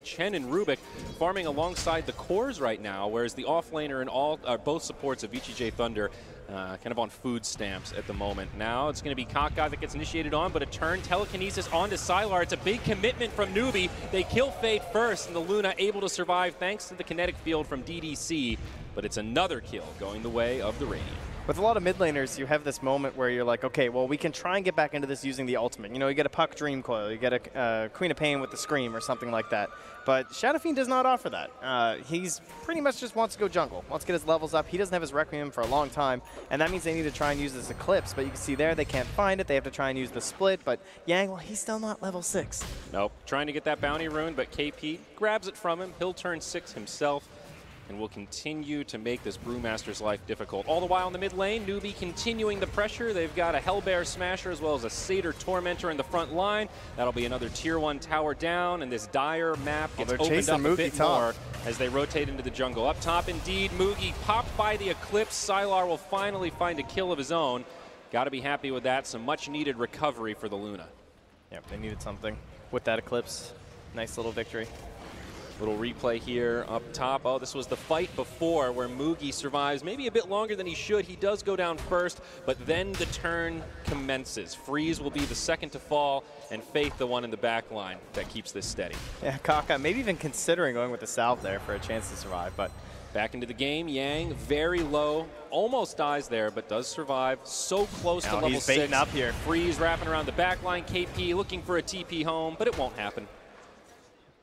Chen and Rubik farming alongside the cores right now, whereas the offlaner and both supports of VGJ Thunder kind of on food stamps at the moment. Now it's going to be Kaka that gets initiated on, but a turn telekinesis onto Sylar. It's a big commitment from Newbee. They kill Fade first, and the Luna able to survive thanks to the kinetic field from DDC, but it's another kill going the way of the Radiant. With a lot of mid laners, you have this moment where you're like, okay, well, we can try and get back into this using the ultimate. You know, you get a Puck Dream Coil, you get a Queen of Pain with the Scream or something like that. But Shadow Fiend does not offer that. He's pretty much just wants to go jungle, wants to get his levels up. He doesn't have his Requiem for a long time, and that means they need to try and use this Eclipse. But you can see there, they can't find it. They have to try and use the Split. But Yang, well, he's still not level 6. Nope, trying to get that bounty rune, but KP grabs it from him. He'll turn 6 himself, and will continue to make this Brewmaster's life difficult. All the while in the mid lane, Newbee continuing the pressure. They've got a Hellbear Smasher as well as a Satyr Tormentor in the front line. That'll be another tier 1 tower down, and this dire map gets opened up a bit more as they rotate into the jungle. Up top, indeed, Mugi popped by the Eclipse. Sylar will finally find a kill of his own. Got to be happy with that. Some much-needed recovery for the Luna. Yep, they needed something with that Eclipse. Nice little victory. Little replay here up top. Oh, this was the fight before where Mugi survives maybe a bit longer than he should. He does go down first, but then the turn commences. Freeze will be the second to fall, and Faith the one in the back line that keeps this steady. Yeah, Kaka maybe even considering going with the salve there for a chance to survive, but back into the game. Yang very low, almost dies there, but does survive. So close to level 6. He's baiting up here. Freeze wrapping around the back line. KP looking for a TP home, but it won't happen.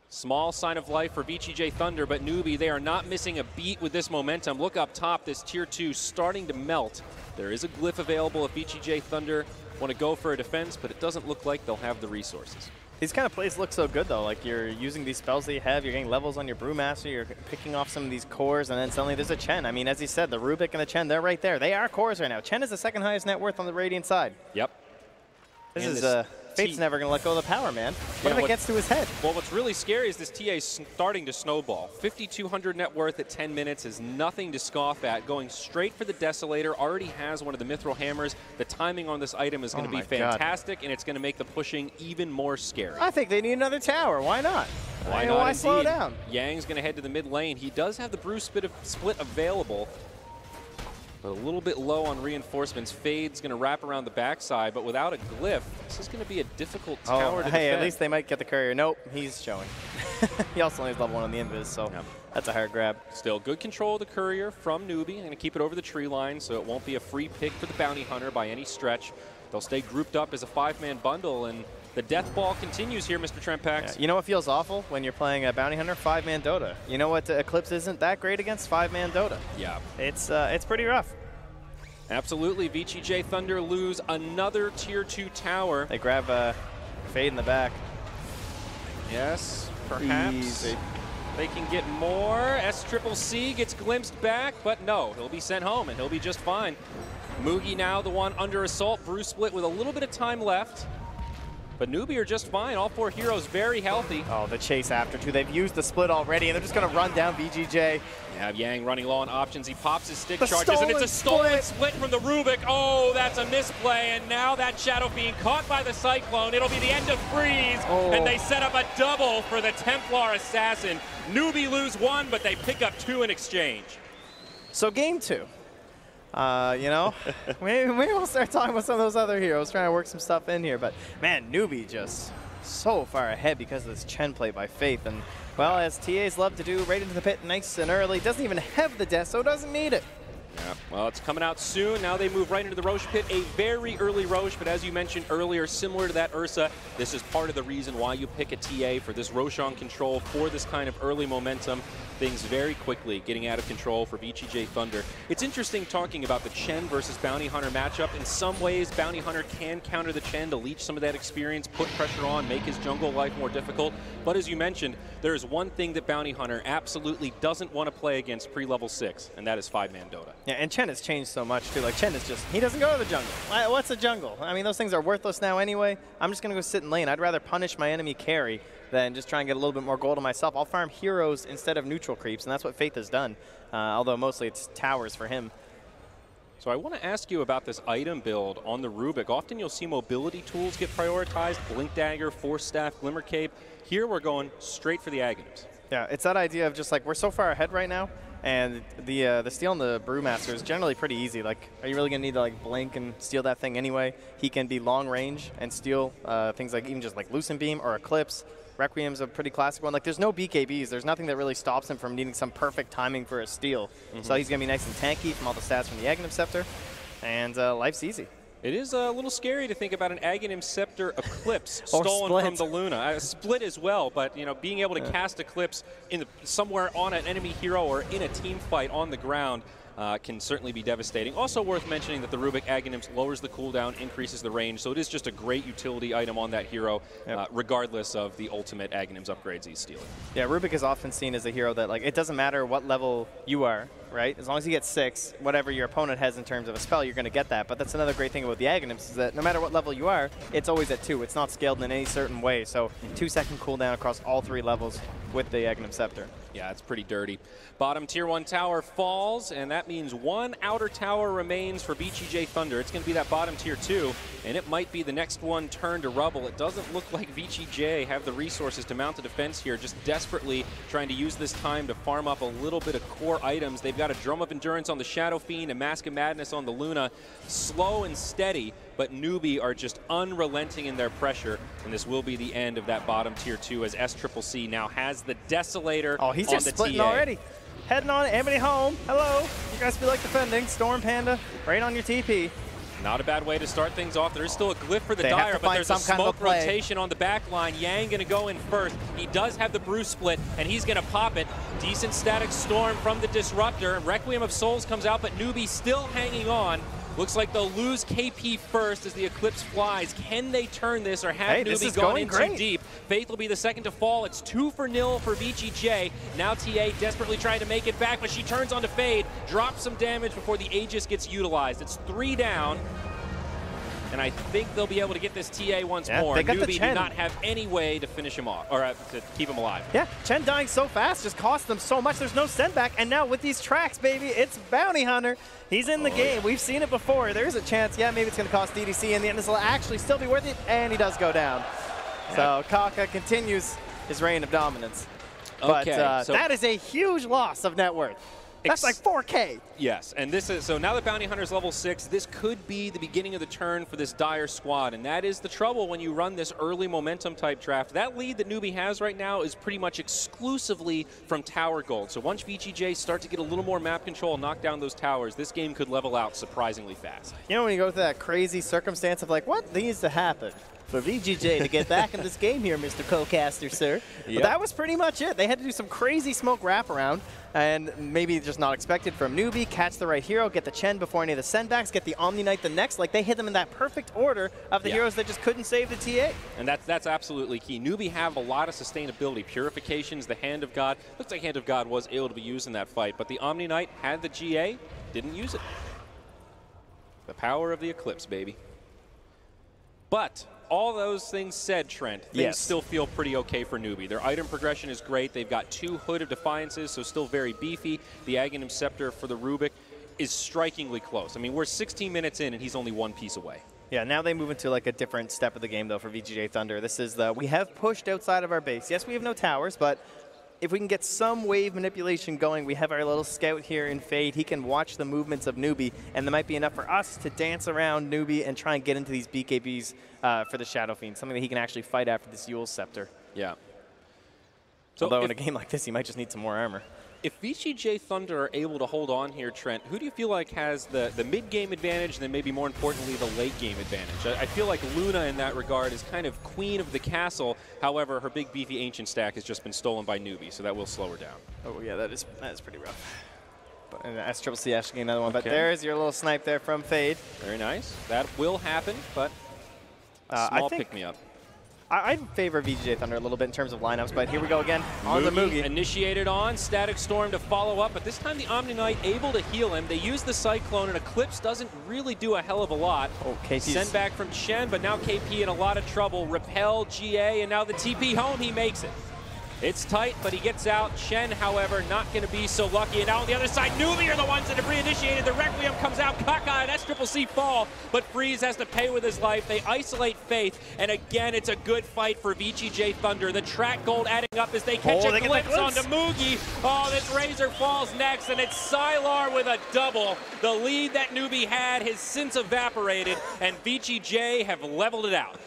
Small sign of life for VGJ Thunder, but Newbee, they are not missing a beat with this momentum. Look up top, this tier 2 starting to melt. There is a glyph available if VGJ Thunder want to go for a defense, but it doesn't look like they'll have the resources. These kind of plays look so good, though. Like, you're using these spells that you have, you're getting levels on your Brewmaster, you're picking off some of these cores, and then suddenly there's a Chen. I mean, as he said, the Rubik and the Chen, they're right there. They are cores right now. Chen is the second highest net worth on the Radiant side. Yep. This is Fate's never going to let go of the power, man. What if it gets to his head? Well, what's really scary is this TA is starting to snowball. 5,200 net worth at 10 minutes is nothing to scoff at. Going straight for the Desolator, already has one of the Mithril Hammers. The timing on this item is going to be fantastic, and it's going to make the pushing even more scary. I think they need another tower. Why not? Why slow down? Yang's going to head to the mid lane. He does have the Brew Split available, but a little bit low on reinforcements. Fade's going to wrap around the backside, but without a glyph, this is going to be a difficult tower to defend. At least they might get the courier. Nope, he's showing. He also only has level 1 on the invis, so that's a hard grab. Still, good control of the courier from Newbee. I'm going to keep it over the tree line, so it won't be a free pick for the bounty hunter by any stretch. They'll stay grouped up as a 5-man bundle, and the death ball continues here, Mr. Trempax. Yeah, you know what feels awful when you're playing a bounty hunter? 5-man Dota. You know what Eclipse isn't that great against? 5-man Dota. Yeah. It's pretty rough. Absolutely. VGJ Thunder lose another tier 2 tower. They grab Fade in the back. Yes, perhaps. Easy. They can get more. SCCC gets glimpsed back, but no, he'll be sent home and he'll be just fine. Mugi now the one under assault. Brew Split with a little bit of time left. But Newbee are just fine. All 4 heroes very healthy. Oh, the chase after, too. They've used the split already, and they're just going to run down VGJ. You have Yang running low on options. He pops his stick charges, and it's a stolen split from the Rubik. Oh, that's a misplay, and now that Shadow Fiend caught by the Cyclone. It'll be the end of Freeze, and they set up a double for the Templar Assassin. Newbee lose 1, but they pick up 2 in exchange. So game 2. You know, maybe we'll start talking about some of those other heroes, trying to work some stuff in here. But, man, Newbee just so far ahead because of this Chen play by Faith. And, well, as TAs love to do, right into the pit nice and early. Doesn't even have the death, so doesn't need it. Yeah, well, it's coming out soon. Now they move right into the Roche pit. A very early Roche, but as you mentioned earlier, similar to that Ursa, this is part of the reason why you pick a TA for this Roche on control, for this kind of early momentum. Things very quickly getting out of control for VGJ Thunder. It's interesting talking about the Chen versus Bounty Hunter matchup. In some ways, Bounty Hunter can counter the Chen to leech some of that experience, put pressure on, make his jungle life more difficult. But as you mentioned, there is one thing that Bounty Hunter absolutely doesn't want to play against pre-level 6, and that is 5-man Dota. Yeah, and Chen has changed so much, too. Like, Chen is just, he doesn't go to the jungle. What's a jungle? I mean, those things are worthless now anyway. I'm just going to go sit in lane. I'd rather punish my enemy carry than just try and get a little bit more gold on myself. I'll farm heroes instead of neutral creeps, and that's what Faith has done, although mostly it's towers for him. So I want to ask you about this item build on the Rubik. Often you'll see mobility tools get prioritized, Blink Dagger, Force Staff, Glimmer Cape. Here we're going straight for the Aghanims. Yeah, it's that idea of just like, we're so far ahead right now, and the steal on the Brewmaster is generally pretty easy. Like, are you really going to need to like blink and steal that thing anyway? He can be long range and steal things like even just like Lucent Beam or Eclipse. Requiem's a pretty classic one. Like, there's no BKBs. There's nothing that really stops him from needing some perfect timing for a steal. So he's going to be nice and tanky from all the stats from the Aghanim Scepter, and life's easy. It is a little scary to think about an Aghanim Scepter Eclipse stolen from the Luna. A split as well, but you know, being able to cast Eclipse somewhere on an enemy hero or in a team fight on the ground can certainly be devastating. Also worth mentioning that the Rubik Aghanims lowers the cooldown, increases the range, so it is just a great utility item on that hero, regardless of the ultimate Aghanims upgrades he's stealing. Yeah, Rubik is often seen as a hero that, like, it doesn't matter what level you are, right? As long as you get 6, whatever your opponent has in terms of a spell, you're going to get that. But that's another great thing about the Aghanims, is that no matter what level you are, it's always at 2. It's not scaled in any certain way. So 2-second cooldown across all 3 levels with the Aghanim Scepter. Yeah, it's pretty dirty. Bottom tier 1 tower falls, and that means 1 outer tower remains for VGJ Thunder. It's going to be that bottom tier 2, and it might be the next one turned to rubble. It doesn't look like VGJ have the resources to mount a defense here, just desperately trying to use this time to farm up a little bit of core items. They've got a Drum of Endurance on the Shadow Fiend, a Mask of Madness on the Luna. Slow and steady, but Newbee are just unrelenting in their pressure, and this will be the end of that bottom tier 2 as SCCC now has the Desolator. Oh, he's just splitting already. Heading on, Amity home. Hello. You guys feel like defending. Storm Panda, right on your TP. Not a bad way to start things off. There is still a glyph for the Dire, but there's a smoke rotation on the back line. Yang going to go in first. He does have the Brew split, and he's going to pop it. Decent static storm from the Disruptor. Requiem of Souls comes out, but Newbee still hanging on. Looks like they'll lose KP first as the Eclipse flies. Can they turn this, or have Newbee gone in too deep? Faith will be the second to fall. It's 2-0 for VGJ. Now TA desperately trying to make it back, but she turns onto Fade, drops some damage before the Aegis gets utilized. It's 3 down. And I think they'll be able to get this TA once more. Newbee do not have any way to finish him off, or to keep him alive. Yeah, Chen dying so fast just cost them so much. There's no send back, and now with these tracks, baby, it's Bounty Hunter. He's in the game. We've seen it before. There's a chance, yeah, maybe it's going to cost DDC in the end. This will actually still be worth it, and he does go down. So Kaka continues his reign of dominance. But so that is a huge loss of net worth. That's like 4K. Yes, and this is, so now that Bounty Hunter's level 6, this could be the beginning of the turn for this Dire squad, and that is the trouble when you run this early momentum type draft. That lead that Newbee has right now is pretty much exclusively from tower gold. So once VGJ start to get a little more map control and knock down those towers, this game could level out surprisingly fast. You know, when you go through that crazy circumstance of like, what needs to happen for VGJ to get back in this game here, Mr. Co-caster, sir? Yep. But that was pretty much it. They had to do some crazy smoke wraparound, and maybe just not expected from Newbee, catch the right hero, get the Chen before any of the sendbacks, get the Omni Knight the next. Like, they hit them in that perfect order of the heroes that just couldn't save the TA. And that's absolutely key. Newbee have a lot of sustainability. Purifications, the Hand of God. Looks like Hand of God was able to be used in that fight, but the Omni Knight had the GA, didn't use it. The power of the Eclipse, baby. But all those things said, Trent, things still feel pretty okay for Newbee. Their item progression is great. They've got 2 Hood of Defiances, so still very beefy. The Aghanim Scepter for the Rubik is strikingly close. I mean, we're 16 minutes in, and he's only 1 piece away. Yeah, now they move into like a different step of the game, though, for VGJ Thunder. This is we have pushed outside of our base. Yes, we have no towers, but if we can get some wave manipulation going, we have our little scout here in Fade. He can watch the movements of Newbee, and there might be enough for us to dance around Newbee and try and get into these BKBs for the Shadow Fiend, something that he can actually fight after this Yule Scepter. Yeah. So although in a game like this, he might just need some more armor. If VGJ Thunder are able to hold on here, Trent, who do you feel like has the mid-game advantage and then maybe more importantly the late-game advantage? I feel like Luna in that regard is kind of queen of the castle. However, her big beefy ancient stack has just been stolen by Newbee, so that will slow her down. Oh yeah, that is pretty rough. But, and SCCC actually another one. But there's your little snipe there from Fade. Very nice. That will happen, but a small pick-me-up. I favor VGJ Thunder a little bit in terms of lineups, but here we go again on the Moogie. Initiated on, Static Storm to follow up, but this time the Omni Knight able to heal him. They use the Cyclone, and Eclipse doesn't really do a hell of a lot. Oh, KP's send back from Chen, but now KP in a lot of trouble. Repel, GA, and now the TP home, he makes it. It's tight, but he gets out. Chen, however, not going to be so lucky. And now on the other side, Newbee are the ones that have reinitiated. The Requiem comes out. Kaka and SCCC fall, but Freeze has to pay with his life. They isolate Faith, and again, it's a good fight for VGJ Thunder. The track gold adding up as they catch a glimpse onto Mugi. Oh, this Razor falls next, and it's Sylar with a double. The lead that Newbee had has since evaporated, and VGJ have leveled it out.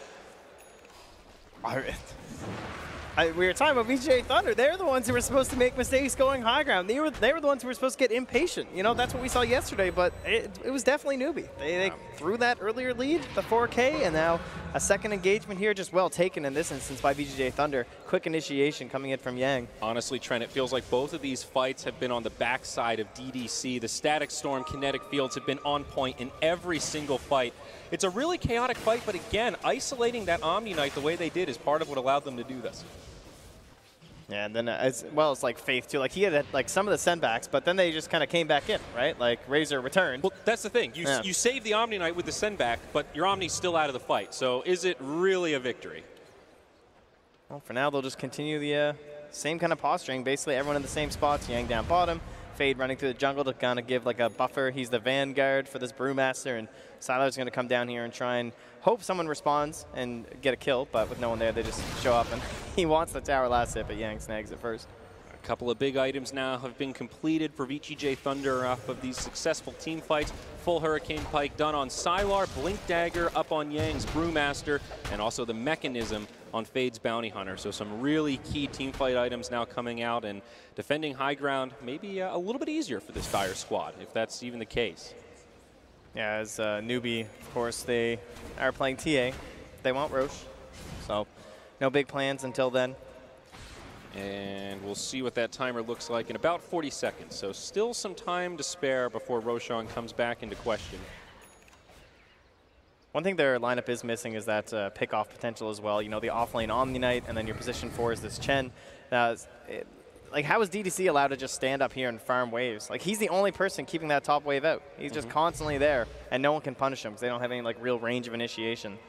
We were talking about VGJ Thunder. They're the ones who were supposed to make mistakes going high ground. They were the ones who were supposed to get impatient. You know, that's what we saw yesterday, but it was definitely Newbee. They threw that earlier lead, the 4K, and now a second engagement here, just well taken in this instance by VGJ Thunder. Quick initiation coming in from Yang. Honestly, Trent, it feels like both of these fights have been on the backside of DDC. The Static Storm kinetic fields have been on point in every single fight. It's a really chaotic fight, but again, isolating that Omni Knight the way they did is part of what allowed them to do this. Yeah, and then as well as like Faith too. Like he had like some of the sendbacks, but then they just kind of came back in, right? Like Razor returned. Well, that's the thing. You save the Omni Knight with the sendback, but your Omni's still out of the fight. So is it really a victory? Well, for now they'll just continue the same kind of posturing. Basically, everyone in the same spots. Yang down bottom. Fade running through the jungle to kind of give like a buffer. He's the vanguard for this Brewmaster, and Sylar's going to come down here and try and hope someone responds and get a kill, but with no one there, they just show up, and he wants the tower last hit, but Yang snags it first. A couple of big items now have been completed for VGJ Thunder off of these successful team fights. Full Hurricane Pike done on Sylar, Blink Dagger up on Yang's Brewmaster, and also the Mechanism on Fade's Bounty Hunter. So some really key team fight items now coming out, and defending high ground maybe a little bit easier for this Dire squad, if that's even the case. Yeah, as Newbee, of course, they are playing TA. They want Roche, so no big plans until then. And we'll see what that timer looks like in about 40 seconds. So still some time to spare before Roshan comes back into question. One thing their lineup is missing is that pick-off potential as well. You know, the off-lane Omni Knight, and then your position 4 is this Chen. Like, how is DDC allowed to just stand up here and farm waves? Like, he's the only person keeping that top wave out. He's just constantly there, and no one can punish him because they don't have any, like, real range of initiation.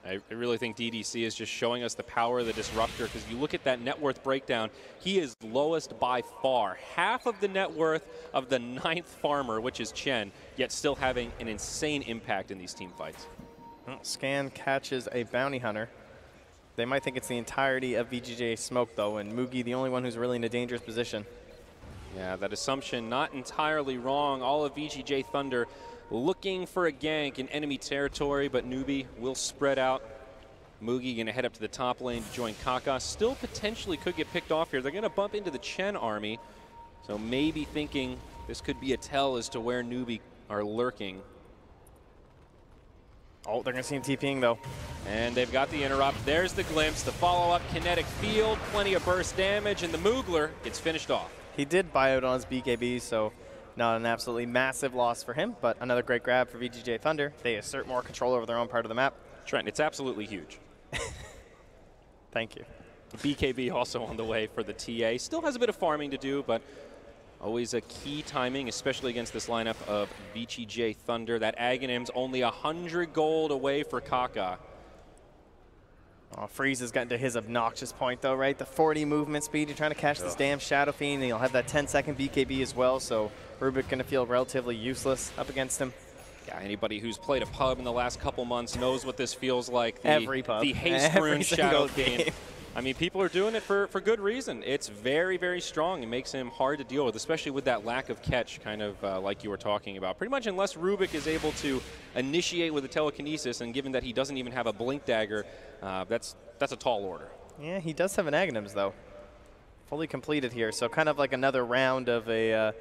I really think DDC is just showing us the power of the Disruptor, because you look at that net worth breakdown, he is lowest by far. Half of the net worth of the 9th farmer, which is Chen, yet still having an insane impact in these team fights. Well, Scan catches a Bounty Hunter. They might think it's the entirety of VGJ smoke, though, and Mugi the only one who's really in a dangerous position. Yeah, that assumption not entirely wrong. All of VGJ Thunder looking for a gank in enemy territory, but Newbee will spread out. Mugi going to head up to the top lane to join Kaka. Still potentially could get picked off here. They're going to bump into the Chen army, so maybe thinking this could be a tell as to where Newbee are lurking. Oh, they're going to see him TPing, though. And they've got the interrupt. There's the glimpse, the follow-up kinetic field, plenty of burst damage, and the Moogler gets finished off. He did buy out on his BKB, so not an absolutely massive loss for him, but another great grab for VGJ Thunder. They assert more control over their own part of the map. Trent, it's absolutely huge. Thank you. BKB also on the way for the TA. Still has a bit of farming to do, but always a key timing, especially against this lineup of VGJ Thunder. That Aghanim's only 100 gold away for Kaka. Oh, Freeze has gotten to his obnoxious point, though, right? The 40 movement speed. You're trying to catch this damn Shadow Fiend, and he'll have that 10-second BKB as well, so Rubik going to feel relatively useless up against him. Yeah, anybody who's played a pub in the last couple months knows what this feels like. Every pub. The haste rune Shadow Fiend. I mean, people are doing it for good reason. It's very, very strong. It makes him hard to deal with, especially with that lack of catch, kind of like you were talking about. Pretty much unless Rubik is able to initiate with a telekinesis, and given that he doesn't even have a Blink Dagger, that's a tall order. Yeah, he does have an Aghanims, though. Fully completed here, so kind of like another round of a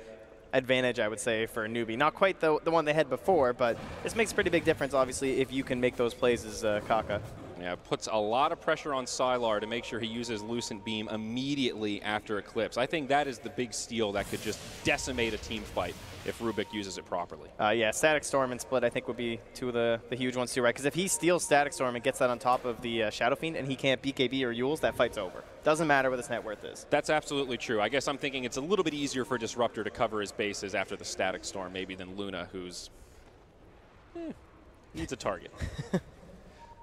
advantage, I would say, for a Newbee. Not quite the one they had before, but this makes a pretty big difference, obviously, if you can make those plays as Kaka. Yeah, puts a lot of pressure on Sylar to make sure he uses Lucent Beam immediately after Eclipse. I think that is the big steal that could just decimate a team fight if Rubik uses it properly. Yeah, Static Storm and Split I think would be two of the huge ones too, right? Because if he steals Static Storm and gets that on top of the Shadow Fiend and he can't BKB or Yules, that fight's over. Doesn't matter what his net worth is. That's absolutely true. I guess I'm thinking it's a little bit easier for Disruptor to cover his bases after the Static Storm maybe than Luna, who's needs a target.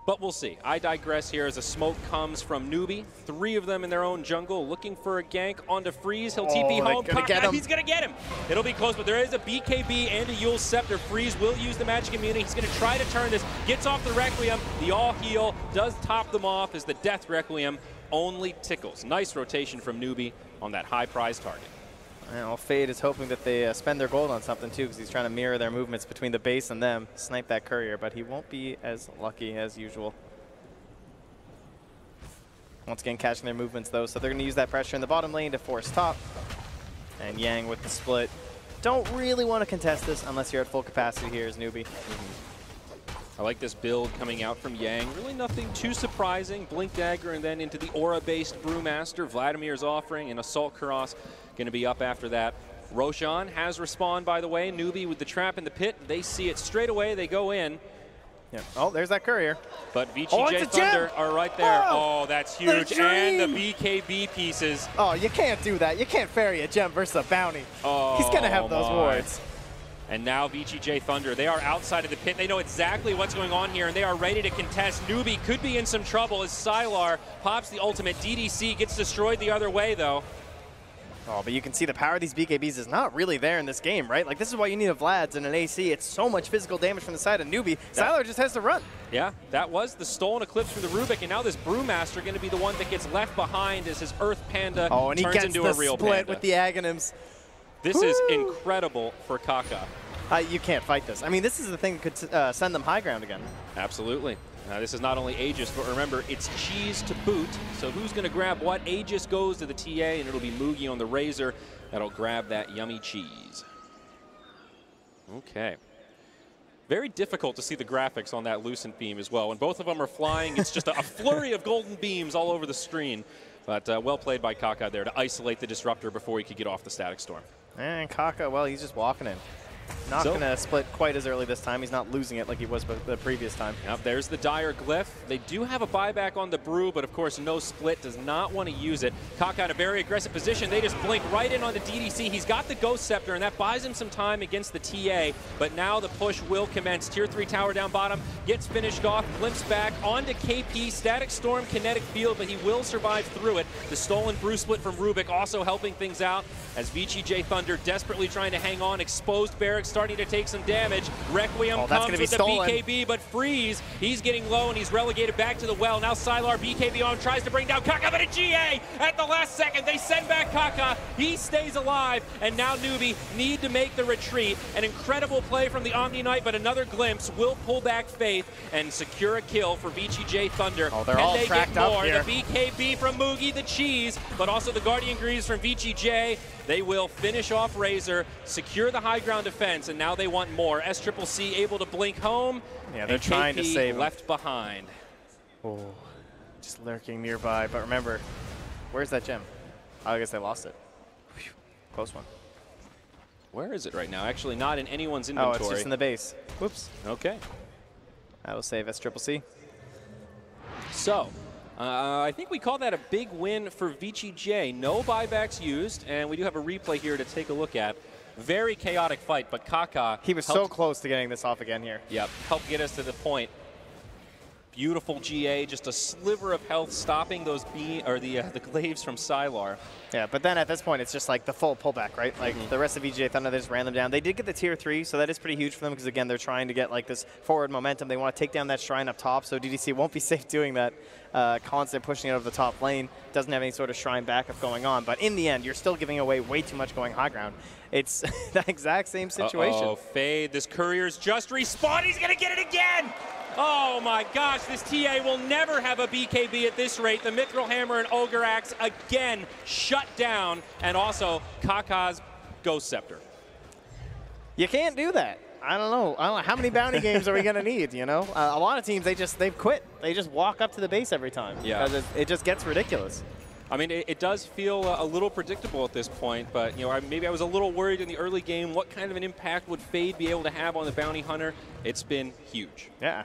But we'll see. I digress here as a smoke comes from Newbee. 3 of them in their own jungle looking for a gank onto Freeze. He'll TP home. He's going to get him. It'll be close, but there is a BKB and a Yule Scepter. Freeze will use the magic immunity. He's going to try to turn this. Gets off the Requiem. The all heal does top them off as the Death Requiem only tickles. Nice rotation from Newbee on that high prize target. Well, Fade is hoping that they spend their gold on something too, because he's trying to mirror their movements between the base and them, snipe that courier, but he won't be as lucky as usual. Once again, catching their movements though, so they're going to use that pressure in the bottom lane to force top. And Yang with the split. Don't really want to contest this unless you're at full capacity here as Newbee. I like this build coming out from Yang. Really nothing too surprising. Blink Dagger and then into the aura-based Brewmaster. Vladimir's offering and Assault Kuros going to be up after that. Roshan has respawned, by the way. Newbee with the trap in the pit. They see it straight away. They go in. Yeah. Oh, there's that courier. But VGJ Thunder are right there. Oh, that's huge. And the BKB pieces. Oh, you can't do that. You can't ferry a gem versus a bounty. Oh, he's going to have those wards. And now VGJ Thunder, they are outside of the pit. They know exactly what's going on here, and they are ready to contest. Newbee could be in some trouble as Sylar pops the ultimate. DDC gets destroyed the other way, though. Oh, but you can see the power of these BKBs is not really there in this game, right? Like, this is why you need a Vlad's and an AC. It's so much physical damage from the side of Newbee. Sylar just has to run. Yeah, that was the stolen Eclipse from the Rubik, and now this Brewmaster going to be the one that gets left behind as his Earth Panda turns into a real panda. Split with the Aghanims. This is incredible for Kaka. You can't fight this. I mean, this is the thing that could send them high ground again. Absolutely. Now, this is not only Aegis, but remember, it's cheese to boot. So who's going to grab what? Aegis goes to the TA, and it'll be Mugi on the Razor that'll grab that yummy cheese. Okay. Very difficult to see the graphics on that Lucent Beam as well. When both of them are flying, it's just a flurry of golden beams all over the screen. But well played by Kaka there to isolate the Disruptor before he could get off the Static Storm. And Kaka, well, he's just walking in. Not going to split quite as early this time. He's not losing it like he was the previous time. Yep, there's the Dire Glyph. They do have a buyback on the Brew, but of course no split, does not want to use it. Kaka in a very aggressive position. They just blink right in on the DDC. He's got the Ghost Scepter, and that buys him some time against the TA, but now the push will commence. Tier 3 tower down bottom, gets finished off, glimpse back onto KP, Static Storm, Kinetic Field, but he will survive through it. The stolen Brew split from Rubik also helping things out as VGJ Thunder desperately trying to hang on. Exposed Barracks starting to take some damage. Requiem comes with the BKB, but Freeze, he's getting low and he's relegated back to the well. Now Sylar BKB on, tries to bring down Kaka, but a GA at the last second. They send back Kaka. He stays alive, and now Newbee need to make the retreat. An incredible play from the Omni Knight, but another glimpse will pull back Faith and secure a kill for VGJ Thunder. Oh, they're all tracked up here. The BKB from Mugi, the cheese, but also the Guardian Greaves from VGJ. They will finish off Razor, secure the high ground defense, and now they want more. SCCC able to blink home. Yeah, they're trying to save left behind. Oh, just lurking nearby. But remember, where's that gem? I guess they lost it. Whew, close one. Where is it right now? Actually, not in anyone's inventory. Oh, it's just in the base. Whoops. Okay. That will save SCCC. So, I think we call that a big win for VGJ. No buybacks used, and we do have a replay here to take a look at. Very chaotic fight, but Kaka... He was so close to getting this off again here. Yep, helped get us to the point. Beautiful GA, just a sliver of health stopping those the glaives from Sylar. Yeah, but then at this point, it's just like the full pullback, right? Like the rest of VGJ Thunder, they just ran them down. They did get the tier 3, so that is pretty huge for them because, again, they're trying to get like this forward momentum. They want to take down that shrine up top, so DDC won't be safe doing that. Constant pushing out of the top lane. Doesn't have any sort of shrine backup going on. But in the end, you're still giving away way too much going high ground. It's the exact same situation. Oh, Fade, this courier's just respawned. He's going to get it again! Oh my gosh, this TA will never have a BKB at this rate. The Mithril Hammer and Ogre Axe again shut down, and also Kaka's Ghost Scepter. You can't do that. I don't know how many bounty games are we going to need, you know? A lot of teams, they've quit. They just walk up to the base every time. Yeah. Because it just gets ridiculous. I mean, it does feel a little predictable at this point, but you know, maybe I was a little worried in the early game. What kind of an impact would Fade be able to have on the bounty hunter? It's been huge. Yeah.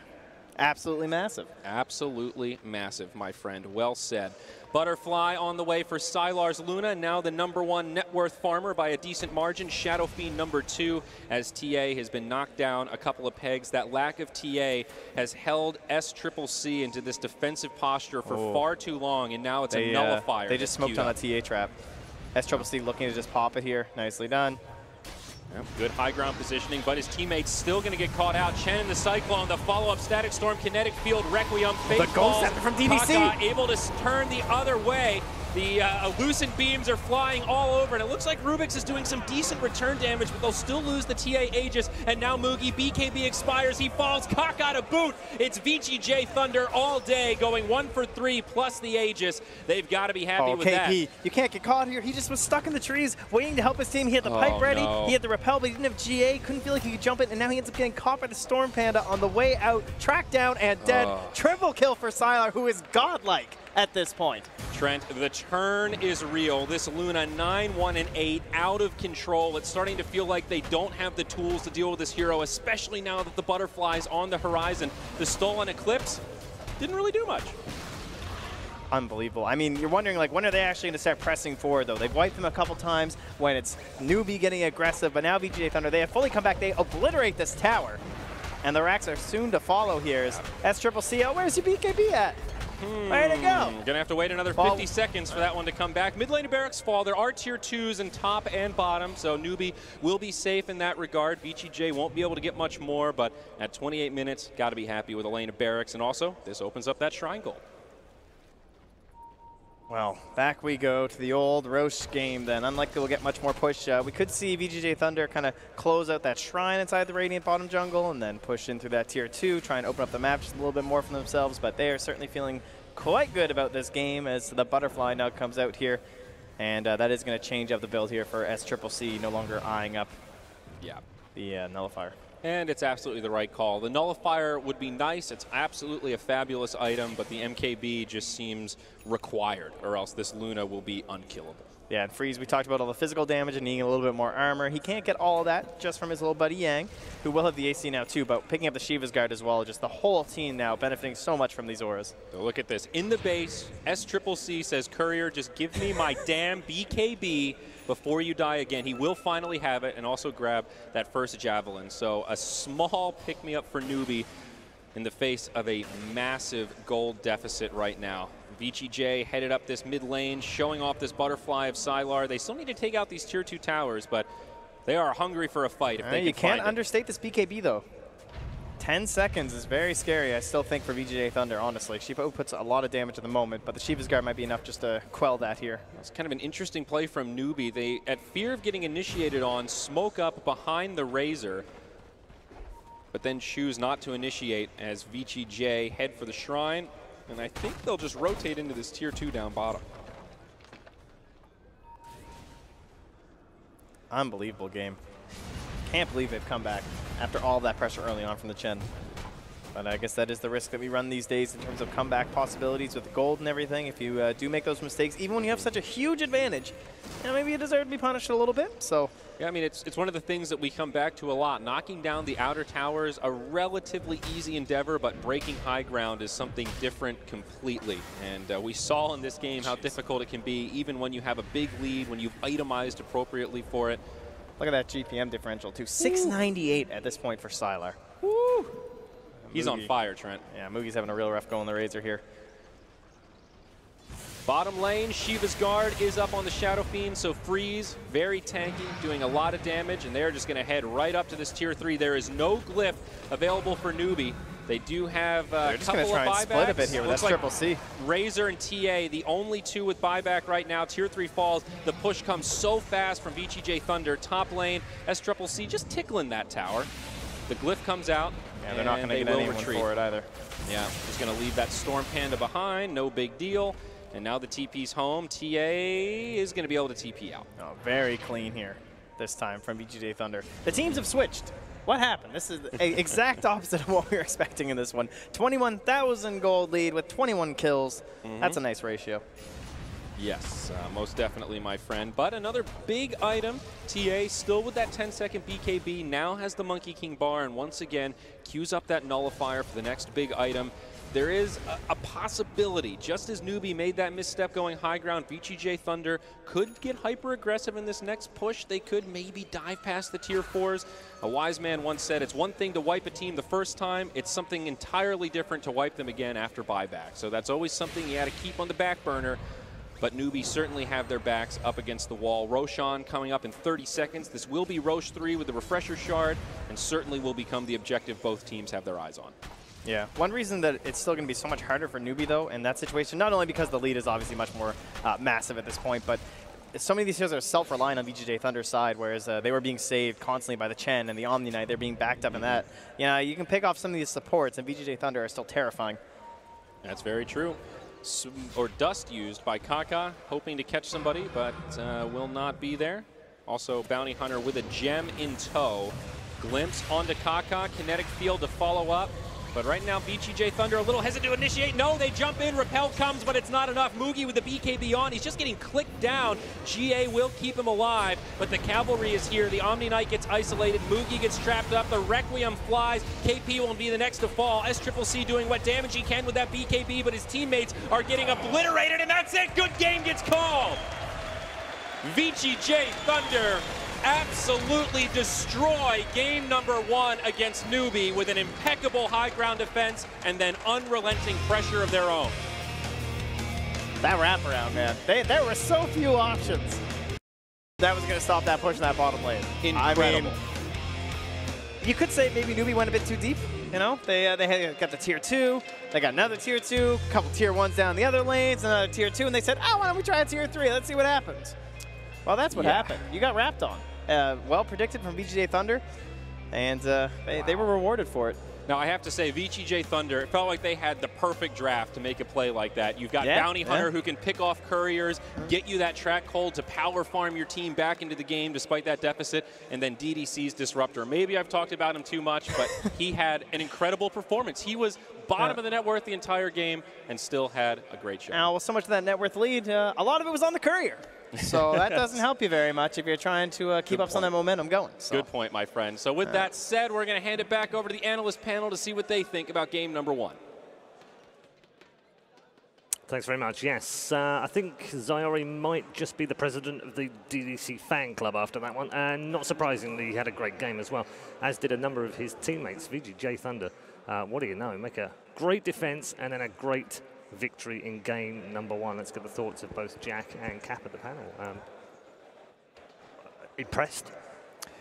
Absolutely massive. Absolutely massive, my friend. Well said. Butterfly on the way for Sylar's Luna, now the #1 net worth farmer by a decent margin. Shadow Fiend #2 as TA has been knocked down a couple of pegs. That lack of TA has held SCCC into this defensive posture for far too long, and now it's a nullifier. They just smoked on a TA trap. SCCC looking to just pop it here. Nicely done. Yep, good high ground positioning, but his teammate's still going to get caught out. Chen in the Cyclone, the follow-up Static Storm, Kinetic Field, Requiem, Fate Falls. From DDC. Kaka able to turn the other way. The Lucent Beams are flying all over, and it looks like Rubik's is doing some decent return damage, but they'll still lose the TA Aegis, and now Mugi, BKB expires, he falls, Kaka to boot. It's VGJ Thunder all day, going 1 for 3 plus the Aegis. They've got to be happy with that. KP, you can't get caught here. He just was stuck in the trees, waiting to help his team. He had the pipe ready, he had the repel, but he didn't have GA, couldn't feel like he could jump it, and now he ends up getting caught by the Storm Panda on the way out, tracked down and dead. Triple kill for Sylar, who is godlike at this point. Trent, the turn is real. This Luna 9-1-8 out of control. It's starting to feel like they don't have the tools to deal with this hero, especially now that the Butterfly's on the horizon. The Stolen Eclipse didn't really do much. Unbelievable. I mean, you're wondering, like, when are they actually going to start pressing forward, though? They've wiped them a couple times when it's Newbee getting aggressive, but now VGJ Thunder, they have fully come back. They obliterate this tower, and the racks are soon to follow here. Is SCCC, oh, where's your BKB at? Way to go. Gonna have to wait another 50 seconds for that one to come back. Mid lane of Barracks fall. There are tier 2s in top and bottom, so Newbee will be safe in that regard. VGJ won't be able to get much more, but at 28 minutes, got to be happy with a lane of Barracks, and also this opens up that Shrine goal. Well, back we go to the old Roche game then. Unlikely we'll get much more push. We could see VGJ Thunder kind of close out that Shrine inside the Radiant bottom jungle and then push in through that tier 2, try and open up the map just a little bit more for themselves, but they are certainly feeling quite good about this game as the Butterfly now comes out here, and that is going to change up the build here for SCCC, no longer eyeing up the Nullifier. And it's absolutely the right call. The Nullifier would be nice. It's absolutely a fabulous item, but the MKB just seems required, or else this Luna will be unkillable. Yeah, and Freeze, we talked about all the physical damage and needing a little bit more armor. He can't get all of that just from his little buddy Yang, who will have the AC now too, but picking up the Shiva's Guard as well. Just the whole team now benefiting so much from these auras. So look at this. In the base, SCCC says, Courier, just give me my damn BKB before you die again. He will finally have it and also grab that first Javelin. So a small pick-me-up for Newbee in the face of a massive gold deficit right now. VGJ headed up this mid lane, showing off this Butterfly of Sylar. They still need to take out these tier 2 towers, but they are hungry for a fight if they can find it. You can't understate this BKB, though. 10 seconds is very scary, I still think, for VGJ Thunder, honestly. Shiva puts a lot of damage at the moment, but the Shiva's Guard might be enough just to quell that here. It's kind of an interesting play from Newbee. They, at fear of getting initiated on, smoke up behind the Razor, but then choose not to initiate as VGJ head for the Shrine. And I think they'll just rotate into this tier 2 down bottom. Unbelievable game. Can't believe they've come back after all that pressure early on from the Chen. But I guess that is the risk that we run these days in terms of comeback possibilities with gold and everything. If you do make those mistakes, even when you have such a huge advantage, maybe you deserve to be punished a little bit. So yeah, I mean, it's one of the things that we come back to a lot. Knocking down the outer towers, a relatively easy endeavor, but breaking high ground is something different completely. And we saw in this game how difficult it can be, even when you have a big lead, when you've itemized appropriately for it. Look at that GPM differential, too. 698 at this point for Sylar. Woo! He's on fire, Trent. Yeah, Mugi's having a real rough go on the Razor here. Bottom lane, Shiva's Guard is up on the Shadow Fiend, so Freeze, very tanky, doing a lot of damage, and they're just going to head right up to this tier 3. There is no glyph available for Newbee. They do have a couple of buybacks. They're just going to try and split a bit here with SCCC. Razor and TA, the only two with buyback right now. Tier 3 falls. The push comes so fast from VGJ Thunder. Top lane, SCCC just tickling that tower. The glyph comes out. Yeah, they're not going to get anyone for it either. Yeah, just going to leave that Storm Panda behind. No big deal. And now the TP's home. TA is going to be able to TP out. Oh, very clean here this time from VGJ Thunder. The teams have switched. What happened? This is the exact opposite of what we were expecting in this one. 21,000 gold lead with 21 kills. That's a nice ratio. Yes, most definitely, my friend. But another big item, TA still with that 10-second BKB, now has the Monkey King bar, and once again, queues up that nullifier for the next big item. There is a possibility, just as Newbee made that misstep going high ground, VGJ Thunder could get hyper-aggressive in this next push. They could maybe dive past the tier 4s. A wise man once said, it's one thing to wipe a team the first time, it's something entirely different to wipe them again after buyback. So that's always something you got to keep on the back burner. But Newbee certainly have their backs up against the wall. Roshan coming up in 30 seconds. This will be Roche 3 with the Refresher Shard, and certainly will become the objective both teams have their eyes on. Yeah, one reason that it's still going to be so much harder for Newbee, though, in that situation, not only because the lead is obviously much more massive at this point, but so many of these heroes are self-reliant on VGJ Thunder's side, whereas they were being saved constantly by the Chen and the Omni Knight. They're being backed up in that. You know, you can pick off some of these supports, and VGJ Thunder are still terrifying. That's very true. Or dust used by Kaka, hoping to catch somebody, but will not be there. Also, Bounty Hunter with a gem in tow. Glimpse onto Kaka, kinetic field to follow up. But right now, VGJ Thunder a little hesitant to initiate. No, they jump in, Repel comes, but it's not enough. Mugi with the BKB on, he's just getting clicked down. GA will keep him alive, but the cavalry is here. The Omni Knight gets isolated, Mugi gets trapped up, the Requiem flies, KP will be the next to fall. SCCC doing what damage he can with that BKB, but his teammates are getting obliterated, and that's it! Good game gets called! VGJ Thunder absolutely destroy game number 1 against Newbee with an impeccable high ground defense and then unrelenting pressure of their own. That wraparound, man. There were so few options. That was going to stop that push in that bottom lane. Incredible. I mean, you could say maybe Newbee went a bit too deep. You know, they got the tier 2, they got another tier 2, a couple tier 1s down the other lanes, another tier 2, and they said, oh, why don't we try a tier 3? Let's see what happens. Well, that's what happened. You got wrapped on. Well predicted from VGJ Thunder, and they were rewarded for it. Now, I have to say, VGJ Thunder, it felt like they had the perfect draft to make a play like that. You've got Bounty Hunter who can pick off couriers, get you that track hold to power farm your team back into the game despite that deficit, and then DDC's Disruptor. Maybe I've talked about him too much, but he had an incredible performance. He was bottom of the net worth the entire game and still had a great show. Now, with so much of that net worth lead, a lot of it was on the courier. So that doesn't help you very much if you're trying to keep up some of that momentum going. So. Good point, my friend. So with that said, we're going to hand it back over to the analyst panel to see what they think about game number 1. Thanks very much. Yes, I think Zyori might just be the president of the DDC fan club after that one. And not surprisingly, he had a great game as well, as did a number of his teammates. VGJ Thunder, what do you know? Make a great defense and then a great victory in game number 1. Let's get the thoughts of both Jack and Cap at the panel. Impressed?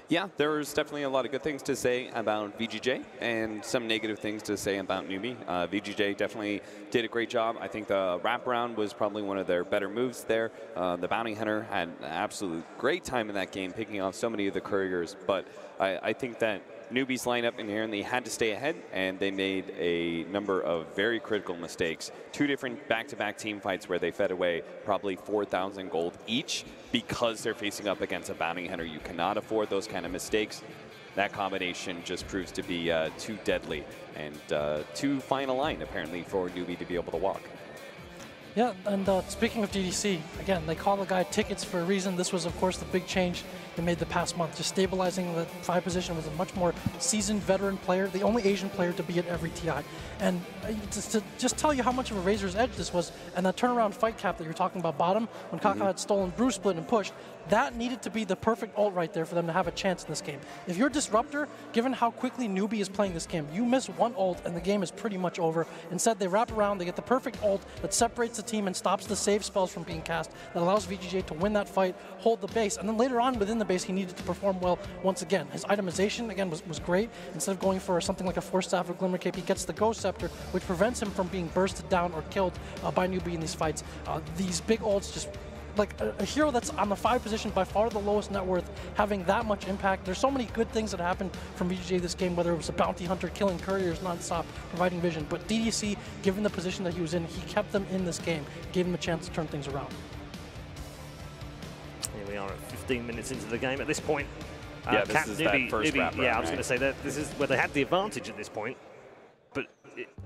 Yeah, there was definitely a lot of good things to say about VGJ and some negative things to say about Newbee. VGJ definitely did a great job. I think the wraparound was probably one of their better moves there. The Bounty Hunter had an absolute great time in that game, picking off so many of the couriers. But I think that Newbee's lineup inherently had to stay ahead, and they made a number of very critical mistakes. 2 different back-to-back team fights where they fed away probably 4,000 gold each because they're facing up against a Bounty Hunter. You cannot afford those kind of mistakes. That combination just proves to be too deadly and too fine a line, apparently, for Newbee to be able to walk. Yeah, and speaking of DDC, again, they call the guy tickets for a reason. This was, of course, the big change they made the past month. Just stabilizing the 5 position was a much more seasoned veteran player, the only Asian player to be at every TI. And to just tell you how much of a razor's edge this was, and that turnaround fight cap that you're talking about bottom, when Kaka had stolen Brew Split and pushed, that needed to be the perfect ult right there for them to have a chance in this game. If you're Disruptor, given how quickly Newbee is playing this game, you miss one ult and the game is pretty much over. Instead, they wrap around, they get the perfect ult that separates the team and stops the save spells from being cast, that allows VGJ to win that fight, hold the base, and then later on within the base, he needed to perform well once again. His itemization, again, was great. Instead of going for something like a Force Staff or Glimmer Cape, he gets the Ghost Scepter, which prevents him from being bursted down or killed by Newbee in these fights. These big ults just like a hero that's on the 5 position, by far the lowest net worth, having that much impact. There's so many good things that happened from VGJ this game, whether it was a Bounty Hunter killing couriers non-stop, providing vision. But DDC, given the position that he was in, he kept them in this game, gave them a chance to turn things around. Here we are at 15 minutes into the game at this point. Yeah, this is that first wrap round, yeah, I was going to say that this is where they had the advantage at this point. But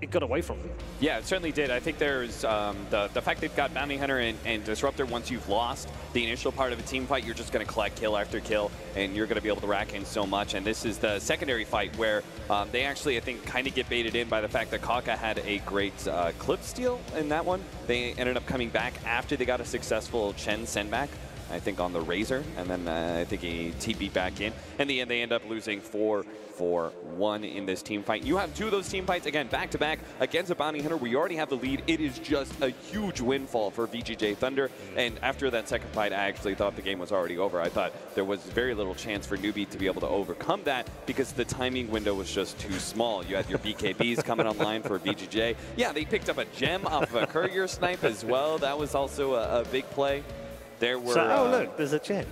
it got away from them. Yeah, it certainly did. I think there's the fact they've got Bounty Hunter and Disruptor. Once you've lost the initial part of a team fight, you're just going to collect kill after kill, and you're going to be able to rack in so much. And this is the secondary fight where they actually, I think, kind of get baited in by the fact that Kaka had a great clip steal in that one. They ended up coming back after they got a successful Chen send back, I think, on the Razor, and then I think he TP'd back in. In the end, they end up losing 4-1 in this team fight. You have two of those team fights, again, back-to-back against a Bounty Hunter where you already have the lead. It is just a huge windfall for VGJ Thunder, and after that second fight, I actually thought the game was already over. I thought there was very little chance for Newbee to be able to overcome that because the timing window was just too small. You had your BKBs coming online for VGJ. Yeah, they picked up a gem off of a courier snipe as well. That was also a big play. There were, oh, look, there's a gem.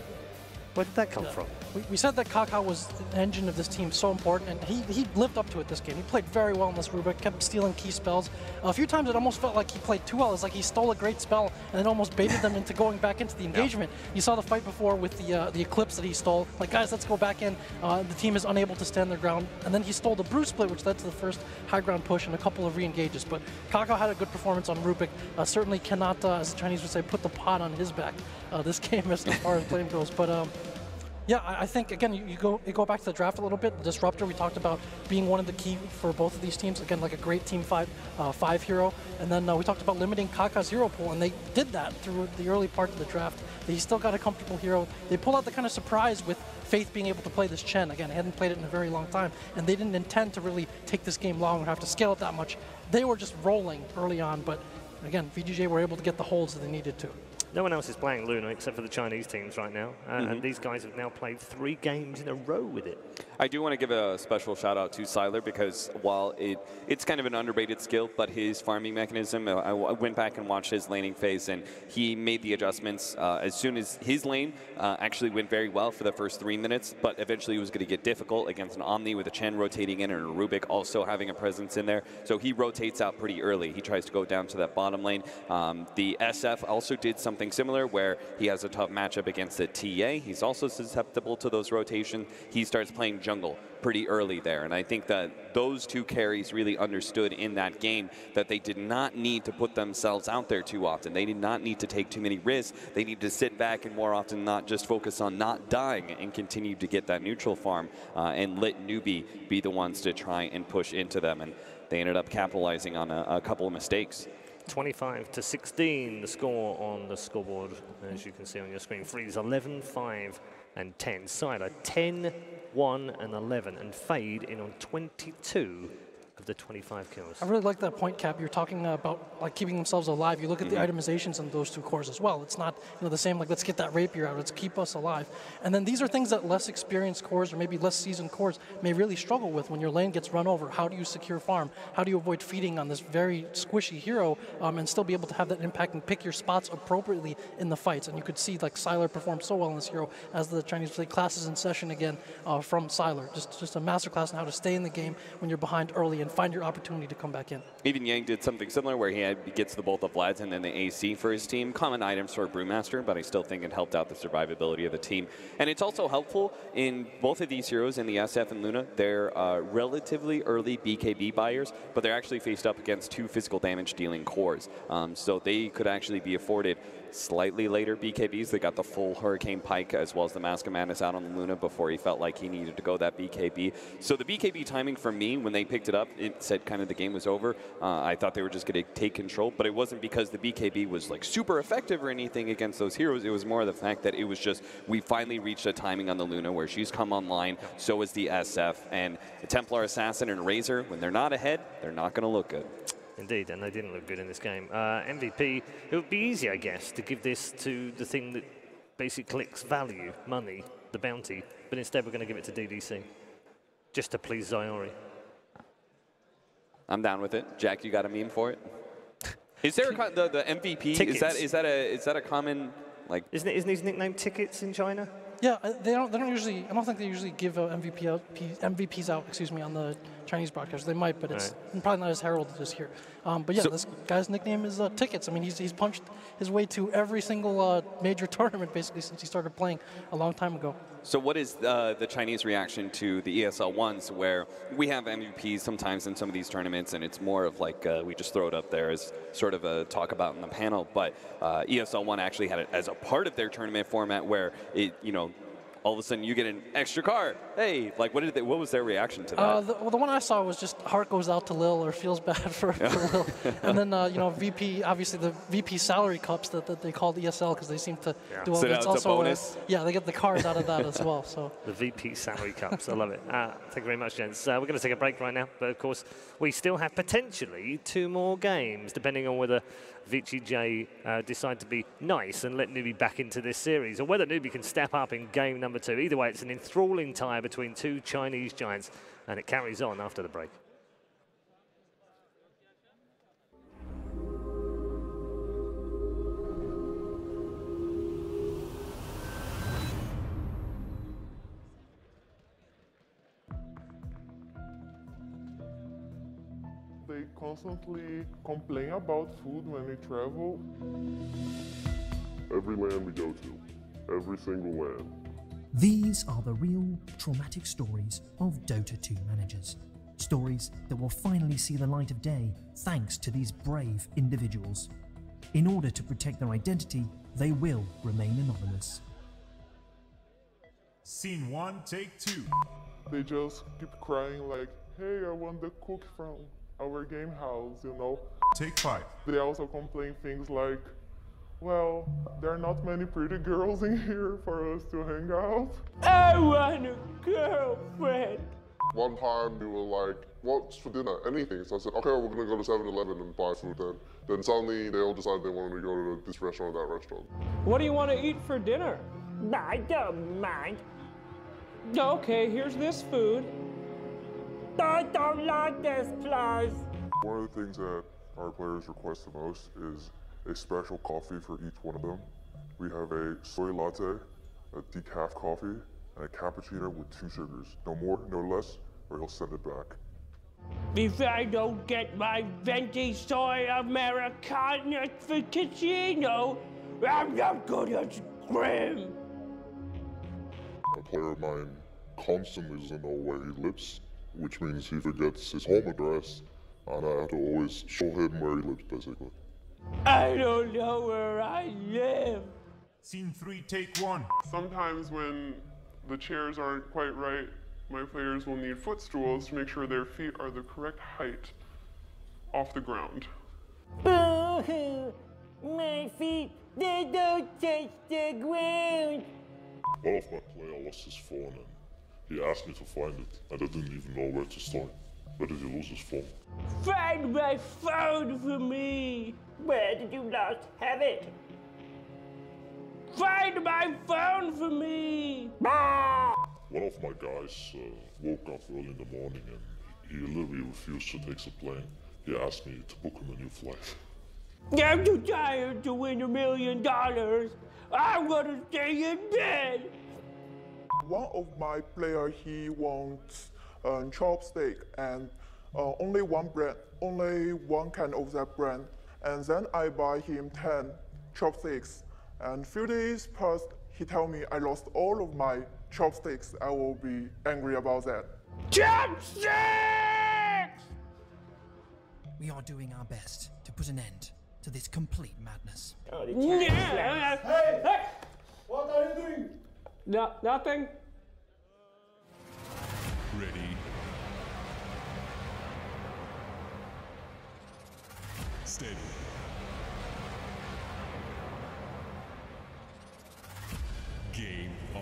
Where did that come from? We said that Kaka was the engine of this team, so important, and he lived up to it this game. He played very well in this Rubik, kept stealing key spells. A few times it almost felt like he played too well. It's like he stole a great spell and then almost baited them into going back into the engagement. You saw the fight before with the Eclipse that he stole. Like, guys, let's go back in. The team is unable to stand their ground. And then he stole the Bruce Split, which led to the first high ground push and a couple of re-engages. But Kaka had a good performance on Rubik. Certainly cannot, as the Chinese would say, put the pot on his back this game as far as blame goes. But yeah, I think, again, you go back to the draft a little bit. The Disruptor, we talked about being one of the key for both of these teams. Again, like a great Team 5 hero. And then we talked about limiting Kaka's hero pool, and they did that through the early part of the draft. He still got a comfortable hero. They pulled out the kind of surprise with Faith being able to play this Chen. Again, he hadn't played it in a very long time, and they didn't intend to really take this game long or have to scale it that much. They were just rolling early on, but again, VGJ were able to get the holds that they needed to. No one else is playing Luna except for the Chinese teams right now, and these guys have now played 3 games in a row with it. I do want to give a special shout out to Siler because while it's kind of an underrated skill, but his farming mechanism, I went back and watched his laning phase, and he made the adjustments as soon as his lane actually went very well for the first 3 minutes, but eventually it was going to get difficult against an Omni with a Chen rotating in and a Rubik also having a presence in there. So he rotates out pretty early. He tries to go down to that bottom lane. The SF also did something similar where he has a tough matchup against the TA. He's also susceptible to those rotations. He starts playing jungle pretty early there, and I think that those two carries really understood in that game that they did not need to put themselves out there too often. They did not need to take too many risks. They need to sit back and more often not just focus on not dying and continue to get that neutral farm and let Newbee be the ones to try and push into them, and they ended up capitalizing on a couple of mistakes. 25-16, the score on the scoreboard, as you can see on your screen. Freeze 11, 5, and 10. Siler 10, 1, and 11, and Fade in on 22 of the 25 kills. I really like that point, Cap. You're talking about like keeping themselves alive. You look at the itemizations in those 2 cores as well. It's not the same like let's get that rapier out. Let's keep us alive. And then these are things that less experienced cores or maybe less seasoned cores may really struggle with when your lane gets run over. How do you secure farm? How do you avoid feeding on this very squishy hero and still be able to have that impact and pick your spots appropriately in the fights? And you could see like Siler performed so well in this hero as the Chinese play classes in session again from Siler. Just a masterclass on how to stay in the game when you're behind early and find your opportunity to come back in. Even Yang did something similar where he gets the both of Vlad's and then the AC for his team. Common items for Brewmaster, but I still think it helped out the survivability of the team. And it's also helpful in both of these heroes, in the SF and Luna. They're relatively early BKB buyers, but they're actually faced up against 2 physical damage dealing cores. So they could actually be afforded slightly later BKBs. They got the full Hurricane Pike as well as the Mask of Madness out on the Luna before he felt like he needed to go that BKB. So the BKB timing for me, when they picked it up, it said kind of the game was over. I thought they were just going to take control, but it wasn't because the BKB was like super effective or anything against those heroes. It was more the fact that it was just, we finally reached a timing on the Luna where she's come online, so is the SF, and the Templar Assassin and Razor, when they're not ahead, they're not going to look good. Indeed, and they didn't look good in this game. MVP, it would be easy, I guess, to give this to the thing that basically collects value, money, the bounty, but instead we're going to give it to DDC, just to please Zayori. I'm down with it. Jack, you got a meme for it? Is there the MVP? Tickets. Is that a common like? Isn't his nickname Tickets in China? Yeah, they don't usually. I don't think they usually give MVPs out. Excuse me, on the Chinese broadcasters. They might, but it's probably not as heralded as here. But yeah, this guy's nickname is Tickets. I mean, he's punched his way to every single major tournament basically since he started playing a long time ago. So what is the Chinese reaction to the ESL ones, where we have MVPs sometimes in some of these tournaments, and it's more of like we just throw it up there as sort of a talk about in the panel, but ESL 1 actually had it as a part of their tournament format where it, you know, all of a sudden you get an extra card. Hey, like what was their reaction to that? The one I saw was just heart goes out to Lil or feels bad for Lil. And then, you know, VP, obviously the VP salary cups that they called ESL because they seem to do all So that. now it's also a bonus? Yeah, they get the cards out of that as well. So The VP salary cups, I love it. Thank you very much, gents. We're going to take a break right now, but of course we still have potentially 2 more games, depending on whether VGJ decide to be nice and let Newbee back into this series, or whether Newbee can step up in game number 2. Either way, it's an enthralling tie between 2 Chinese giants, and it carries on after the break. They constantly complain about food when we travel. Every land we go to, every single land. These are the real traumatic stories of Dota 2 managers. Stories that will finally see the light of day thanks to these brave individuals. In order to protect their identity, they will remain anonymous. Scene 1, take 2. They just keep crying like, hey, I want the cook from our game house, you know. Take 5. They also complain things like, well, there are not many pretty girls in here for us to hang out. I want a girlfriend. One time they were like, what's for dinner? Anything. So I said, okay, we're gonna go to 7-Eleven and buy food then. Then suddenly they all decided they wanted to go to this restaurant or that restaurant. What do you want to eat for dinner? I don't mind. Okay, here's this food. I don't like this place. One of the things that our players request the most is a special coffee for each one of them. We have a soy latte, a decaf coffee, and a cappuccino with 2 sugars. No more, no less, or he'll send it back. If I don't get my venti soy Americano frappuccino, I'm not gonna scream. A player of mine constantly doesn't know where he lives, which means he forgets his home address, and I have to always show him where he lives, basically. I don't know where I live. Scene 3, take 1. Sometimes when the chairs aren't quite right, my players will need footstools to make sure their feet are the correct height off the ground. Boo-hoo! My feet, they don't touch the ground. One of my players lost his phone and he asked me to find it, and I didn't even know where to start. Where did he lose his phone? Find my phone for me. Where did you last have it? Find my phone for me. One of my guys woke up early in the morning and he literally refused to take the plane. He asked me to book him a new flight. I'm too tired to win $1 million. I want to stay in bed. One of my players, he wants chopstick and only one brand, only one kind of that brand. And then I buy him 10 chopsticks. And few days passed, he told me I lost all of my chopsticks. I will be angry about that. Chopsticks! We are doing our best to put an end to this complete madness. Oh, the Yeah. Hey! What are you doing? No, nothing. Ready. Steady. Game on.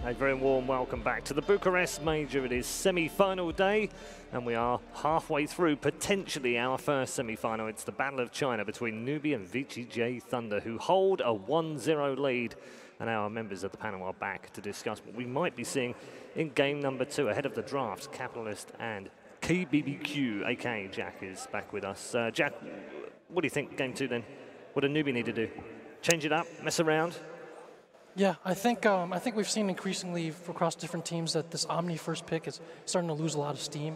A very warm welcome back to the Bucharest Major. It is semi-final day, and we are halfway through potentially our first semi-final. It's the Battle of China between Newbee and VGJ Thunder, who hold a 1-0 lead. And our members of the panel are back to discuss what we might be seeing in game number 2 ahead of the draft. Capitalist and KBBQ, aka Jack, is back with us. Jack, what do you think game 2 then? What do Newbee need to do? Change it up, mess around? Yeah, I think we've seen increasingly across different teams that this Omni first pick is starting to lose a lot of steam.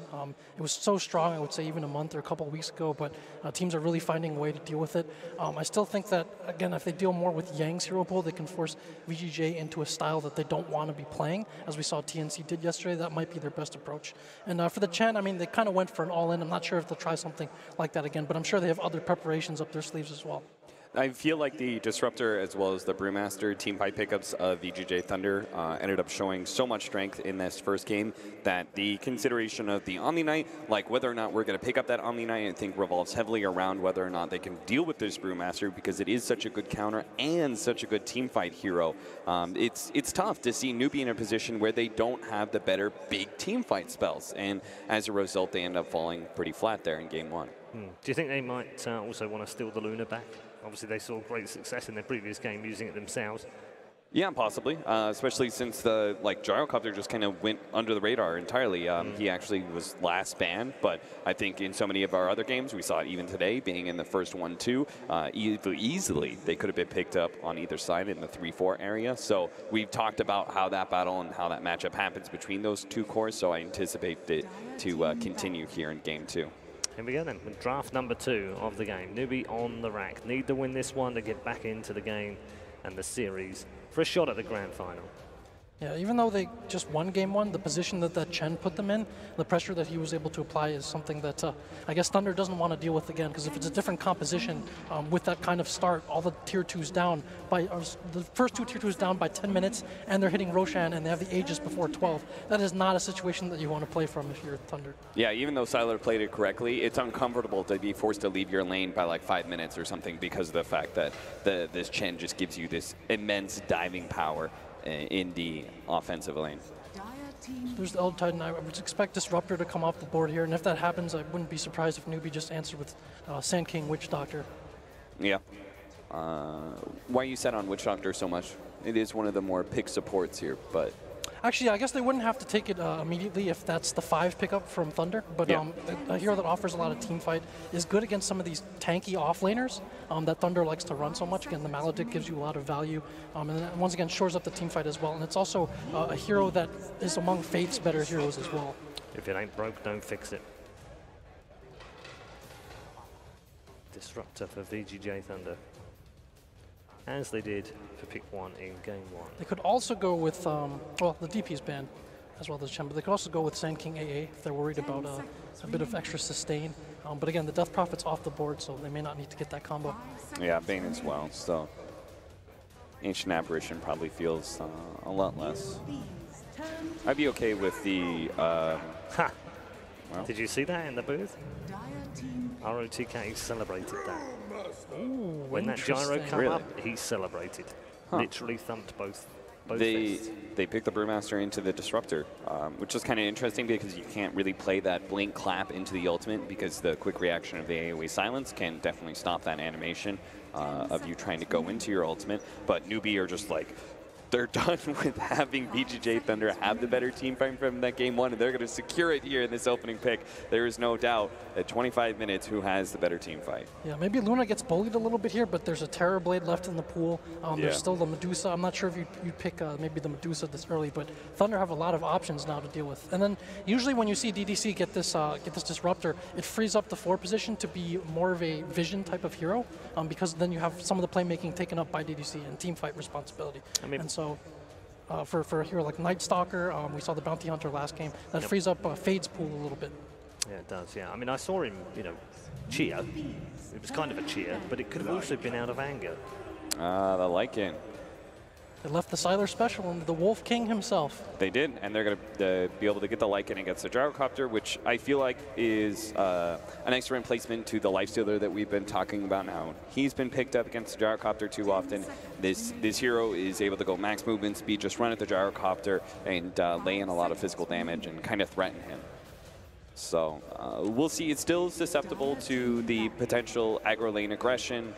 It was so strong, I would say, even a month or a couple of weeks ago, but teams are really finding a way to deal with it. I still think that, again, if they deal more with Yang's hero pool, they can force VGJ into a style that they don't want to be playing, as we saw TNC did yesterday. That might be their best approach. And for the Chen, I mean, they kind of went for an all-in. I'm not sure if they'll try something like that again, but I'm sure they have other preparations up their sleeves as well. I feel like the Disruptor as well as the Brewmaster team fight pickups of VGJ Thunder ended up showing so much strength in this first game that the consideration of the Omni Knight, like whether or not we're going to pick up that Omni Knight, I think revolves heavily around whether or not they can deal with this Brewmaster, because it is such a good counter and such a good team fight hero. It's tough to see Newbee in a position where they don't have the better big team fight spells, and as a result they end up falling pretty flat there in game 1. Do you think they might also want to steal the Luna back? Obviously, they saw great success in their previous game using it themselves. Yeah, possibly, especially since the Gyrocopter just kind of went under the radar entirely. He actually was last banned, but I think in so many of our other games, we saw it even today, being in the first 1-2, easily they could have been picked up on either side in the 3-4 area. So we've talked about how that battle and how that matchup happens between those two cores, so I anticipate it to continue here in game 2. Here we go then, with draft number 2 of the game. Newbee on the rack. Need to win this one to get back into the game and the series for a shot at the grand final. Yeah, even though they just won game 1, the position that Chen put them in, the pressure that he was able to apply is something that I guess Thunder doesn't want to deal with again, because if it's a different composition with that kind of start, all the tier 2s down by, the first 2 tier 2s down by 10 minutes, and they're hitting Roshan and they have the Aegis before 12. That is not a situation that you want to play from if you're Thunder. Yeah, even though Siler played it correctly, it's uncomfortable to be forced to leave your lane by like 5 minutes or something because of the fact that this Chen just gives you this immense diving power in the offensive lane. There's the Old Titan. I would expect Disruptor to come off the board here, and if that happens, I wouldn't be surprised if Newbee just answered with Sand King Witch Doctor. Yeah. Why you set on Witch Doctor so much? It is one of the more pick supports here, but... Actually, I guess they wouldn't have to take it immediately if that's the 5 pickup from Thunder, but yeah. A hero that offers a lot of team fight is good against some of these tanky offlaners that Thunder likes to run so much. Again, the Maledict gives you a lot of value, and then once again shores up the team fight as well, and it's also a hero that is among Faith's better heroes as well. If it ain't broke, don't fix it. Disruptor for VGJ Thunder, as they did for pick 1 in game 1. They could also go with, well, the DP is banned as well as Chen, but they could also go with Sand King AA if they're worried about a bit of extra sustain. But again, the Death Prophet's off the board, so they may not need to get that combo. Yeah, Bane as well, so Ancient Apparition probably feels a lot less. I'd be okay with the... Well. Did you see that in the booth? ROTK celebrated that. Ooh, when that gyro came really? up, he celebrated. Huh. Literally thumped both They fists. picked the Brewmaster into the Disruptor, which is kind of interesting because you can't really play that blink clap into the ultimate because the quick reaction of the AoE silence can definitely stop that animation of you trying to go into your ultimate. But Newbee are just like they're done with having VGJ Thunder have the better team fight from that game one, and they're going to secure it here in this opening pick. There is no doubt at 25 minutes who has the better team fight. Yeah, maybe Luna gets bullied a little bit here, but there's a Terror Blade left in the pool. Yeah. There's still the Medusa. I'm not sure if you'd pick maybe the Medusa this early, but Thunder have a lot of options now to deal with. And then usually when you see DDC get this Disruptor, it frees up the 4 position to be more of a vision type of hero, because then you have some of the playmaking taken up by DDC and team fight responsibility. And so for a hero like Night Stalker, we saw the Bounty Hunter last game, that frees up Fade's pool a little bit. Yeah, it does, yeah. I mean, I saw him, you know, cheer. It was kind of a cheer, but it could have also been out of anger. The Lycan. They left the Siler special and the Wolf King himself. They did, and they're going to be able to get the Lycan against the Gyrocopter, which I feel like is a nice replacement to the Lifestealer that we've been talking about now. He's been picked up against the Gyrocopter too often. This hero is able to go max movement speed, just run at the Gyrocopter and lay in a lot of physical damage and kind of threaten him. So we'll see. It's still susceptible to the potential aggro lane aggression.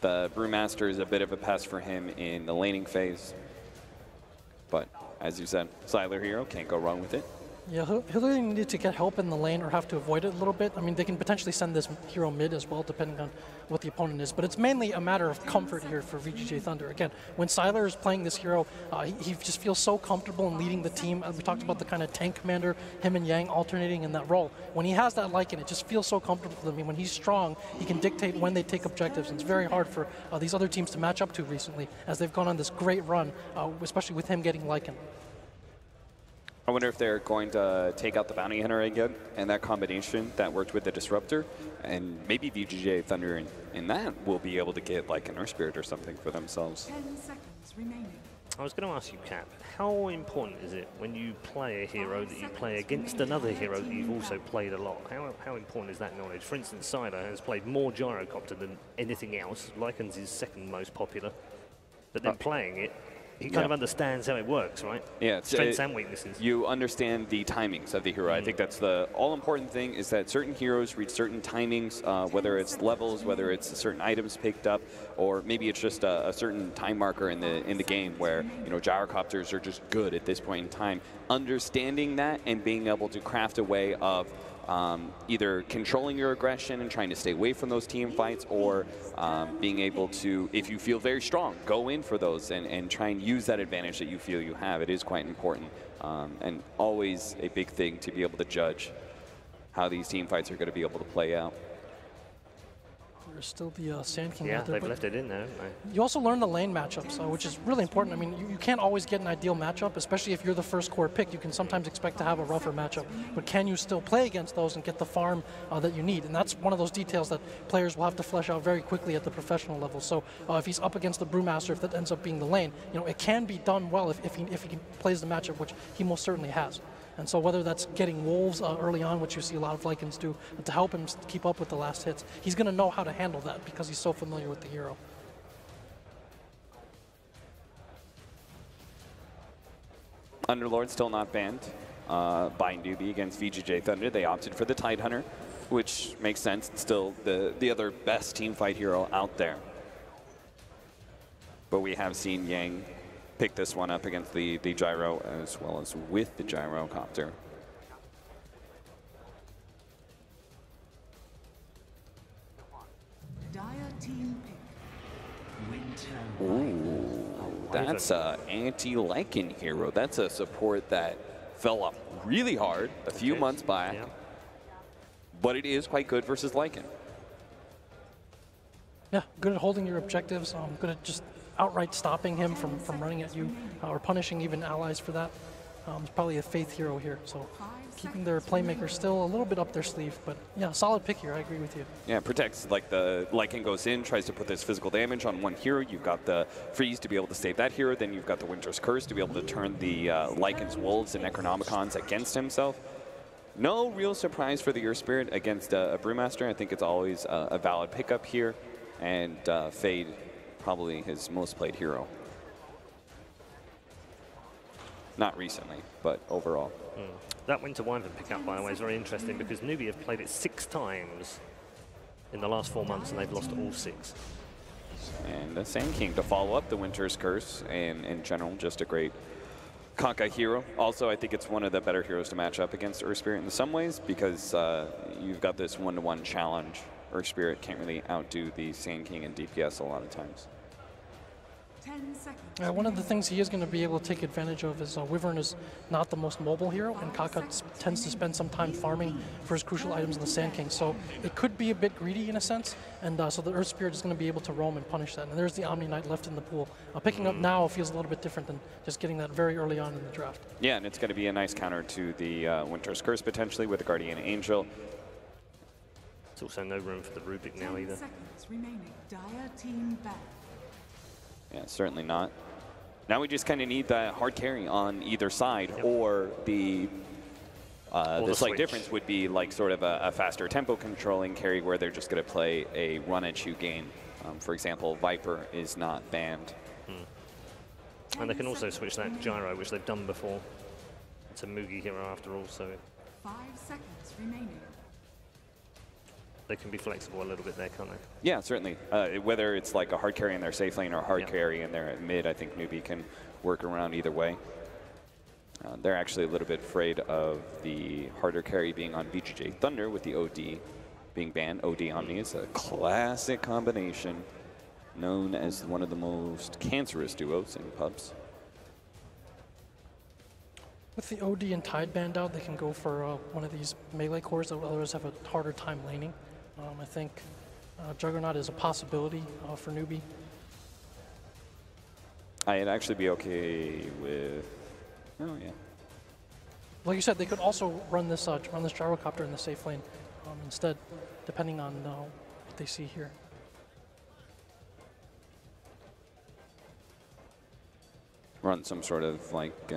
The Brewmaster is a bit of a pest for him in the laning phase. But as you said, Siler hero, can't go wrong with it. Yeah, he'll really need to get help in the lane or have to avoid it a little bit. I mean, they can potentially send this hero mid as well, depending on what the opponent is. But it's mainly a matter of comfort here for VGJ Thunder. Again, when Siler is playing this hero, he just feels so comfortable in leading the team. We talked about the kind of tank commander, him and Yang alternating in that role. When he has that Lycan, it just feels so comfortable for them. I mean, when he's strong, he can dictate when they take objectives. And it's very hard for these other teams to match up to recently, as they've gone on this great run, especially with him getting Lycan. I wonder if they're going to take out the Bounty Hunter again, and that combination that worked with the Disruptor, and maybe VGJ Thunder in that will be able to get like an Earth Spirit or something for themselves. 10 seconds remaining. I was going to ask you, Cap, how important is it when you play a hero that you play against another hero that you've also played a lot? How important is that knowledge? For instance, Siler has played more Gyrocopter than anything else. Lycan's is second most popular. But then playing it, he kind of understands how it works, right? Yeah, strengths and weaknesses. You understand the timings of the hero. I think that's the all-important thing, is that certain heroes reach certain timings, whether it's levels, whether it's certain items picked up, or maybe it's just a certain time marker in the game where, you know, Gyrocopters are just good at this point in time. Understanding that and being able to craft a way of either controlling your aggression and trying to stay away from those team fights, or being able to, if you feel very strong, go in for those and try and use that advantage that you feel you have. It is quite important, and always a big thing to be able to judge how these team fights are going to be able to play out. There's still the Sand King yeah, out there. They've left it in there, haven't they? You also learn the lane matchups, which is really important. I mean, you can't always get an ideal matchup, especially if you're the first core pick. You can sometimes expect to have a rougher matchup, but can you still play against those and get the farm that you need? And that's one of those details that players will have to flesh out very quickly at the professional level. So if he's up against the Brewmaster, if that ends up being the lane, you know, it can be done well if he plays the matchup, which he most certainly has. And so whether that's getting Wolves early on, which you see a lot of Lycans do, to help him keep up with the last hits, he's going to know how to handle that because he's so familiar with the hero. Underlord still not banned by Newbee against VGJ Thunder. They opted for the Tidehunter, which makes sense. It's still the other best team fight hero out there. But we have seen Yang pick this one up against the Gyro as well as with the Gyrocopter. Dire team pick. Ooh, that's an anti-Lycan hero. That's a support that fell off really hard a few months back, but it is quite good versus Lycan. Yeah, good at holding your objectives, good at just outright stopping him from running at you, or punishing even allies for that. It's probably a Faith hero here, so keeping their playmaker still a little bit up their sleeve, but yeah, solid pick here, I agree with you. Yeah, protects, like the Lycan goes in, tries to put this physical damage on one hero. You've got the Freeze to be able to save that hero, then you've got the Winter's Curse to be able to turn the Lycan's Wolves and Necronomicons against himself. No real surprise for the Earth Spirit against a Brewmaster. I think it's always a valid pickup here, and Fade probably his most played hero. Not recently, but overall. That Winter Wyvern pickup, by the way, is very interesting because Newbee have played it 6 times in the last 4 months and they've lost all 6. And the Sand King to follow up the Winter's Curse, and in general, just a great Kaka hero. Also, I think it's one of the better heroes to match up against Earth Spirit in some ways, because you've got this one-to-one challenge. Earth Spirit can't really outdo the Sand King in DPS a lot of times. 10 seconds. One of the things he is going to be able to take advantage of is Wyvern is not the most mobile hero, and Kaka tends to spend some time farming for his crucial items in the Sand King. So it could be a bit greedy in a sense, and so the Earth Spirit is going to be able to roam and punish that. And there's the Omni Knight left in the pool. Picking up now feels a little bit different than just getting that very early on in the draft. Yeah, and it's going to be a nice counter to the Winter's Curse potentially with the Guardian Angel. There's also no room for the Rubik now either. 10 seconds remaining. Dire team back. Yeah, certainly not. Now we just kind of need that hard carry on either side, or the slight switch. difference would be like sort of a faster tempo controlling carry where they're just going to play a run and shoot game. For example, Viper is not banned. And they can also switch that gyro, which they've done before. It's a Mugi hero after all, so 5 seconds remaining. they can be flexible a little bit there, can't they? Yeah, certainly. Whether it's like a hard carry in their safe lane or a hard carry in their mid, I think Newbee can work around either way. They're actually a little bit afraid of the harder carry being on VGJ Thunder with the OD being banned. OD Omni is a classic combination known as one of the most cancerous duos in pubs. With the OD and Tide banned out, they can go for one of these melee cores that others have a harder time laning. I think Juggernaut is a possibility for Newbee. I'd actually be okay with... Oh, yeah. Like you said, they could also run this gyrocopter in the safe lane instead, depending on what they see here. Run some sort of like...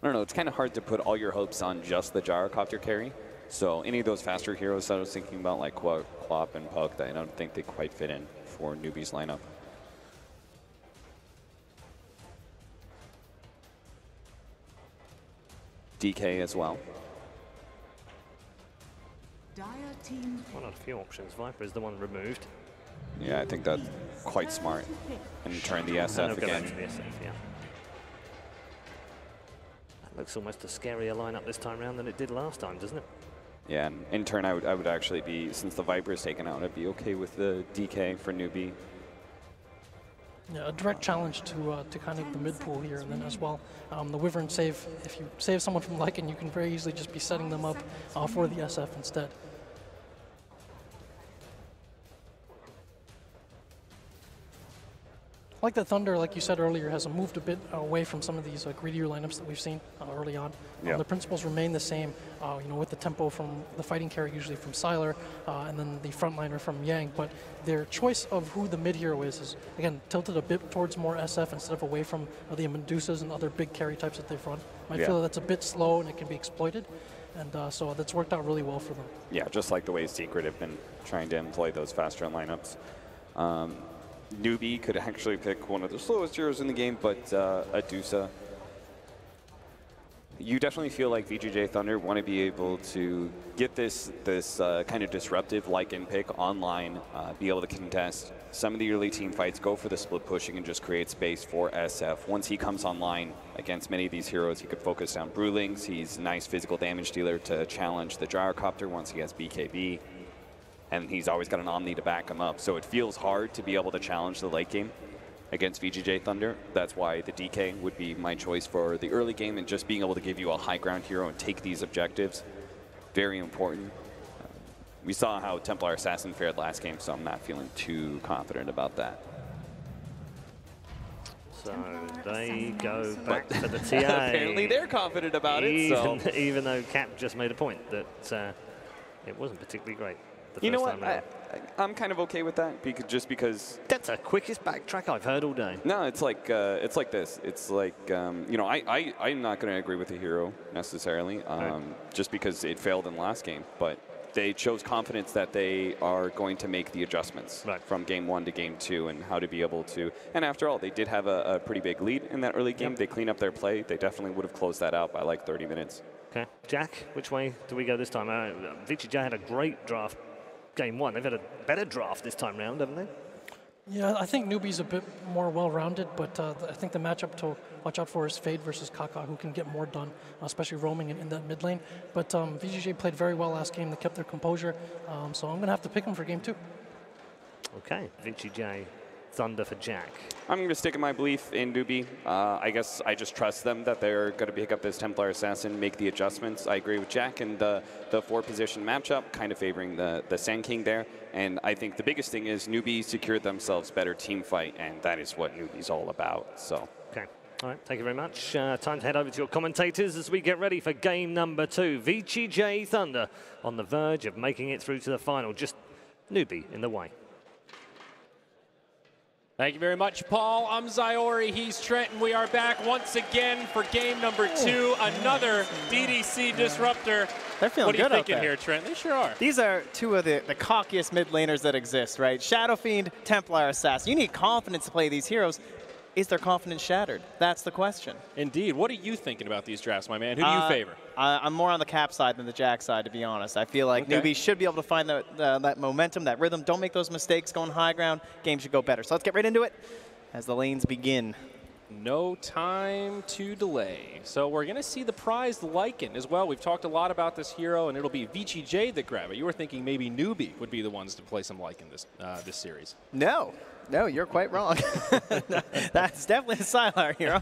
I don't know, it's kind of hard to put all your hopes on just the gyrocopter carry. So any of those faster heroes that I was thinking about, like Quap and Puck, I don't think they quite fit in for Newbee's lineup. DK as well. One of a few options. Viper is the one removed. Yeah, I think that's quite smart. And turn the SF again. Go back to the SF, yeah. That looks almost a scarier lineup this time around than it did last time, doesn't it? Yeah, and in turn I would actually be, since the Viper is taken out, I'd be okay with the DK for Newbee. Yeah, a direct challenge to kind of the mid pool here, and then as well, the Wyvern save. If you save someone from Lycan, you can very easily just be setting them up for the SF instead. Like the Thunder, like you said earlier, has moved a bit away from some of these greedier lineups that we've seen early on. The principles remain the same, you know, with the tempo from the fighting carry usually from Sylar, and then the frontliner from Yang. But their choice of who the mid hero is again tilted a bit towards more SF instead of away from the Medusas and other big carry types that they've run. I feel that's a bit slow and it can be exploited, and so that's worked out really well for them. Yeah, just like the way Secret have been trying to employ those faster lineups. Newbee could actually pick one of the slowest heroes in the game, but Adusa. You definitely feel like VGJ Thunder want to be able to get this kind of disruptive Lycan pick online, be able to contest some of the early team fights, go for the split pushing, and just create space for SF. Once he comes online against many of these heroes, he could focus down Brewlings. He's a nice physical damage dealer to challenge the Gyrocopter once he has BKB. And he's always got an Omni to back him up. So it feels hard to be able to challenge the late game against VGJ Thunder. That's why the DK would be my choice for the early game, and just being able to give you a high ground hero and take these objectives. Very important. We saw how Templar Assassin fared last game, so I'm not feeling too confident about that. So they go back to the TA. Apparently they're confident about it. Even though Cap just made a point that it wasn't particularly great. You know what? I'm kind of okay with that, because that's the quickest backtrack I've heard all day. No, it's like this. It's like you know, I'm not going to agree with the hero necessarily, just because it failed in the last game, but they chose confidence that they are going to make the adjustments from game 1 to game 2 and how to be able to. And after all, they did have a pretty big lead in that early game. They cleaned up their play. They definitely would have closed that out by like 30 minutes. Okay, Jack, which way do we go this time? VGJ had a great draft game 1. They've had a better draft this time round, haven't they? Yeah, I think Newbee's a bit more well-rounded, but I think the matchup to watch out for is Fade versus Kaka, who can get more done, especially roaming in that mid lane. But VGJ played very well last game. They kept their composure, so I'm going to have to pick them for game 2. Okay, VGJ, Thunder for Jack. I'm going to stick in my belief in Newbee. I guess I just trust them that they're going to pick up this Templar Assassin, make the adjustments. I agree with Jack in the 4-position matchup, kind of favoring the Sand King there. And I think the biggest thing is Newbee secured themselves better team fight, and that is what Newbee's all about. So. Okay. All right, thank you very much. Time to head over to your commentators as we get ready for game number 2. VGJ Thunder on the verge of making it through to the final. Just Newbee in the way. Thank you very much, Paul. I'm Zyori, he's Trent, and we are back once again for game number 2, another DDC disruptor. They're feeling what good are you out thinking there. here, Trent? They sure are. These are two of the cockiest mid laners that exist, right? Shadow Fiend, Templar Assassin. You need confidence to play these heroes. Is their confidence shattered? That's the question. Indeed. What are you thinking about these drafts, my man? Who do you favor? I'm more on the Cap side than the Jack side, to be honest. I feel like Newbee should be able to find that momentum, that rhythm. Don't make those mistakes going high ground. Game should go better. So let's get right into it as the lanes begin. No time to delay. So we're going to see the prized Lycan as well. We've talked a lot about this hero, and it'll be VGJ that grab it. You were thinking maybe Newbee would be the ones to play some Lycan this series. No, you're quite wrong. That's definitely a Sylar hero.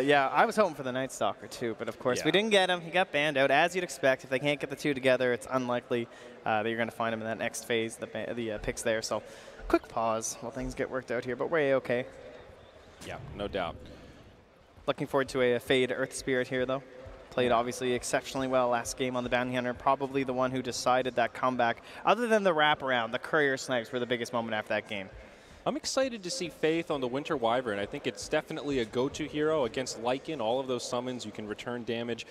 Yeah, I was hoping for the Night Stalker too, but of course we didn't get him. He got banned out, as you'd expect. If they can't get the two together, it's unlikely that you're going to find him in that next phase, the picks there. So quick pause while things get worked out here, but we're okay. Yeah, no doubt. Looking forward to a Fade Earth Spirit here, though. Played obviously exceptionally well last game on the Bounty Hunter. Probably the one who decided that comeback. Other than the wraparound, the Courier Snipes were the biggest moment after that game. I'm excited to see Faith on the Winter Wyvern. I think it's definitely a go-to hero against Lycan. All of those summons, you can return damage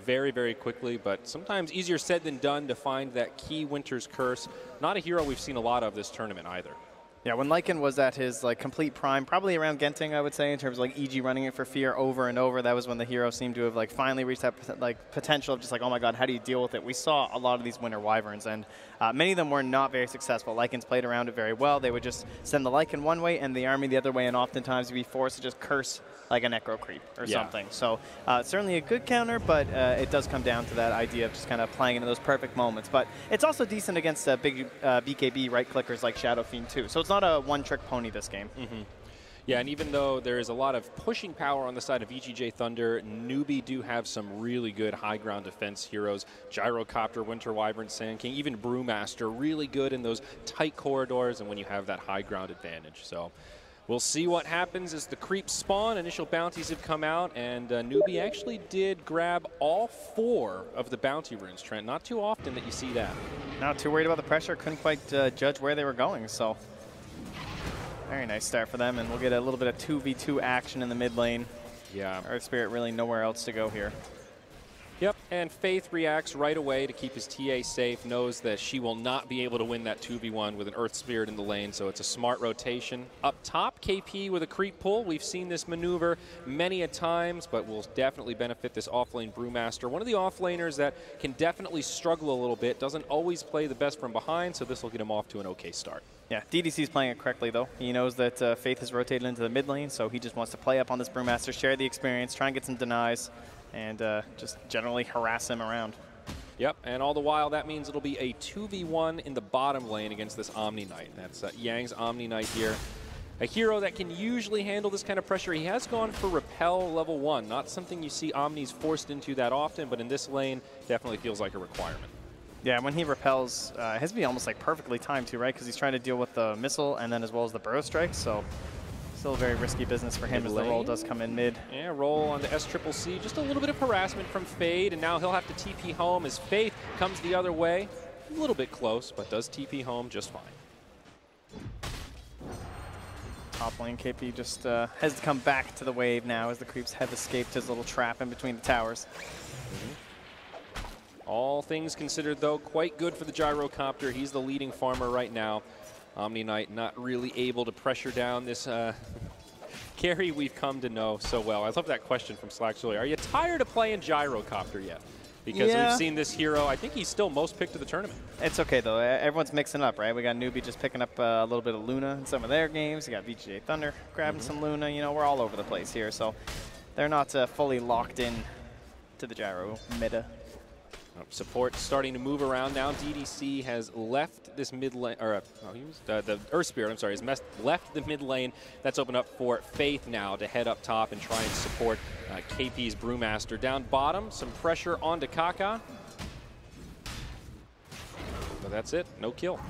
very, very quickly, but sometimes easier said than done to find that key Winter's Curse. Not a hero we've seen a lot of this tournament either. Yeah, when Lycan was at his complete prime, probably around Genting, I would say, in terms of EG running it for Fear over and over, that was when the hero seemed to have finally reached that potential of just oh my god, how do you deal with it? We saw a lot of these Winter Wyverns, and many of them were not very successful. Lycans played around it very well. They would just send the Lycan one way and the army the other way, and oftentimes you'd be forced to just curse like a Necro Creep or something. So certainly a good counter, but it does come down to that idea of just kind of playing into those perfect moments. But it's also decent against big BKB right-clickers like Shadow Fiend too. So it's not a one-trick pony this game. Yeah, and even though there is a lot of pushing power on the side of VGJ Thunder, Newbee do have some really good high ground defense heroes. Gyrocopter, Winter Wyvern, Sand King, even Brewmaster, really good in those tight corridors and when you have that high ground advantage. So we'll see what happens as the creeps spawn. Initial bounties have come out, and Newbee actually did grab all 4 of the bounty runes, Trent. Not too often that you see that. Not too worried about the pressure. Couldn't quite judge where they were going, so very nice start for them, and we'll get a little bit of 2v2 action in the mid lane. Yeah. Earth Spirit really nowhere else to go here. Yep, and Faith reacts right away to keep his TA safe, knows that she will not be able to win that 2v1 with an Earth Spirit in the lane, so it's a smart rotation. Up top, KP with a creep pull. We've seen this maneuver many a times, but will definitely benefit this offlane Brewmaster. One of the offlaners that can definitely struggle a little bit, doesn't always play the best from behind, so this will get him off to an okay start. Yeah, DDC's playing it correctly, though. He knows that Faith has rotated into the mid lane, so he just wants to play up on this Brewmaster, share the experience, try and get some denies, and just generally harass him around. Yep, and all the while that means it'll be a 2v1 in the bottom lane against this Omni Knight. That's Yang's Omni Knight here. A hero that can usually handle this kind of pressure. He has gone for Repel level 1, not something you see Omnis forced into that often, but in this lane definitely feels like a requirement. Yeah, when he repels, it has to be almost perfectly timed too, right? Because he's trying to deal with the missile and then as well as the burrow strike, so still a very risky business for him as the roll does come in mid. Yeah, roll on the SCCC. Just a little bit of harassment from Fade, and now he'll have to TP home as Faith comes the other way. A little bit close, but does TP home just fine. Top lane KP just has to come back to the wave now as the creeps have escaped his little trap in between the towers. All things considered, though, quite good for the Gyrocopter. He's the leading farmer right now. Omni Knight not really able to pressure down this Gary we've come to know so well. I love that question from Slack earlier. Are you tired of playing Gyrocopter yet? Because we've seen this hero. I think he's still most picked to the tournament. It's okay, though. Everyone's mixing up, right? We got Newbee just picking up a little bit of Luna in some of their games. We got VGJ Thunder grabbing some Luna. You know, we're all over the place here. So they're not fully locked in to the Gyro meta. Support starting to move around now. DDC has left this mid lane, or the Earth Spirit, I'm sorry, has left the mid lane. That's opened up for Faith now to head up top and try and support KP's Brewmaster. Down bottom, some pressure onto Kaka. But that's it, no kill.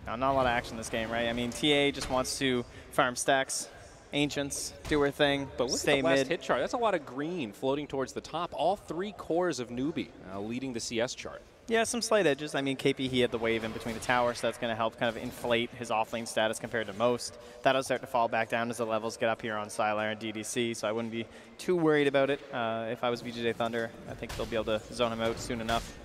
Now, not a lot of action in this game, right? I mean, TA just wants to farm stacks. Ancients do her thing, but look stay at the last mid. hit chart. That's a lot of green floating towards the top. All 3 cores of Newbee leading the CS chart. Yeah, some slight edges. I mean, KP, he had the wave in between the towers, so that's going to help kind of inflate his offlane status compared to most. That'll start to fall back down as the levels get up here on Sylar and DDC, so I wouldn't be too worried about it. If I was VGJ Thunder, I think they'll be able to zone him out soon enough.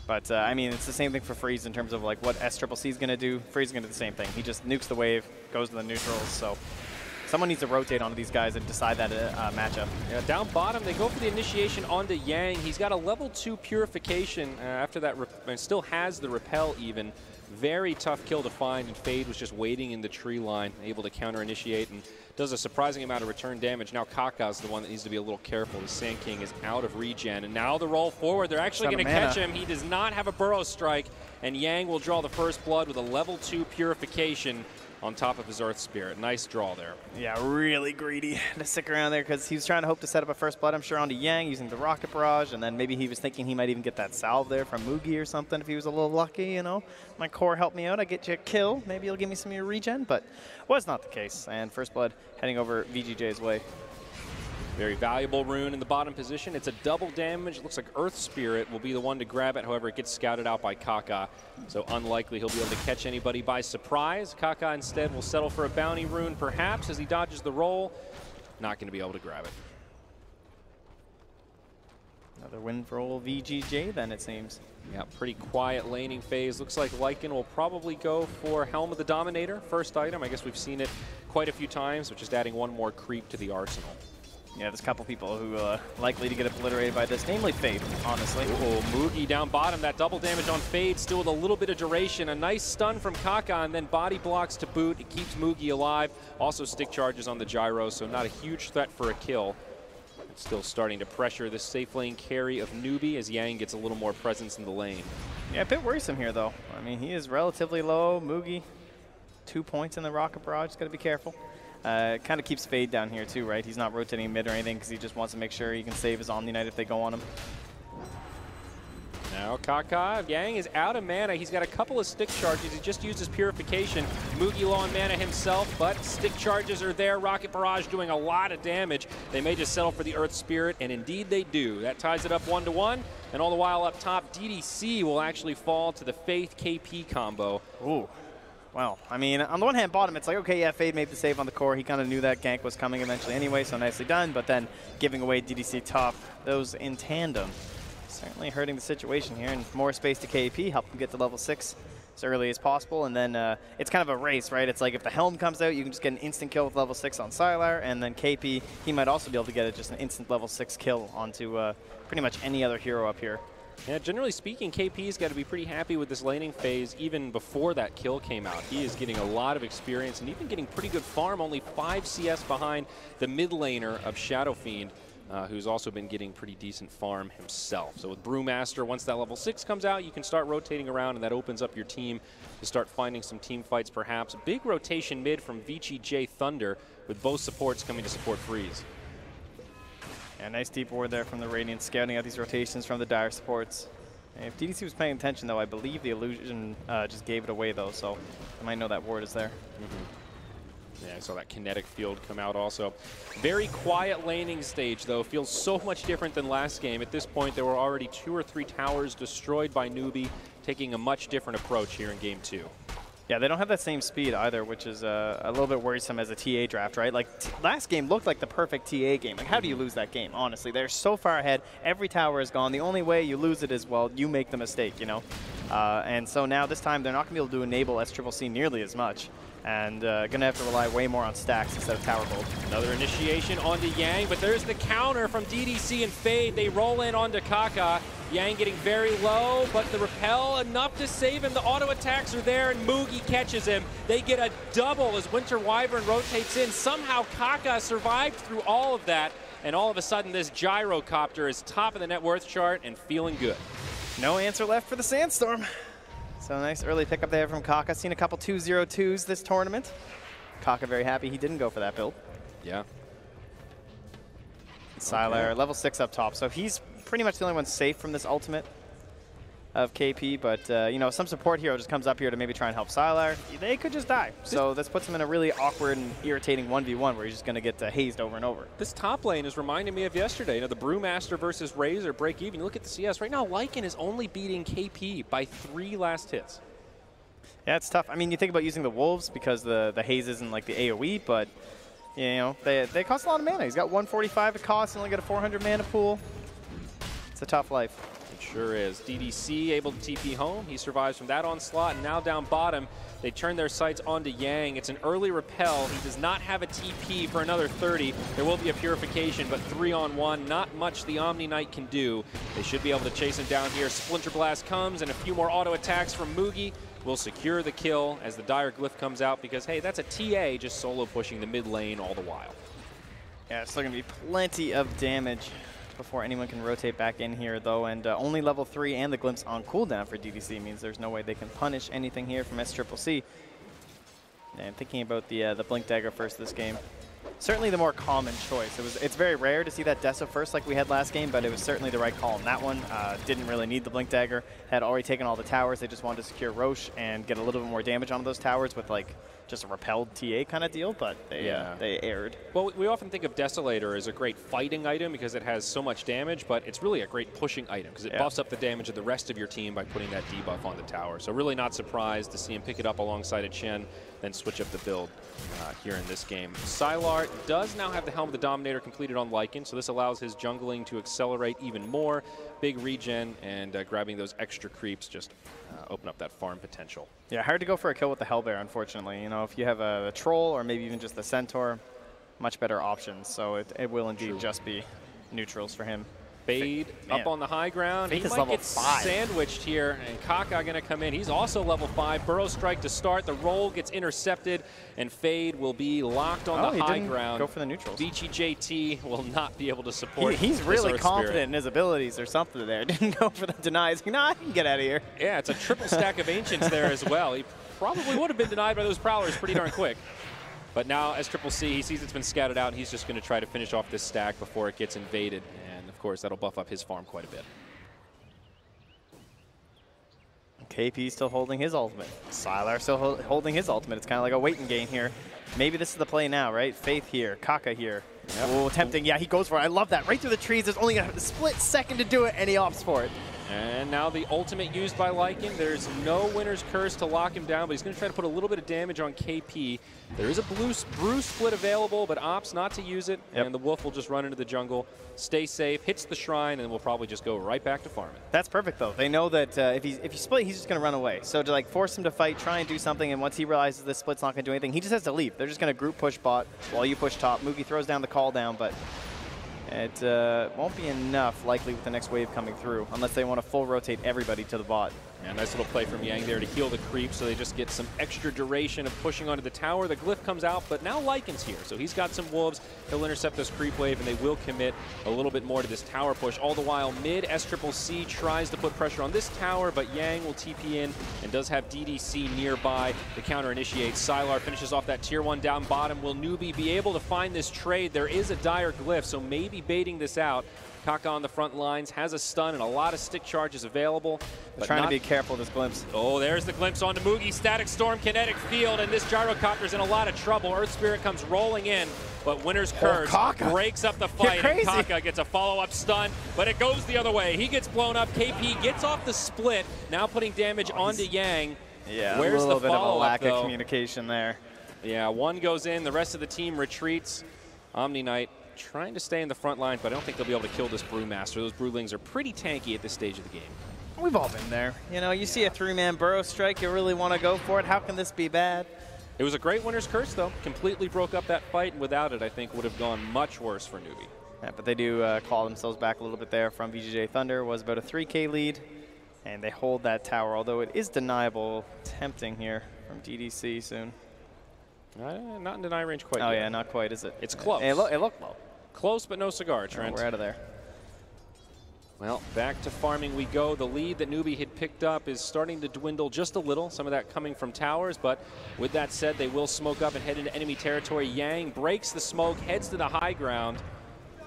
But, I mean, it's the same thing for Freeze in terms of, like, what SCCC is going to do. Freeze is going to do the same thing. He just nukes the wave, goes to the neutrals, so someone needs to rotate onto these guys and decide that matchup. Yeah, down bottom, they go for the initiation onto Yang. He's got a level 2 purification after that, and still has the repel even. Very tough kill to find, and Fade was just waiting in the tree line, able to counter-initiate, and does a surprising amount of return damage. Now Kaka's the one that needs to be a little careful. The Sand King is out of regen, and now the roll forward. They're actually going to catch him. He does not have a Burrow Strike, and Yang will draw the first blood with a level 2 purification on top of his Earth Spirit. Nice draw there. Yeah, really greedy to stick around there because he was trying to hope to set up a first blood, I'm sure, onto Yang using the Rocket Barrage, and then maybe he was thinking he might even get that salve there from Mugi or something if he was a little lucky, you know. My core helped me out. I get you a kill. Maybe you'll give me some of your regen, but was not the case. And first blood heading over VGJ's way. Very valuable rune in the bottom position. It's a double damage. It looks like Earth Spirit will be the one to grab it. However, it gets scouted out by Kaka, so unlikely he'll be able to catch anybody by surprise. Kaka instead will settle for a bounty rune, perhaps, as he dodges the roll. Not going to be able to grab it. Another win for old VGJ then, it seems. Yeah, pretty quiet laning phase. Looks like Lycan will probably go for Helm of the Dominator, first item. I guess we've seen it quite a few times, but just adding one more creep to the arsenal. Yeah, there's a couple people who are likely to get obliterated by this, namely Fade, honestly. Oh, Mugi down bottom. That double damage on Fade, still with a little bit of duration. A nice stun from Kaka, and then body blocks to boot. It keeps Mugi alive. Also stick charges on the gyro, so not a huge threat for a kill. It's still starting to pressure the safe lane carry of Newbee as Yang gets a little more presence in the lane. Yeah, a bit worrisome here, though. I mean, he is relatively low. Mugi, 2 points in the Rocket Barrage. Got to be careful. Kind of keeps Fade down here too, right? He's not rotating mid or anything because he just wants to make sure he can save his Omni Knight if they go on him. Now Kaka, Yang is out of mana. He's got a couple of stick charges. He just used his purification. Mugi low on mana himself, but stick charges are there. Rocket Barrage doing a lot of damage. They may just settle for the Earth Spirit, and indeed they do. That ties it up 1-1, and all the while up top, DDC will actually fall to the Faith KP combo. Ooh. Well, I mean, on the one hand, bottom, it's like, okay, yeah, Fade made the save on the core. He kind of knew that gank was coming eventually anyway, so nicely done. But then giving away DDC top, those in tandem, certainly hurting the situation here. And more space to KP, help him get to level 6 as early as possible. And then it's kind of a race, right? It's like if the Helm comes out, you can just get an instant kill with level 6 on Sylar. And then KP, he might also be able to get just an instant level 6 kill onto pretty much any other hero up here. Yeah, generally speaking, KP's got to be pretty happy with this laning phase even before that kill came out. He is getting a lot of experience and even getting pretty good farm, only 5 CS behind the mid laner of Shadow Fiend, who's also been getting pretty decent farm himself. So with Brewmaster, once that level 6 comes out, you can start rotating around, and that opens up your team to start finding some team fights perhaps. A big rotation mid from VGJ Thunder, with both supports coming to support Freeze. Yeah, nice deep ward there from the Radiant, scouting out these rotations from the Dire supports. And if DDC was paying attention, though, I believe the illusion just gave it away, though, so I might know that ward is there. Yeah, I saw that kinetic field come out also. Very quiet laning stage, though. Feels so much different than last game. At this point, there were already 2 or 3 towers destroyed by Newbee, taking a much different approach here in Game 2. Yeah, they don't have that same speed either, which is a little bit worrisome as a TA draft, right? Like, last game looked like the perfect TA game. Like, how do you lose that game, honestly? They're so far ahead. Every tower is gone. The only way you lose it is, well, you make the mistake, you know? And so now this time, they're not going to be able to enable SCCC nearly as much. and going to have to rely way more on stacks instead of tower hold. Another initiation onto Yang, but there's the counter from DDC and Fade. They roll in onto Kaka. Yang getting very low, but the repel enough to save him. The auto attacks are there, and Mugi catches him. They get a double as Winter Wyvern rotates in. Somehow Kaka survived through all of that, and all of a sudden this Gyrocopter is top of the net worth chart and feeling good. No answer left for the Sandstorm. So nice early pickup there from Kaka. Seen a couple 2-0-2s this tournament. Kaka very happy he didn't go for that build. Yeah. Sylar, level 6 up top. So he's pretty much the only one safe from this ultimate of KP, but you know, some support hero just comes up here to maybe try and help Sylar. They could just die. So this puts him in a really awkward and irritating 1v1 where he's just going to get hazed over and over. This top lane is reminding me of yesterday. You know, the Brewmaster versus Razor break even. You look at the CS right now. Lycan is only beating KP by 3 last hits. Yeah, it's tough. I mean, you think about using the Wolves because the haze isn't like the AoE, but you know, they cost a lot of mana. He's got 145 to cost and only got a 400 mana pool. It's a tough life. It sure is. DDC able to TP home. He survives from that onslaught, and now down bottom, they turn their sights onto Yang. It's an early repel. He does not have a TP for another 30. There will be a purification, but 3-on-1, not much the Omni Knight can do. They should be able to chase him down here. Splinter Blast comes, and a few more auto attacks from Mugi will secure the kill as the Dire Glyph comes out because, hey, that's a TA just solo pushing the mid lane all the while. Yeah, it's still going to be plenty of damage before anyone can rotate back in here, though, and only level 3 and the Glimpse on cooldown for DDC means there's no way they can punish anything here from SCCC. And thinking about the Blink Dagger first this game, certainly the more common choice. It's very rare to see that Deso first like we had last game, but it was certainly the right call on that one. Didn't really need the Blink Dagger, had already taken all the towers. They just wanted to secure Roche and get a little bit more damage on those towers with like just a repelled TA kind of deal, but they erred. Well, we often think of Desolator as a great fighting item because it has so much damage, but it's really a great pushing item because it buffs up the damage of the rest of your team by putting that debuff on the tower. So really not surprised to see him pick it up alongside a Chen, then switch up the build here in this game. Sylar does now have the Helm of the Dominator completed on Lycan, so this allows his jungling to accelerate even more. Big regen and grabbing those extra creeps just open up that farm potential. Yeah, hard to go for a kill with the Hellbear, unfortunately. You know, if you have a Troll or maybe even just the Centaur, much better options. So it will indeed just be neutrals for him. Fade up on the high ground. Fade he is might level get 5. Sandwiched here, and Kaka going to come in. He's also level 5. Burrow Strike to start. The roll gets intercepted, and Fade will be locked on the high ground. Go for the neutrals. VGJT will not be able to support. He's really confident Spirit. in his abilities or something there. Didn't go for the denies. He's like, nah, I can get out of here. Yeah, it's a triple stack of Ancients there as well. He probably would have been denied by those Prowlers pretty darn quick. But now, as CCC, he sees it's been scattered out, and he's just going to try to finish off this stack before it gets invaded. And, of course, that'll buff up his farm quite a bit. KP still holding his ultimate. Sylar still holding his ultimate. It's kind of like a waiting game here. Maybe this is the play now, right? Faith here, Kaka here. Yep. Oh, tempting. Yeah, he goes for it. I love that. Right through the trees. There's only a split second to do it, and he opts for it. And now the ultimate used by Lycan. There's no Winter's Curse to lock him down, but he's going to try to put a little bit of damage on KP. There is a Brew Split available, but opts not to use it, and the Wolf will just run into the jungle, stay safe, hits the Shrine, and we'll probably just go right back to farming. That's perfect, though. They know that if you split, he's just going to run away. So to like force him to fight, try and do something, and once he realizes this split's not going to do anything, he just has to leave. They're just going to group push bot while you push top. Mugi throws down the call down, but it won't be enough, likely, with the next wave coming through, unless they want to full rotate everybody to the bot. Yeah, nice little play from Yang there to heal the creep, so they just get some extra duration of pushing onto the tower. The Glyph comes out, but now Lycan's here, so he's got some wolves. He'll intercept this creep wave, and they will commit a little bit more to this tower push. All the while, mid, SCCC tries to put pressure on this tower, but Yang will TP in and does have DDC nearby. The counter initiates. Sylar finishes off that tier 1 down bottom. Will Newbee be able to find this trade? There is a Dire Glyph, so maybe baiting this out. Kaka on the front lines, has a stun and a lot of stick charges available. But trying to be careful with this glimpse. Oh, there's the glimpse onto Mugi. Static Storm, Kinetic Field, and this Gyrocopter's in a lot of trouble. Earth Spirit comes rolling in, but Winter's Curse breaks up the fight, and Kaka gets a follow-up stun, but it goes the other way. He gets blown up. KP gets off the split, now putting damage onto Yang. Yeah, where's a little the bit of a lack though? of communication there. Yeah, one goes in, the rest of the team retreats. Omni Knight trying to stay in the front line, but I don't think they'll be able to kill this Brewmaster. Those Brewlings are pretty tanky at this stage of the game. We've all been there. You know, you see a 3-man Burrow Strike, you really want to go for it. How can this be bad? It was a great winner's curse, though. Completely broke up that fight, and without it, I think would have gone much worse for Newbee. Yeah, but they do claw themselves back a little bit there from VGJ Thunder. Was about a 3K lead, and they hold that tower, although it is deniable. Tempting here from DDC soon. Not in deny range quite yet. yet. Yeah, not quite, is it? It's close. It looked low. Close, but no cigar, Trent. We're out of there. Well, back to farming we go. The lead that Newbee had picked up is starting to dwindle just a little. Some of that coming from towers, but with that said, they will smoke up and head into enemy territory. Yang breaks the smoke, heads to the high ground,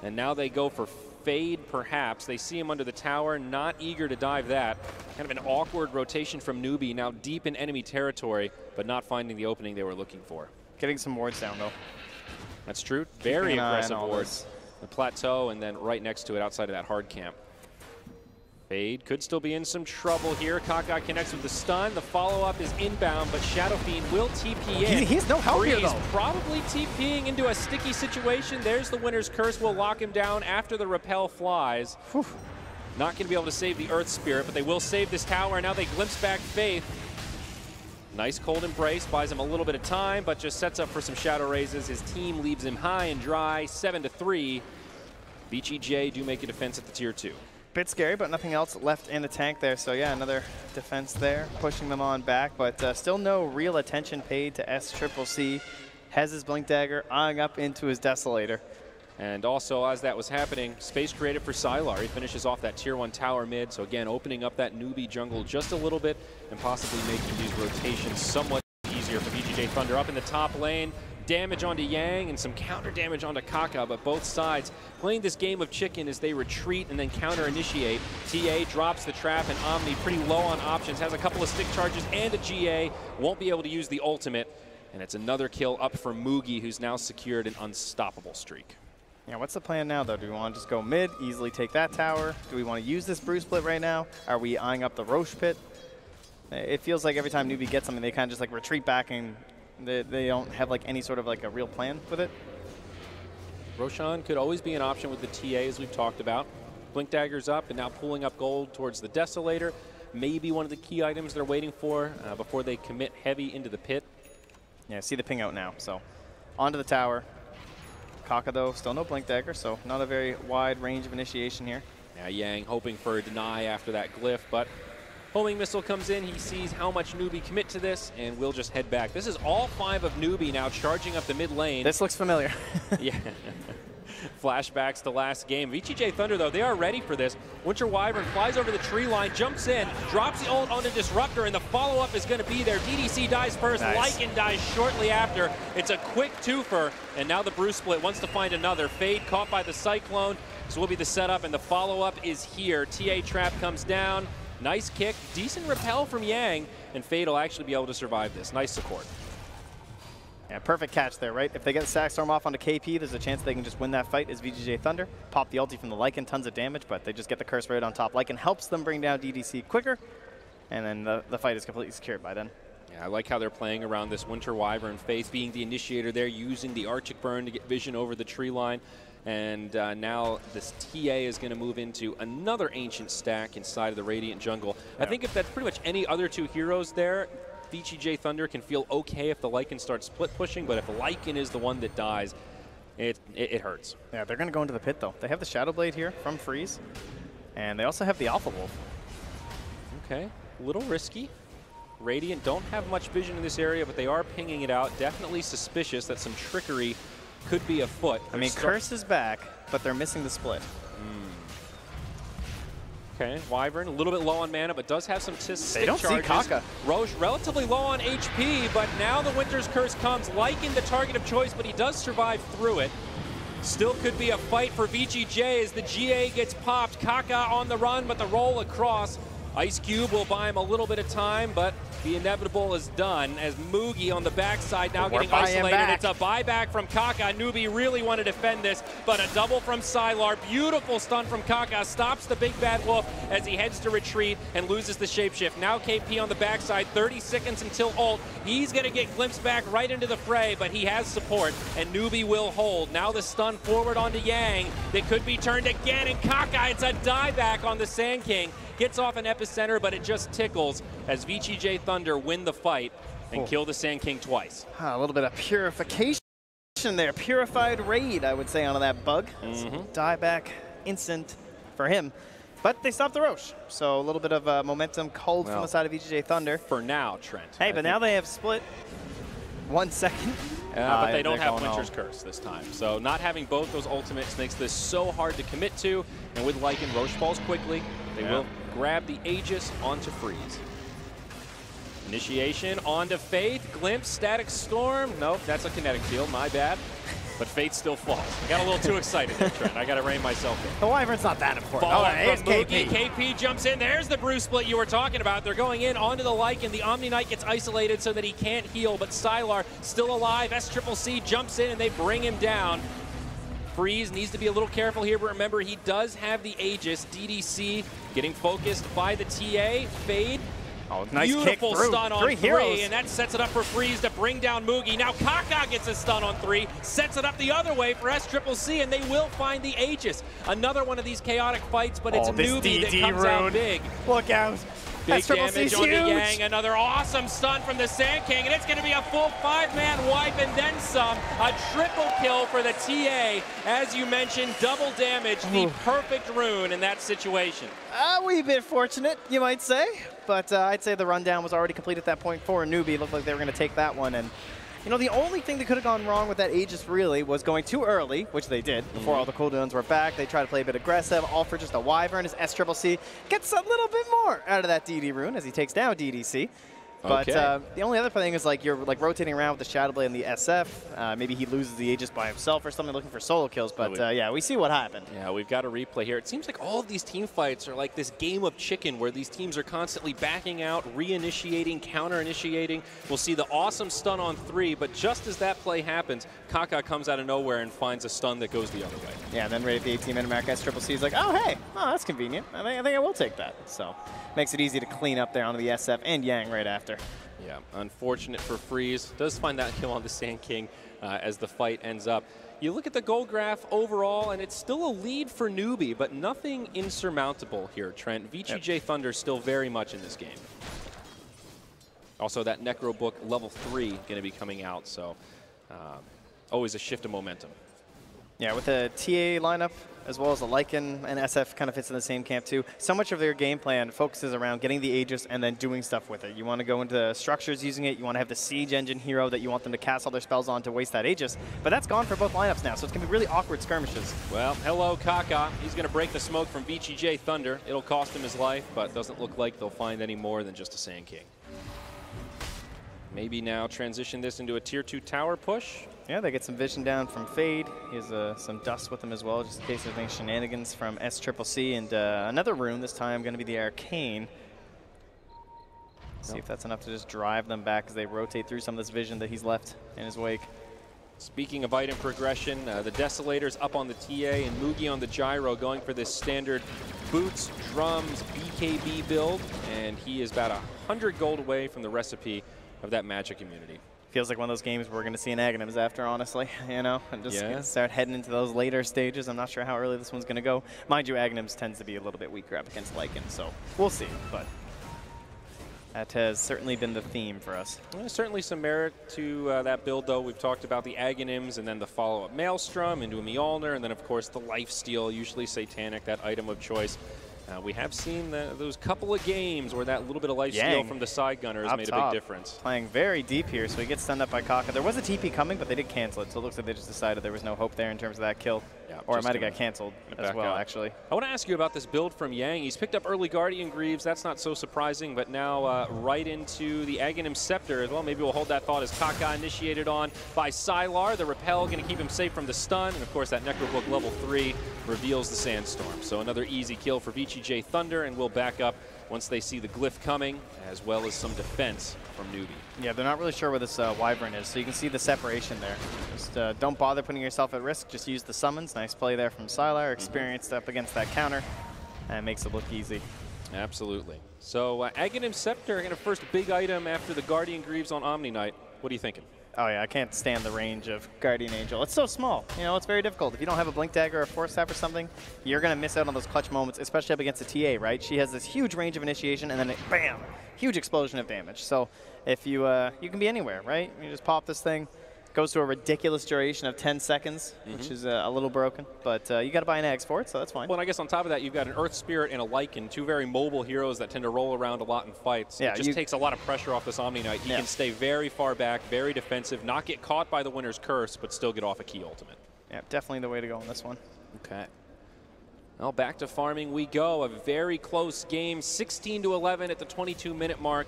and now they go for fade, perhaps. They see him under the tower, not eager to dive that. Kind of an awkward rotation from Newbee, now deep in enemy territory, but not finding the opening they were looking for. Getting some wards down, though. That's true. Very aggressive wards. The plateau, and then right next to it, outside of that hard camp. Fade could still be in some trouble here. Kaka connects with the stun. The follow-up is inbound, but Shadow Fiend will TP in. He's no help here, though. Probably TPing into a sticky situation. There's the winner's curse. Will lock him down after the repel flies. Whew. Not going to be able to save the Earth Spirit, but they will save this tower. Now they glimpse back Faith. Nice cold embrace, buys him a little bit of time, but just sets up for some shadow raises. His team leaves him high and dry, 7-3. VGJ do make a defense at the tier 2. Bit scary, but nothing else left in the tank there. So yeah, another defense there, pushing them on back, but still no real attention paid to SCCC. Has his Blink Dagger eyeing up into his Desolator. And also, as that was happening, space created for Sylar. He finishes off that tier 1 tower mid. So again, opening up that Newbee jungle just a little bit and possibly making these rotations somewhat easier for VGJ Thunder. Up in the top lane, damage onto Yang and some counter damage onto Kaka, but both sides playing this game of chicken as they retreat and then counter initiate. TA drops the trap, and Omni pretty low on options, has a couple of stick charges and a GA, won't be able to use the ultimate, and it's another kill up for Mugi, who's now secured an unstoppable streak. Yeah, what's the plan now, though? Do we want to just go mid, easily take that tower? Do we want to use this Brew Split right now? Are we eyeing up the Roche Pit? It feels like every time Newbee gets something, they kind of just like retreat back and they don't have like any sort of like a real plan with it. Roshan could always be an option with the TA, as we've talked about. Blink Dagger's up and now pulling up gold towards the Desolator. Maybe one of the key items they're waiting for before they commit heavy into the pit. Yeah, see the ping out now. So onto the tower. Kaka, though, still no Blink Dagger, so not a very wide range of initiation here. Now Yang hoping for a deny after that glyph, but homing missile comes in. He sees how much Newbee commit to this, and will just head back. This is all 5 of Newbee now charging up the mid lane. This looks familiar. Yeah. Flashbacks to last game. VGJ Thunder, though, they are ready for this. Winter Wyvern flies over the tree line, jumps in, drops the ult onto Disruptor, and the follow-up is going to be there. DDC dies first, nice. Lycan dies shortly after. It's a quick twofer, and now the Brew Split wants to find another. Fade caught by the Cyclone. This will be the setup, and the follow-up is here. TA Trap comes down. Nice kick, decent repel from Yang, and Fade will actually be able to survive this. Nice support. Yeah, perfect catch there, right? If they get the Sack Storm off onto KP, there's a chance they can just win that fight as VGJ Thunder. Pop the ulti from the Lycan, tons of damage, but they just get the curse right on top. Lycan helps them bring down DDC quicker, and then the fight is completely secured by then. Yeah, I like how they're playing around this Winter Wyvern. Faith being the initiator there, using the Arctic Burn to get vision over the tree line. And now this TA is going to move into another Ancient stack inside of the Radiant jungle. Yeah. I think if that's pretty much any other 2 heroes there, VGJ Thunder can feel okay if the Lycan starts split pushing, but if Lycan is the one that dies, it hurts. Yeah, they're going to go into the pit, though. They have the Shadow Blade here from Freeze, and they also have the Alpha Wolf. Okay, a little risky. Radiant don't have much vision in this area, but they are pinging it out. Definitely suspicious that some trickery could be afoot. I mean, Curse is back, but they're missing the split. Okay, Wyvern a little bit low on mana, but does have some stick They don't charges. see Kaka. Roche relatively low on HP, but now the Winter's Curse comes. Lycan the target of choice, but he does survive through it. Still could be a fight for VGJ as the GA gets popped. Kaka on the run, but the roll across. Ice Cube will buy him a little bit of time, but the inevitable is done as Mugi on the backside now getting isolated. It's a buyback from Kaka. Newbee really want to defend this, but a double from Sylar. Beautiful stun from Kaka. Stops the big bad wolf as he heads to retreat and loses the shapeshift. Now KP on the backside, 30 seconds until ult. He's going to get glimpsed back right into the fray, but he has support, and Newbee will hold. Now the stun forward onto Yang. That could be turned again, and Kaka, it's a dieback on the Sand King. Gets off an epicenter, but it just tickles as VGJ Thunder win the fight. and kill the Sand King twice. A little bit of purification there. Purified raid, I would say, on that bug. Die back instant for him. But they stopped the Roche. So a little bit of momentum culled from the side of VGJ Thunder. For now, Trent. Hey, but now they have split 1 second. But they don't have Winter's Curse this time. So not having both those ultimates makes this so hard to commit to. And with Lycan, Roche falls quickly. They will grab the Aegis onto Freeze. Initiation onto Faith. Glimpse, Static Storm. Nope, that's a kinetic field. My bad. But Faith still falls. I got a little too excited there, Trent. I got to rein myself in. The Wyvern's not that important. Fall from KP. KP jumps in. There's the Bruce split you were talking about. They're going in onto the Lycan. The Omni Knight gets isolated so that he can't heal, but Sylar still alive. SCCC jumps in and they bring him down. Freeze needs to be a little careful here, but remember, he does have the Aegis. DDC getting focused by the TA. Fade. Oh, nice beautiful kick through. Stun on three, and that sets it up for Freeze to bring down Moogie. Now Kaka gets a stun on 3, sets it up the other way for SCCC, and they will find the Aegis. Another one of these chaotic fights, but it's Newbee that comes out big. Look out. Big damage on the Yang. Another awesome stun from the Sand King, and it's going to be a full 5-man wipe and then some. A triple kill for the TA. As you mentioned, double damage, the perfect rune in that situation. A wee bit fortunate, you might say. But I'd say the rundown was already complete at that point for Newbee. It looked like they were going to take that one. And, you know, the only thing that could have gone wrong with that Aegis really was going too early, which they did, before all the cooldowns were back. They tried to play a bit aggressive, all for just a Wyvern as SCCC gets a little bit more out of that DD rune as he takes down DDC. But the only other thing is, like, you're like rotating around with the Shadow Blade and the SF. Maybe he loses the Aegis by himself or something, looking for solo kills. But yeah, we see what happened. Yeah, we've got a replay here. It seems like all of these team fights are like this game of chicken where these teams are constantly backing out, reinitiating, counter-initiating. We'll see the awesome stun on 3, but just as that play happens, Kaka comes out of nowhere and finds a stun that goes the other way. Yeah, and then right at the 18-minute mark, SCCC is like, oh, hey, oh, that's convenient. I think I will take that. So makes it easy to clean up there onto the SF and Yang right after. Yeah, unfortunate for Freeze. Does find that kill on the Sand King as the fight ends up. You look at the goal graph overall, and it's still a lead for Newbee, but nothing insurmountable here, Trent. VGJ Thunder still very much in this game. Also, that Necro Book level 3 going to be coming out, so always a shift of momentum. Yeah, with the TA lineup, as well as the Lycan and SF kind of fits in the same camp too. So much of their game plan focuses around getting the Aegis and then doing stuff with it. You want to go into structures using it. You want to have the Siege Engine hero that you want them to cast all their spells on to waste that Aegis. But that's gone for both lineups now, so it's going to be really awkward skirmishes. Well, hello, Kaka. He's going to break the smoke from VGJ Thunder. It'll cost him his life, but doesn't look like they'll find any more than just a Sand King. Maybe now transition this into a tier 2 tower push. Yeah, they get some vision down from Fade. He has some dust with him as well, just in case there's any shenanigans from SCCC. And another rune, this time going to be the Arcane. See if that's enough to just drive them back as they rotate through some of this vision that he's left in his wake. Speaking of item progression, the Desolator's up on the TA and Moogie on the Gyro going for this standard boots, drums, BKB build. And he is about 100 gold away from the recipe of that magic immunity. Feels like one of those games we're going to see an Aghanims after, honestly, you know, and just start heading into those later stages. I'm not sure how early this one's going to go. Mind you, Aghanims tends to be a little bit weaker up against Lycan, so we'll see, but that has certainly been the theme for us. Well, certainly some merit to that build, though. We've talked about the Aghanims and then the follow-up Maelstrom into a Mjolnir, and then, of course, the Lifesteal, usually Satanic, that item of choice. We have seen those couple of games where that little bit of lifesteal from the side gunner has made a big difference. Playing very deep here, so he gets stunned up by Kaka. There was a TP coming, but they did cancel it, so it looks like they just decided there was no hope there in terms of that kill. Yeah, or it might have got canceled as well, actually. I want to ask you about this build from Yang. He's picked up early Guardian Greaves. That's not so surprising, but now right into the Aghanim Scepter as well. Maybe we'll hold that thought as Kaka initiated on by Sylar. The Repel going to keep him safe from the stun, and of course that Necrobook level 3 reveals the Sandstorm. So another easy kill for VGJ Thunder, and we'll back up once they see the glyph coming, as well as some defense from Newbee. Yeah, they're not really sure where this Wyvern is, so you can see the separation there. Just don't bother putting yourself at risk, just use the summons. Nice play there from Sylar, experienced up against that counter, and makes it look easy. Absolutely. So Aghanim Scepter, again, a first big item after the Guardian Greaves on Omni Knight. What are you thinking? Oh yeah, I can't stand the range of Guardian Angel. It's so small. You know, it's very difficult. If you don't have a Blink Dagger or a Force Staff or something, you're going to miss out on those clutch moments, especially up against a TA, right? She has this huge range of initiation, and then bam, huge explosion of damage. So if you you can be anywhere, right? You just pop this thing. Goes to a ridiculous duration of 10 seconds, which is a little broken. But you got to buy an Axe for it, so that's fine. Well, and I guess on top of that, you've got an Earth Spirit and a Lycan, two very mobile heroes that tend to roll around a lot in fights. Yeah, it just takes a lot of pressure off this Omni Knight. He can stay very far back, very defensive, not get caught by the winner's curse, but still get off a key ultimate. Yeah, definitely the way to go on this one. Okay. Well, back to farming we go. A very close game, 16-11 at the 22-minute mark.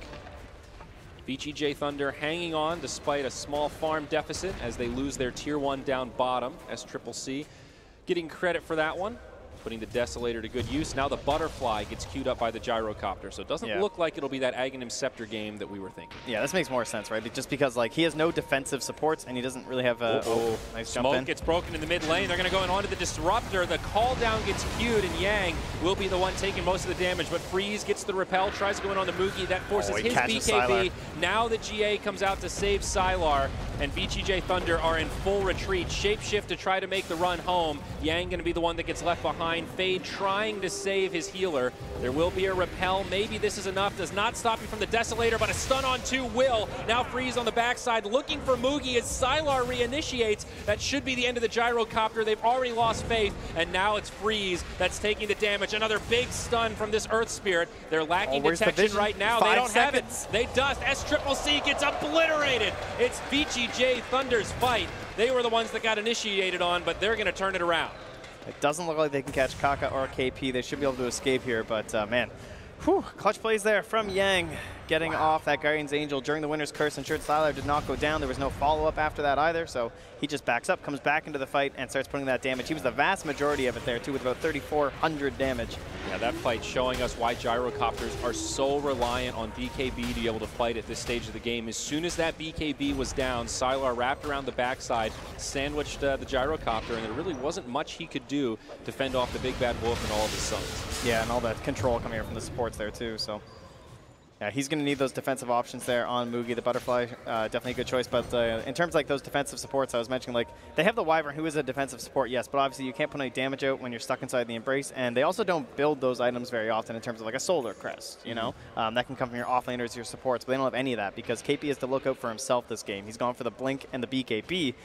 VGJ Thunder hanging on despite a small farm deficit as they lose their Tier 1 down bottom. SCCC getting credit for that one, putting the Desolator to good use. Now the Butterfly gets queued up by the Gyrocopter, so it doesn't look like it'll be that Aghanim Scepter game that we were thinking. Yeah, this makes more sense, right? Just because like he has no defensive supports and he doesn't really have a nice jump in. Smoke gets broken in the mid lane. They're going to go in onto the Disruptor. The call down gets queued, and Yang will be the one taking most of the damage. But Freeze gets the repel, tries to go in on the Mugi. That forces his BKB. Now the GA comes out to save Sylar, and VGJ Thunder are in full retreat. Shapeshift to try to make the run home. Yang going to be the one that gets left behind. Fade trying to save his healer. There will be a repel. Maybe this is enough. Does not stop you from the Desolator, but a stun on 2 will. Now Freeze on the backside looking for Mugi as Sylar reinitiates. That should be the end of the Gyrocopter. They've already lost faith, and now it's Freeze that's taking the damage. Another big stun from this Earth Spirit. They're lacking detection right now. They don't have it. They dust. SCCC gets obliterated. It's VGJ Thunder's fight. They were the ones that got initiated on, but they're going to turn it around. It doesn't look like they can catch Kaka or KP. They should be able to escape here, but man, whew, clutch plays there from Yang, getting off that Guardian's Angel during the winner's curse. Ensured Sylar did not go down. There was no follow-up after that either, so he just backs up, comes back into the fight, and starts putting that damage. He was the vast majority of it there, too, with about 3,400 damage. Yeah, that fight showing us why Gyrocopters are so reliant on BKB to be able to fight at this stage of the game. As soon as that BKB was down, Sylar wrapped around the backside, sandwiched the Gyrocopter, and there really wasn't much he could do to fend off the Big Bad Wolf and all of his sons. Yeah, and all that control coming here from the supports there, too, so... Yeah, he's going to need those defensive options there on Mugi. The Butterfly, definitely a good choice. But in terms of like those defensive supports, I was mentioning, like, they have the Wyvern, who is a defensive support, yes, but obviously you can't put any damage out when you're stuck inside the Embrace. And they also don't build those items very often in terms of like a Solar Crest, you know? That can come from your offlaners, your supports, but they don't have any of that because KP is to look out for himself this game. He's gone for the Blink and the BKB.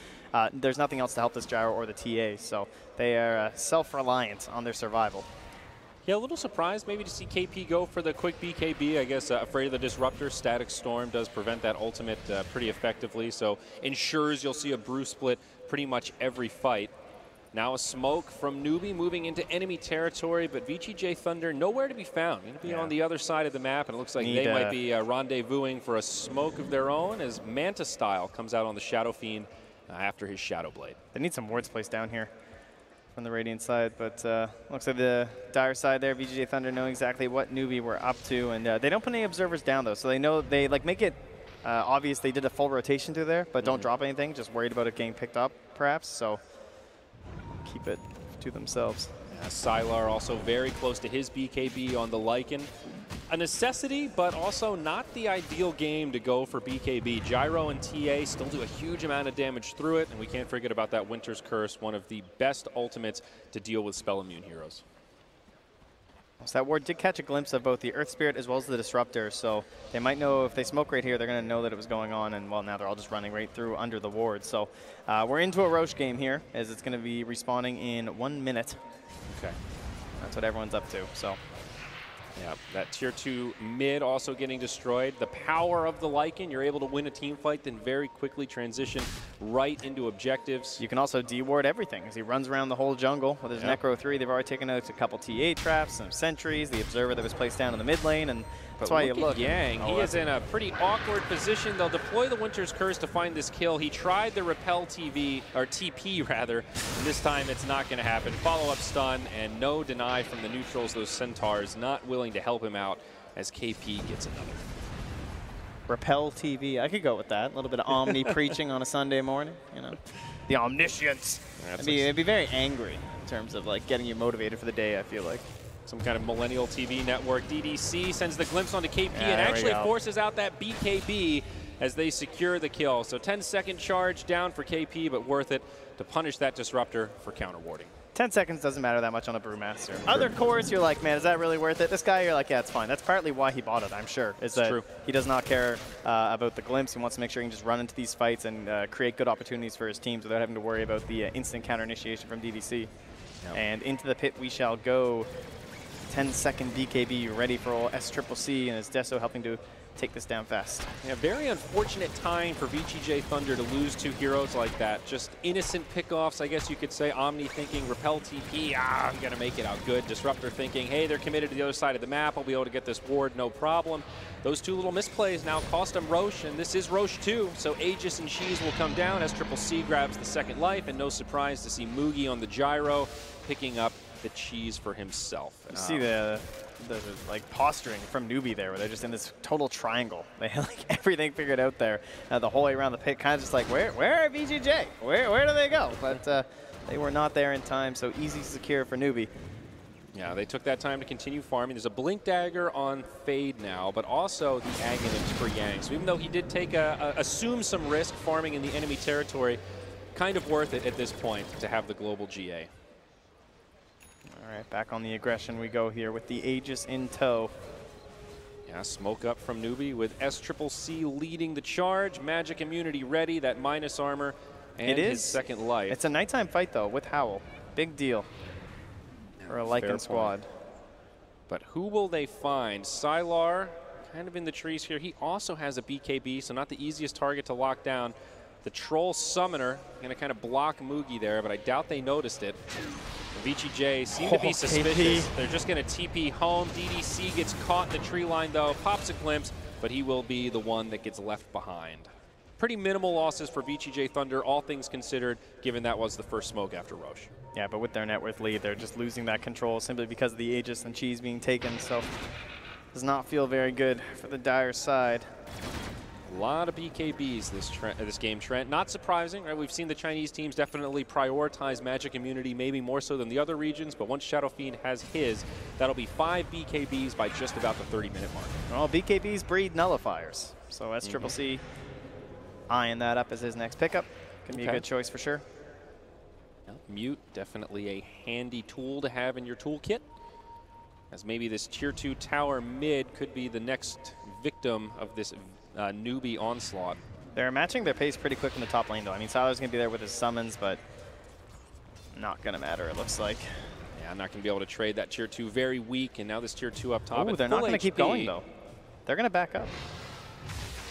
There's nothing else to help this Gyro or the TA, so they are self-reliant on their survival. Yeah, a little surprised maybe to see KP go for the quick BKB. I guess afraid of the Disruptor. Static Storm does prevent that ultimate pretty effectively, so ensures you'll see a brew split pretty much every fight. Now a smoke from Newbee moving into enemy territory, but VGJ Thunder nowhere to be found. Going to be on the other side of the map, and it looks like they might be rendezvousing for a smoke of their own as Manta Style comes out on the Shadow Fiend after his Shadow Blade. They need some wards placed down here from the Radiant side, but looks like the Dire side there, VGJ Thunder know exactly what Newbee were up to, and they don't put any observers down though, so they know they like make it obvious they did a full rotation through there, but don't drop anything, just worried about it getting picked up perhaps, so keep it to themselves. Sylar also very close to his BKB on the Lycan. A necessity, but also not the ideal game to go for BKB. Gyro and TA still do a huge amount of damage through it, and we can't forget about that Winter's Curse, one of the best ultimates to deal with spell immune heroes. So that ward did catch a glimpse of both the Earth Spirit as well as the Disruptor, so they might know if they smoke right here, they're going to know that it was going on, and well, now they're all just running right through under the ward. So we're into a Roche game here, as it's going to be respawning in 1 minute. Okay. That's what everyone's up to, so. Yeah, that Tier 2 mid also getting destroyed. The power of the Lycan, you're able to win a team fight, then very quickly transition right into objectives. You can also de-ward everything as he runs around the whole jungle with his Necro 3. They've already taken out a couple TA traps, some sentries, the Observer that was placed down in the mid lane, and that's why you look. Yang, he is in a pretty awkward position. They'll deploy the Winter's Curse to find this kill. He tried the Repel TP rather, and this time it's not going to happen. Follow-up stun and no deny from the neutrals, those Centaurs, not willing to help him out as KP gets another. Repel TV, I could go with that. A little bit of Omni preaching on a Sunday morning, you know. The omniscience. It'd be very angry in terms of like getting you motivated for the day, I feel like. Some kind of millennial TV network. DDC sends the glimpse onto KP and actually forces out that BKB. as they secure the kill. So 10-second charge down for KP, but worth it to punish that Disruptor for counter warding. 10 seconds doesn't matter that much on a Brewmaster. Other cores, you're like, man, is that really worth it? This guy, you're like, yeah, it's fine. That's partly why he bought it, I'm sure. Is that true. He does not care about the glimpse. He wants to make sure he can just run into these fights and create good opportunities for his teams without having to worry about the instant counter initiation from DDC. Yep. And into the pit we shall go. 10-second BKB ready for all SCCC, and is Deso helping to take this down fast. Yeah, very unfortunate time for VGJ Thunder to lose two heroes like that. Just innocent pickoffs, I guess you could say. Omni thinking, repel TP, I'm going to make it out good. Disruptor thinking, hey, they're committed to the other side of the map. I'll be able to get this ward, no problem. Those two little misplays now cost him Roche, and this is Roche 2. So Aegis and Cheese will come down as SCCC grabs the second life, and no surprise to see Mugi on the gyro picking up the cheese for himself. You see the like posturing from Newbee there, where they're just in this total triangle. They have like everything figured out there, the whole way around the pit, kind of just like, where are VGJ? Where do they go? But they were not there in time, so easy to secure for Newbee. Yeah, they took that time to continue farming. There's a Blink Dagger on Fade now, but also the Aghanims for Yang. So even though he did take assume some risk farming in the enemy territory, kind of worth it at this point to have the global GA. All right, back on the aggression we go here with the Aegis in tow. Yeah, smoke up from Newbee with SCCC leading the charge. Magic immunity ready, that minus armor, and his second life. It's a nighttime fight, though, with Howl. Big deal for a Lycan squad. But who will they find? Sylar, kind of in the trees here. He also has a BKB, so not the easiest target to lock down. The Troll Summoner going to kind of block Mugi there, but I doubt they noticed it. VGJ seem to be suspicious. They're just going to TP home. DDC gets caught in the tree line, though. Pops a glimpse, but he will be the one that gets left behind. Pretty minimal losses for VGJ Thunder, all things considered, given that was the first smoke after Roche. Yeah, but with their net worth lead, they're just losing that control simply because of the Aegis and Cheese being taken, so does not feel very good for the Dire side. A lot of BKBs this game, Trent. Not surprising, right? We've seen the Chinese teams definitely prioritize magic immunity, maybe more so than the other regions, but once Shadow Fiend has his, that'll be 5 BKBs by just about the 30-minute mark. Well, BKBs breed nullifiers, so SCCC eyeing that up as his next pickup. Can be a good choice for sure. Mute, definitely a handy tool to have in your toolkit, as maybe this tier 2 tower mid could be the next victim of this Newbee onslaught. They're matching their pace pretty quick in the top lane, though. I mean, Sylar's going to be there with his summons, but not going to matter, it looks like. Yeah, I'm not going to be able to trade that tier 2. Very weak, and now this tier 2 up top. Oh, they're not going to keep going, though. They're going to back up.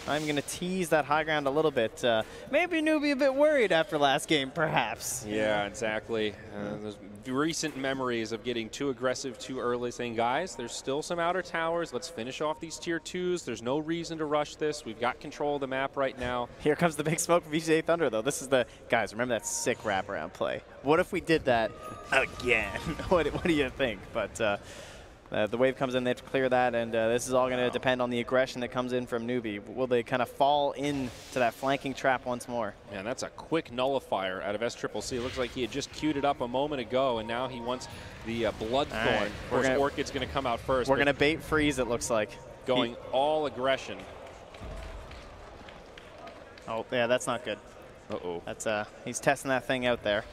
I'm going to tease that high ground a little bit. Maybe Newbee a bit worried after last game, perhaps. Yeah, exactly. Those recent memories of getting too aggressive too early, saying, guys, there's still some outer towers. Let's finish off these tier 2s. There's no reason to rush this. We've got control of the map right now. Here comes the big smoke from VGJ Thunder, though. This is the, guys, remember that sick wraparound play? What if we did that again? What do you think? But the wave comes in, they have to clear that, and this is all going to depend on the aggression that comes in from Newbee. Will they kind of fall into that flanking trap once more? Man, that's a quick nullifier out of SCCC. It looks like he had just queued it up a moment ago, and now he wants the Bloodthorn. Right. Of course, Orchid's going to come out first. We're going to bait freeze, it looks like. Going all aggression. Oh, yeah, that's not good. Uh-oh. That's he's testing that thing out there.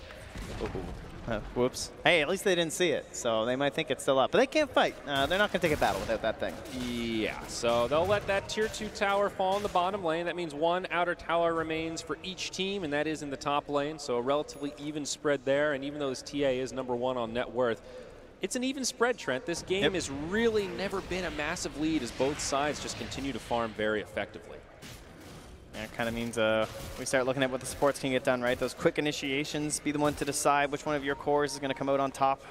Whoops. Hey, at least they didn't see it, so they might think it's still up. But they can't fight. They're not going to take a battle without that thing. Yeah, so they'll let that tier 2 tower fall in the bottom lane. That means one outer tower remains for each team, and that is in the top lane. So a relatively even spread there. And even though this TA is #1 on net worth, it's an even spread, Trent. This game has really never been a massive lead as both sides just continue to farm very effectively. Yeah, it kind of means we start looking at what the supports can get done, right? Those quick initiations, be the one to decide which one of your cores is going to come out on top.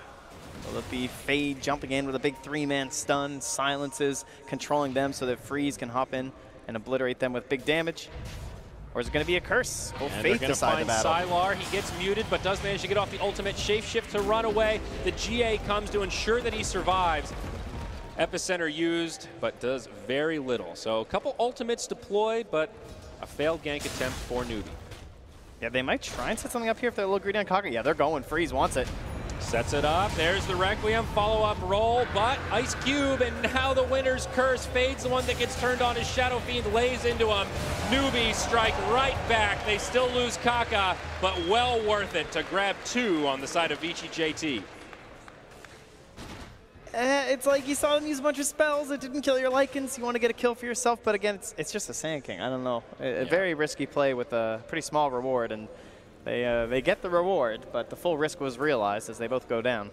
Will it be Fade jumping in with a big 3-man stun, silences, controlling them so that Freeze can hop in and obliterate them with big damage? Or is it going to be a curse? Will Fate decide the battle? Sylar, he gets muted, but does manage to get off the ultimate. Shapeshift to run away. The GA comes to ensure that he survives. Epicenter used, but does very little. So a couple ultimates deployed, but a failed gank attempt for Newbee. Yeah, they might try and set something up here if they're a little greedy on Kaka. Yeah, they're going. Freeze wants it. Sets it up. There's the Requiem follow-up roll, but Ice Cube, and now the winner's curse fades. The one that gets turned on is Shadow Fiend, lays into him. Newbee strike right back. They still lose Kaka, but well worth it to grab 2 on the side of VGJT. It's like you saw them use a bunch of spells. It didn't kill your Lycans. You want to get a kill for yourself, but again, it's just a Sand King. I don't know. A very risky play with a pretty small reward, and they get the reward, but the full risk was realized as they both go down.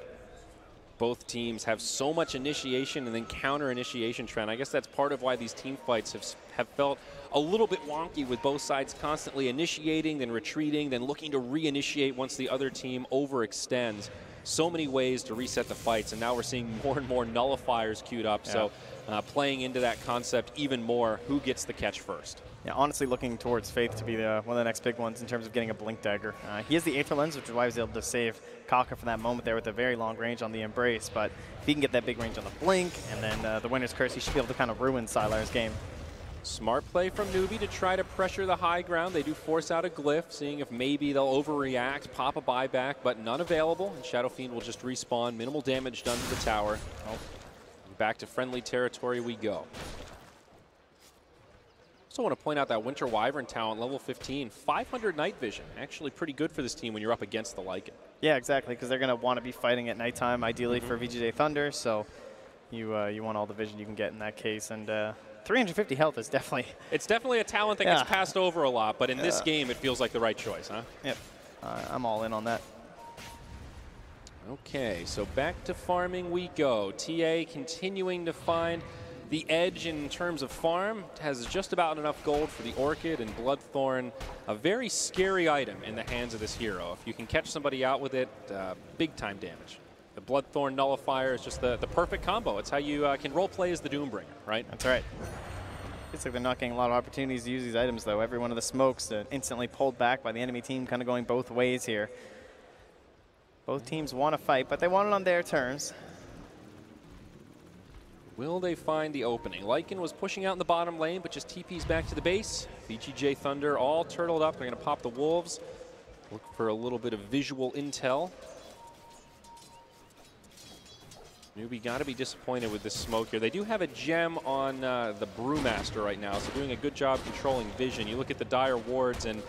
Both teams have so much initiation and then counter initiation trend. I guess that's part of why these team fights have felt a little bit wonky, with both sides constantly initiating, then retreating, then looking to reinitiate once the other team overextends. So many ways to reset the fights, and now we're seeing more and more nullifiers queued up. Yeah. So playing into that concept even more, who gets the catch first? Yeah, honestly looking towards Faith to be one of the next big ones in terms of getting a Blink Dagger. He has the Aether Lens, which is why he was able to save Kaka from that moment there with a very long range on the Embrace, but if he can get that big range on the Blink, and then the Winner's Curse, he should be able to kind of ruin Sylar's game. Smart play from Newbee to try to pressure the high ground. They do force out a Glyph, seeing if maybe they'll overreact, pop a buyback, but none available. And Shadow Fiend will just respawn. Minimal damage done to the tower. Oh. Back to friendly territory we go. Also want to point out that Winter Wyvern talent, level 15, 500 night vision. Actually pretty good for this team when you're up against the Lycan. Yeah, exactly, because they're going to want to be fighting at nighttime, ideally for VGJ Thunder. So you want all the vision you can get in that case. And 350 health is definitely... It's definitely a talent that gets passed over a lot, but in this game, it feels like the right choice, huh? Yep. I'm all in on that. Okay, so back to farming we go. TA continuing to find the edge in terms of farm. Has just about enough gold for the Orchid, and Bloodthorn, a very scary item in the hands of this hero. If you can catch somebody out with it, big time damage. The Bloodthorn Nullifier is just the perfect combo. It's how you can roleplay as the Doombringer, right? That's right. It's like they're not getting a lot of opportunities to use these items, though. Every one of the smokes instantly pulled back by the enemy team, kind of going both ways here. Both teams want to fight, but they want it on their terms. Will they find the opening? Lycan was pushing out in the bottom lane, but just TP's back to the base. VGJ Thunder all turtled up. They're going to pop the Wolves. Look for a little bit of visual intel. Newbee got to be disappointed with this smoke here. They do have a gem on the Brewmaster right now, so doing a good job controlling vision. You look at the dire wards, and,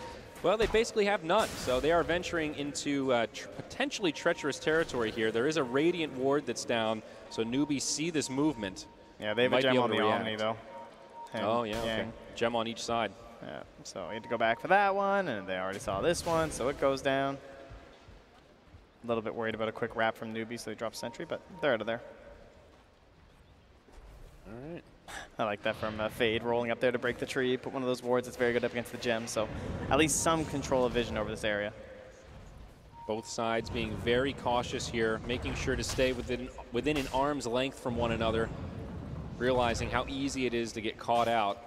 well, they basically have none. So they are venturing into potentially treacherous territory here. There is a Radiant ward that's down, so Newbee see this movement. Yeah, they have a gem on the Omni, though. Oh, yeah, okay. Gem on each side. Yeah, so we had to go back for that one, and they already saw this one, so it goes down. A little bit worried about a quick wrap from Newbee, so they drop Sentry, but they're out of there. All right. I like that from Fade, rolling up there to break the tree, put one of those wards that's very good up against the gem, so at least some control of vision over this area. Both sides being very cautious here, making sure to stay within an arm's length from one another, realizing how easy it is to get caught out.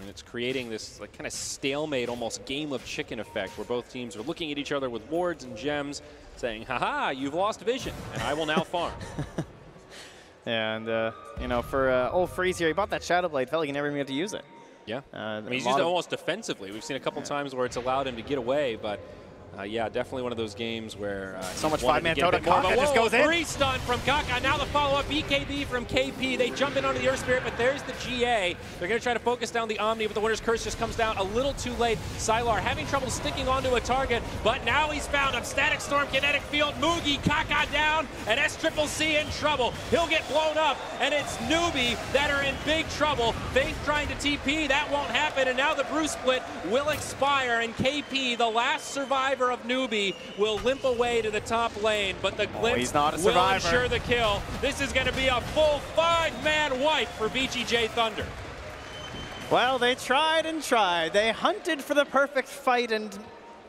And it's creating this like kind of stalemate, almost game of chicken effect, where both teams are looking at each other with wards and gems, saying, "Ha-ha, you've lost vision, and I will now farm." Yeah, and you know, for old Freeze here, he bought that Shadow Blade, felt like he never even had to use it. Yeah, I mean, he's used it almost defensively. We've seen a couple times where it's allowed him to get away, but yeah, definitely one of those games where so much five-man Dota. Kaka just goes in. Free stun from Kaka. Now the follow-up BKB from KP. They jump in onto the Earth Spirit, but there's the GA. They're going to try to focus down the Omni, but the Winner's Curse just comes down a little too late. Sylar having trouble sticking onto a target, but now he's found him. Static Storm, Kinetic Field, Mugi, Kaka down, and SCCC in trouble. He'll get blown up, and it's Newbee that are in big trouble. Faith trying to TP, that won't happen, and now the Brew Split will expire, and KP, the last survivor of Newbee, will limp away to the top lane, but the Glimpse will ensure the kill. This is going to be a full 5-man wipe for VGJ Thunder. Well, they tried and tried. They hunted for the perfect fight, and,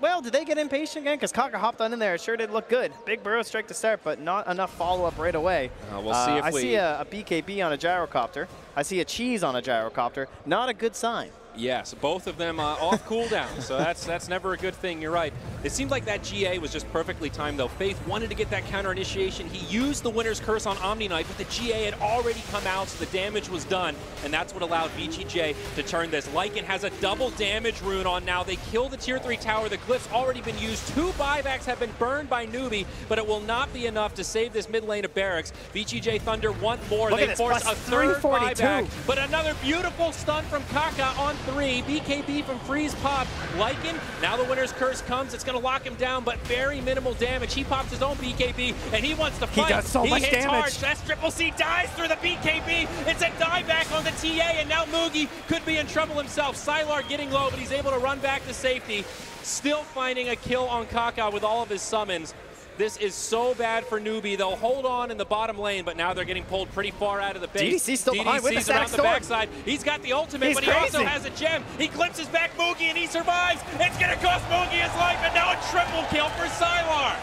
well, did they get impatient again? Because Kaka hopped on in there. It sure did look good. Big Burrow Strike to start, but not enough follow-up right away. We'll see if I see a BKB on a Gyrocopter. I see a Cheese on a Gyrocopter. Not a good sign. Yes, both of them off cooldown, so that's never a good thing. You're right. It seemed like that GA was just perfectly timed, though. Faith wanted to get that counter initiation. He used the Winner's Curse on Omni Knight, but the GA had already come out, so the damage was done, and that's what allowed VGJ to turn this. Lycan has a double damage rune on now. They kill the tier 3 tower. The Glyph's already been used. 2 buybacks have been burned by Newbee, but it will not be enough to save this mid lane of Barracks. VGJ Thunder want more. They force a third buyback, but another beautiful stun from Kaka on 3. BKB from Freeze Pop. Lycan, now the Winner's Curse comes. It's going to lock him down, but very minimal damage. He pops his own BKB, and he wants to fight. He does so much hits damage. Hard. SCCC dies through the BKB. It's a dieback on the TA, and now Mugi could be in trouble himself. Sylar getting low, but he's able to run back to safety. Still finding a kill on Kaka with all of his summons. This is so bad for Newbee. They'll hold on in the bottom lane, but now they're getting pulled pretty far out of the base. DDC's still behind with the DDC's around the backside. He's got the ultimate, but he also has a gem. He clips his back Mugi, and he survives. It's going to cost Mugi his life, and now a triple kill for Sylar.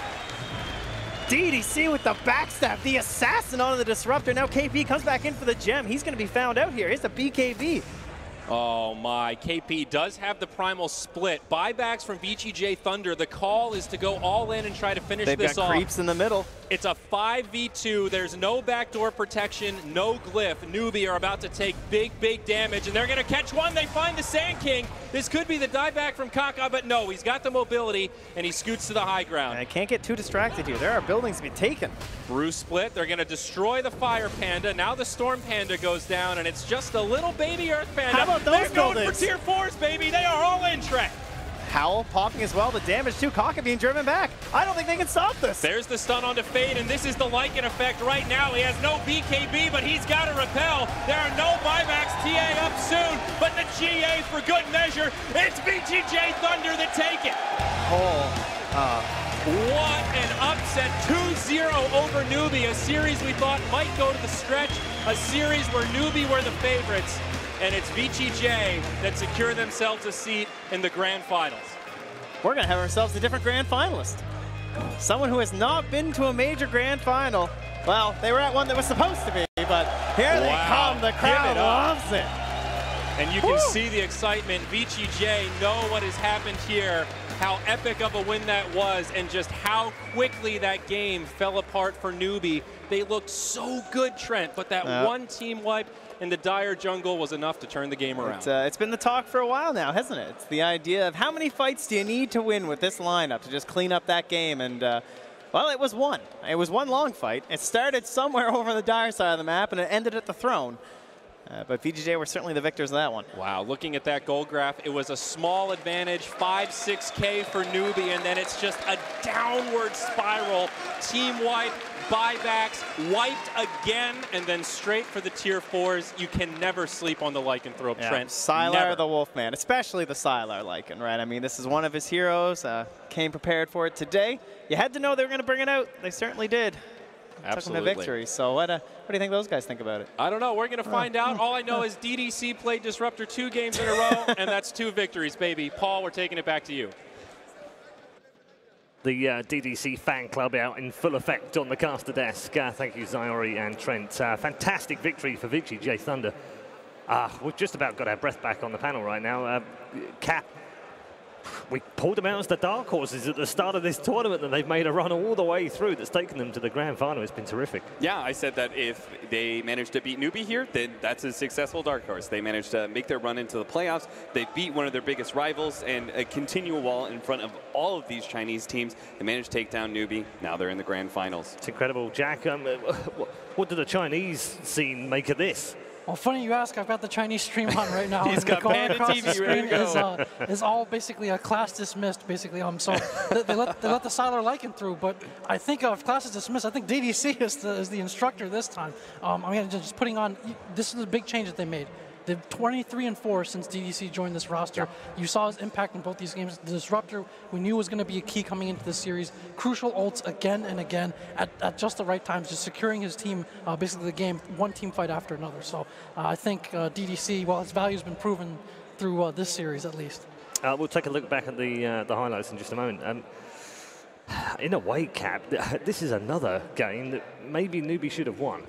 DDC with the backstab, the assassin on the disruptor. Now KP comes back in for the gem. He's going to be found out here. Here's the BKB. Oh my, KP does have the primal split. Buybacks from VGJ Thunder. The call is to go all in and try to finish this off. They've got creeps in the middle. It's a 5v2. There's no backdoor protection, no glyph. Newbee are about to take big, big damage, and they're going to catch one. They find the Sand King. This could be the dieback from Kaka, but no, he's got the mobility, and he scoots to the high ground. And I can't get too distracted here. There are buildings to be taken. Bruce split. They're going to destroy the Fire Panda. Now the Storm Panda goes down, and it's just a little baby Earth Panda. How about those They're going for tier 4s, baby. They are all in, Trek. Howl popping as well. The damage to Kaka being driven back. I don't think they can stop this. There's the stun onto Fade, and this is the Lycan effect right now. He has no BKB, but he's got to repel. There are no buybacks. TA up soon, but the GA for good measure. It's VGJ Thunder that take it. What an upset. 2-0 over Newbee. A series we thought might go to the stretch. A series where Newbee were the favorites. And it's VGJ that secure themselves a seat in the grand finals. We're going to have ourselves a different grand finalist. Someone who has not been to a major grand final. Well, they were at one that was supposed to be, but here they come. The crowd loves it. And you can see the excitement. VGJ know what has happened here, how epic of a win that was, and just how quickly that game fell apart for Newbee. They looked so good, Trent, but that one team wipe in the dire jungle was enough to turn the game around. It's been the talk for a while now, hasn't it? It's the idea of how many fights do you need to win with this lineup to just clean up that game, and well, it was one. It was one long fight. It started somewhere over the dire side of the map, and it ended at the throne. But VGJ were certainly the victors of that one. Wow, looking at that goal graph, it was a small advantage, 5-6K for Newbee, and then it's just a downward spiral. Team wipe, buybacks, wiped again, and then straight for the tier 4s. You can never sleep on the Lycanthrope, Trent. Sylar the Wolfman, especially the Sylar Lycan, right? I mean, this is one of his heroes. Came prepared for it today. You had to know they were going to bring it out. They certainly did. Absolutely. Took them to victory. So what do you think those guys think about it? I don't know. We're going to find out. All I know is DDC played Disruptor 2 games in a row, and that's 2 victories, baby. Paul, we're taking it back to you. The DDC fan club out in full effect on the caster desk. Thank you, Zyori and Trent. Fantastic victory for VGJ Thunder. We've just about got our breath back on the panel right now. Cap, we pulled them out as the dark horses at the start of this tournament, and they've made a run all the way through that's taken them to the grand final. It's been terrific. Yeah, I said that if they manage to beat Newbee here, then that's a successful dark horse. They managed to make their run into the playoffs. They beat one of their biggest rivals and continue a wall in front of all of these Chinese teams. They managed to take down Newbee. Now they're in the grand finals. It's incredible. Jack, what did the Chinese scene make of this? Well, funny you ask. I've got the Chinese stream on right now. He's got going Panda across TV the screen ready to go. is all basically a class dismissed, basically. So they let the Sylar Lycan through, but I think of classes dismissed. I think DDC is the instructor this time. I mean, just putting on. This is a big change that they made. They've 23-4 since DDC joined this roster. Yeah. You saw his impact in both these games. The Disruptor, we knew was going to be a key coming into this series. Crucial ults again and again at just the right times, just securing his team, basically the game, one team fight after another. So I think DDC, well, its value's been proven through this series at least. We'll take a look back at the highlights in just a moment. In a way, Cap, this is another game that maybe Newbee should have won.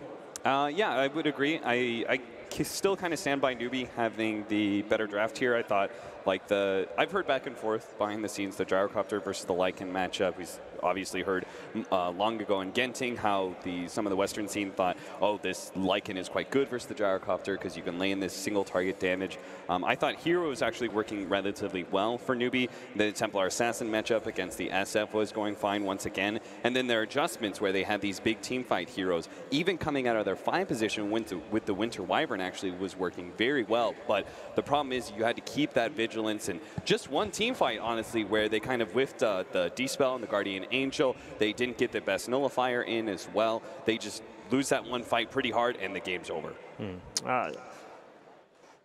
Yeah, I would agree. I still kind of stand by Newbee having the better draft here. I thought Like I've heard back and forth behind the scenes, the Gyrocopter versus the Lycan matchup. We've obviously heard long ago in Genting how some of the Western scene thought, oh, this Lycan is quite good versus the Gyrocopter because you can lay in this single target damage. I thought Hero was actually working relatively well for Newbee. The Templar Assassin matchup against the SF was going fine once again. And then their adjustments where they had these big team fight heroes, even coming out of their 5 position with the Winter Wyvern actually was working very well. But the problem is you had to keep that vigilance, and just one team fight, honestly, where they kind of whiffed the Dispel and the Guardian Angel. They didn't get the best nullifier in as well. They just lose that one fight pretty hard, and the game's over.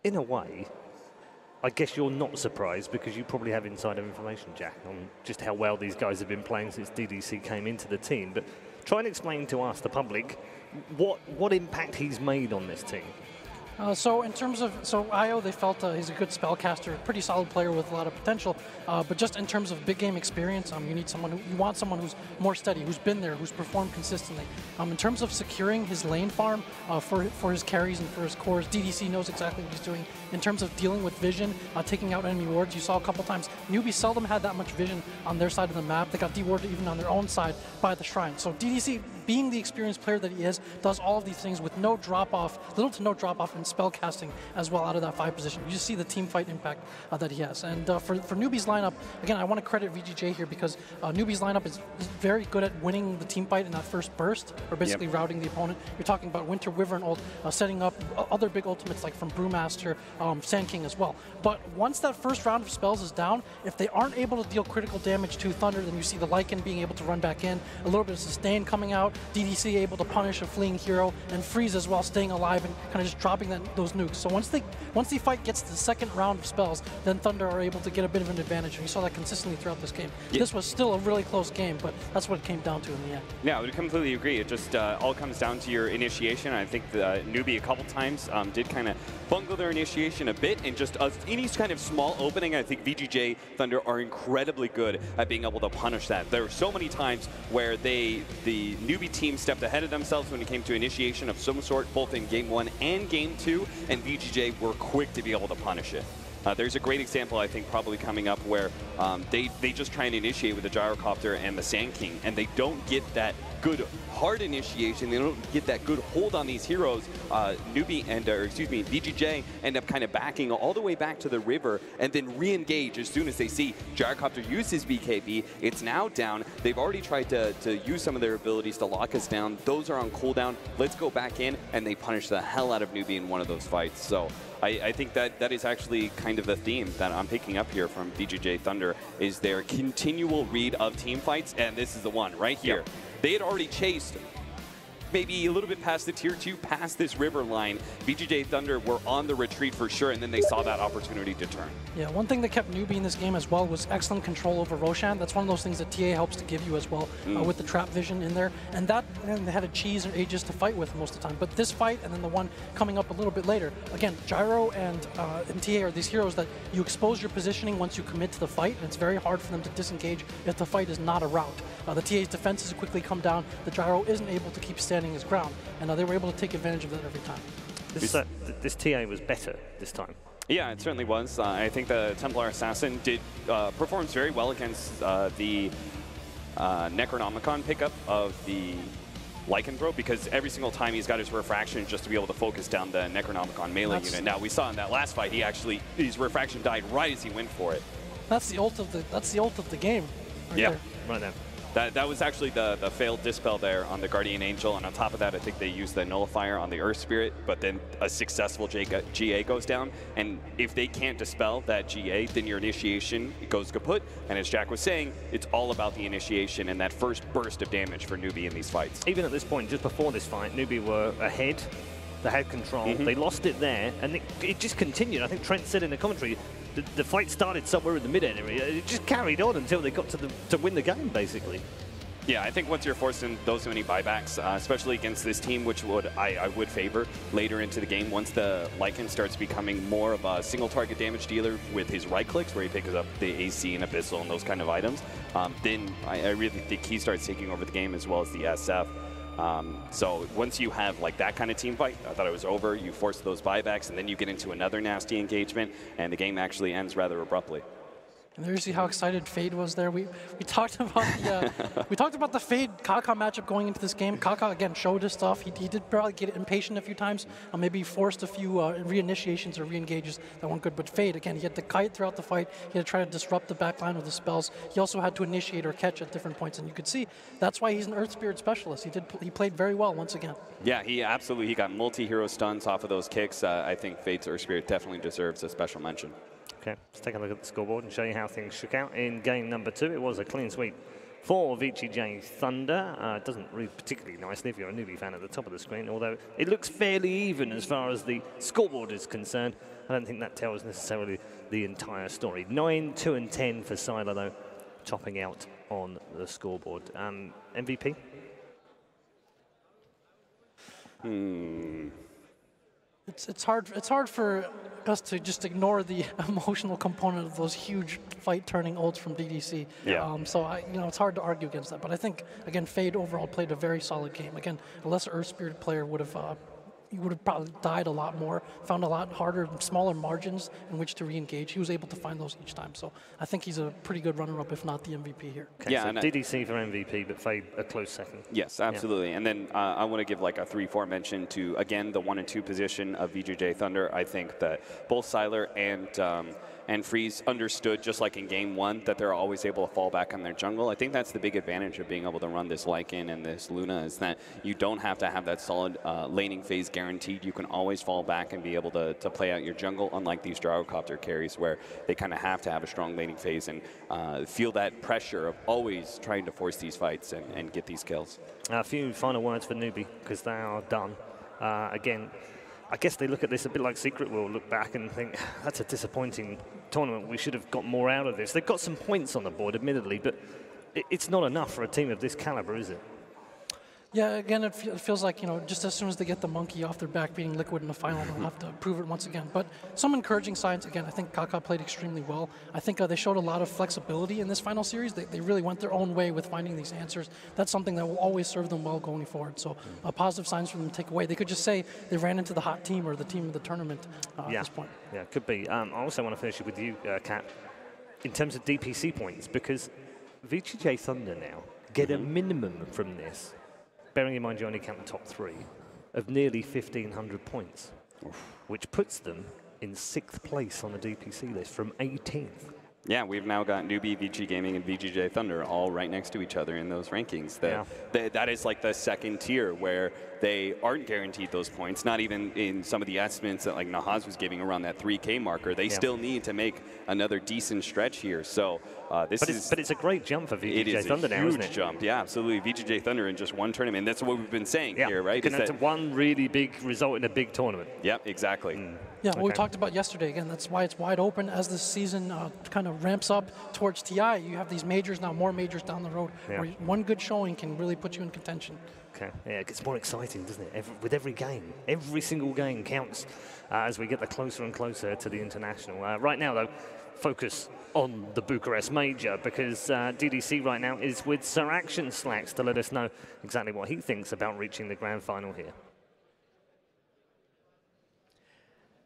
In a way, I guess you're not surprised because you probably have insider information, Jack, on just how well these guys have been playing since DDC came into the team. But try and explain to us, the public, what impact he's made on this team. So in terms of, Io, they felt he's a good spellcaster, pretty solid player with a lot of potential. But just in terms of big game experience, you want someone who's more steady, who's been there, who's performed consistently. In terms of securing his lane farm for his carries and for his cores, DDC knows exactly what he's doing. In terms of dealing with vision, taking out enemy wards, you saw a couple times, Newbee seldom had that much vision on their side of the map. They got dewarded even on their own side by the Shrine. So DDC, being the experienced player that he is, does all of these things with no drop-off, little to no drop-off in spell casting as well out of that 5 position. You just see the team fight impact that he has. And for Newbee's lineup, again, I want to credit VGJ here because Newbee's lineup is very good at winning the team fight in that first burst, or basically routing the opponent. You're talking about Winter Wyvern ult, setting up other big ultimates like from Brewmaster, Sand King as well. But once that first round of spells is down, if they aren't able to deal critical damage to Thunder, then you see the Lycan being able to run back in, a little bit of sustain coming out, DDC able to punish a fleeing hero, and Freeze as well staying alive and kind of just dropping those nukes. So once the fight gets to the second round of spells, then Thunder are able to get a bit of an advantage, and you saw that consistently throughout this game. This was still a really close game, but that's what it came down to in the end. Yeah, I would completely agree. It just all comes down to your initiation. I think the Newbee a couple times did kind of bungle their initiation a bit, and just any kind of small opening, I think VGJ Thunder are incredibly good at being able to punish that. There were so many times where the Newbee team stepped ahead of themselves when it came to initiation of some sort, both in Game 1 and Game 2, and VGJ were quick to be able to punish it. There's a great example, I think, probably coming up where they just try and initiate with the Gyrocopter and the Sand King, and they don't get that good hard initiation. They don't get that good hold on these heroes. Newbee and, VGJ end up kind of backing all the way back to the river and then re-engage as soon as they see Gyrocopter use his BKB. It's now down. They've already tried to use some of their abilities to lock us down. Those are on cooldown. Let's go back in, and they punish the hell out of Newbee in one of those fights. So I think that is actually kind of the theme that I'm picking up here from VGJ Thunder, is their continual read of team fights, and this is the one right here. Yep. They had already chased maybe a little bit past the tier 2, past this river line. VGJ Thunder were on the retreat for sure, and then they saw that opportunity to turn. Yeah, one thing that kept Newbee in this game as well was excellent control over Roshan. That's one of those things that TA helps to give you as well, with the trap vision in there. And they had a cheese or Aegis to fight with most of the time. But this fight, and then the one coming up a little bit later, again, Gyro and TA are these heroes that you expose your positioning once you commit to the fight, and it's very hard for them to disengage if the fight is not a rout. The TA's defenses quickly come down. The Gyro isn't able to keep standing his ground, and they were able to take advantage of that every time. This TA was better this time. Yeah, it certainly was. I think the Templar Assassin performs very well against the Necronomicon pickup of the Lycanthrope, because every single time he's got his refraction just to be able to focus down the Necronomicon melee unit. Now we saw in that last fight, his refraction died right as he went for it. That's the ult of the game. Yeah, right now. That was actually the failed Dispel there on the Guardian Angel, and on top of that, I think they used the Nullifier on the Earth Spirit, but then a successful GA goes down, and if they can't dispel that GA, then your initiation goes kaput, and as Jack was saying, it's all about the initiation and that first burst of damage for Newbee in these fights. Even at this point, just before this fight, Newbee were ahead. They had control. They lost it there, and it just continued. I think Trent said in the commentary, the fight started somewhere in the mid area. It just carried on until they got to win the game, basically. Yeah, I think once you're forcing those many buybacks, especially against this team, which I would favor later into the game, once the Lycan starts becoming more of a single target damage dealer with his right clicks, where he picks up the AC and Abyssal and those kind of items, then I really think he starts taking over the game, as well as the SF. So once you have like that kind of team fight, I thought it was over. You force those buybacks, and then you get into another nasty engagement, and the game actually ends rather abruptly. And there you see how excited Fade was there. We talked about the Fade Kaka matchup going into this game. Kaka again showed his stuff. He did probably get impatient a few times. Maybe forced a few reinitiations or reengages that weren't good. But Fade again, he had to kite throughout the fight. He had to try to disrupt the backline with the spells. He also had to initiate or catch at different points, and you could see that's why he's an Earth Spirit specialist. He played very well once again. Yeah, he got multi-hero stuns off of those kicks. I think Fade's Earth Spirit definitely deserves a special mention. Okay, let's take a look at the scoreboard and show you how things shook out in game number 2. It was a clean sweep for VGJ Thunder. It doesn't read particularly nicely if you're a Newbee fan at the top of the screen, although it looks fairly even as far as the scoreboard is concerned. I don't think that tells necessarily the entire story. 9, 2, and 10 for Sylar, though, topping out on the scoreboard. MVP? It's hard for us to just ignore the emotional component of those huge fight-turning ults from DDC. Yeah. So it's hard to argue against that. But I think again, Fade overall played a very solid game. Again, a lesser Earth Spirit player would have probably died a lot more, found a lot harder, smaller margins in which to re-engage. He was able to find those each time. So I think he's a pretty good runner-up, if not the MVP here. Okay, yeah, so DDC for MVP, but Fade a close second. Yes, absolutely. Yeah. And then I want to give like a 3-4 mention to, again, the 1 and 2 position of VGJ Thunder. I think that both Sylar and Freeze understood, just like in game 1, that they're always able to fall back on their jungle. I think that's the big advantage of being able to run this Lycan and this Luna, is that you don't have to have that solid laning phase guaranteed. You can always fall back and be able to play out your jungle, unlike these Dragocopter carries where they kind of have to have a strong laning phase and feel that pressure of always trying to force these fights and get these kills. A few final words for Newbee, because they are done. Again, I guess they look at this a bit like Secret will look back and think, that's a disappointing tournament. We should have got more out of this. They've got some points on the board, admittedly, but it's not enough for a team of this caliber, is it? Yeah, again, it feels like, just as soon as they get the monkey off their back beating Liquid in the final, they'll have to prove it once again. But some encouraging signs. Again, I think Kaka played extremely well. I think they showed a lot of flexibility in this final series. They really went their own way with finding these answers. That's something that will always serve them well going forward. So positive signs for them to take away. They could just say they ran into the hot team or the team of the tournament at this point. Yeah, could be. I also want to finish with you, Kat, in terms of DPC points, because VGJ Thunder now get a minimum from this, bearing in mind you only count the top 3, of nearly 1,500 points, which puts them in 6th place on the DPC list from 18th. Yeah, we've now got Newbee, VG Gaming, and VGJ Thunder all right next to each other in those rankings. That is like the second tier where they aren't guaranteed those points, not even in some of the estimates that like Nahaz was giving around that 3K marker. They still need to make another decent stretch here. So but it's a great jump for VGJ Thunder now, isn't it? It is a huge jump, yeah, absolutely. VGJ Thunder in just one tournament. That's what we've been saying here, right? That's one really big result in a big tournament. Yep, exactly. Yeah, what we talked about yesterday, again, that's why it's wide open as this season kind of ramps up towards TI. You have these majors now, more majors down the road, where one good showing can really put you in contention. Okay, yeah, it gets more exciting, doesn't it? With every game. Every single game counts as we get closer and closer to the international. Right now, though, focus on the Bucharest major, because DDC right now is with Sir Action Slacks to let us know exactly what he thinks about reaching the grand final here.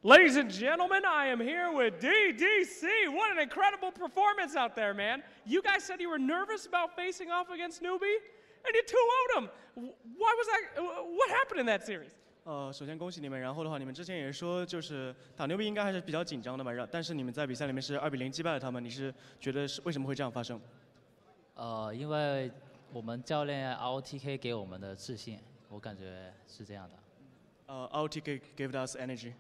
Ladies and gentlemen, I am here with DDC. What an incredible performance out there, man. You guys said you were nervous about facing off against Newbee, and you 2-0'd him. Why was that? What happened in that series? 首先恭喜你们。然后的话，你们之前也说，就是打牛逼应该还是比较紧张的嘛。但是你们在比赛里面是2比0击败了他们，你是觉得是为什么会这样发生？因为我们教练 ROTK 给我们的自信，我感觉是这样的。ROTK gave us energy.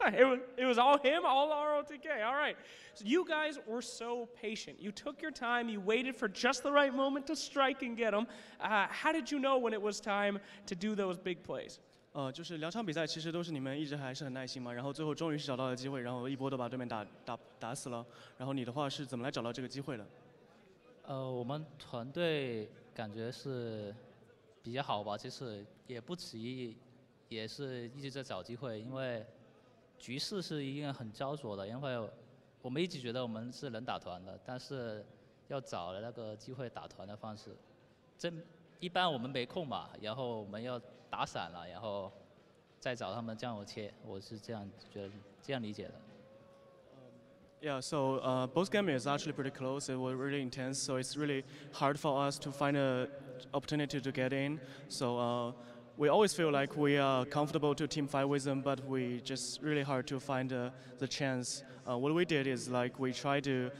It was all him, all ROTK. All right. So you guys were so patient. You took your time. You waited for just the right moment to strike and get them. How did you know when it was time to do those big plays? 就是2场比赛其实都是你们一直还是很耐心嘛，然后最后终于是找到了机会，然后一波都把对面打死了。然后你的话是怎么来找到这个机会的？我们团队感觉是比较好吧，就是也不迟疑，也是一直在找机会，因为局势是一定很焦灼的，因为我们一直觉得我们是能打团的，但是要找那个机会打团的方式，一般我们没空嘛，然后我们要打散了，然后再找他们酱油切，我是这样觉得，这样理解的。Yeah, so both games is actually pretty close. It was really intense, so it's really hard for us to find an opportunity to get in. So we always feel like we are comfortable to team fight with them, but we just really hard to find the chance. What we did is like we try to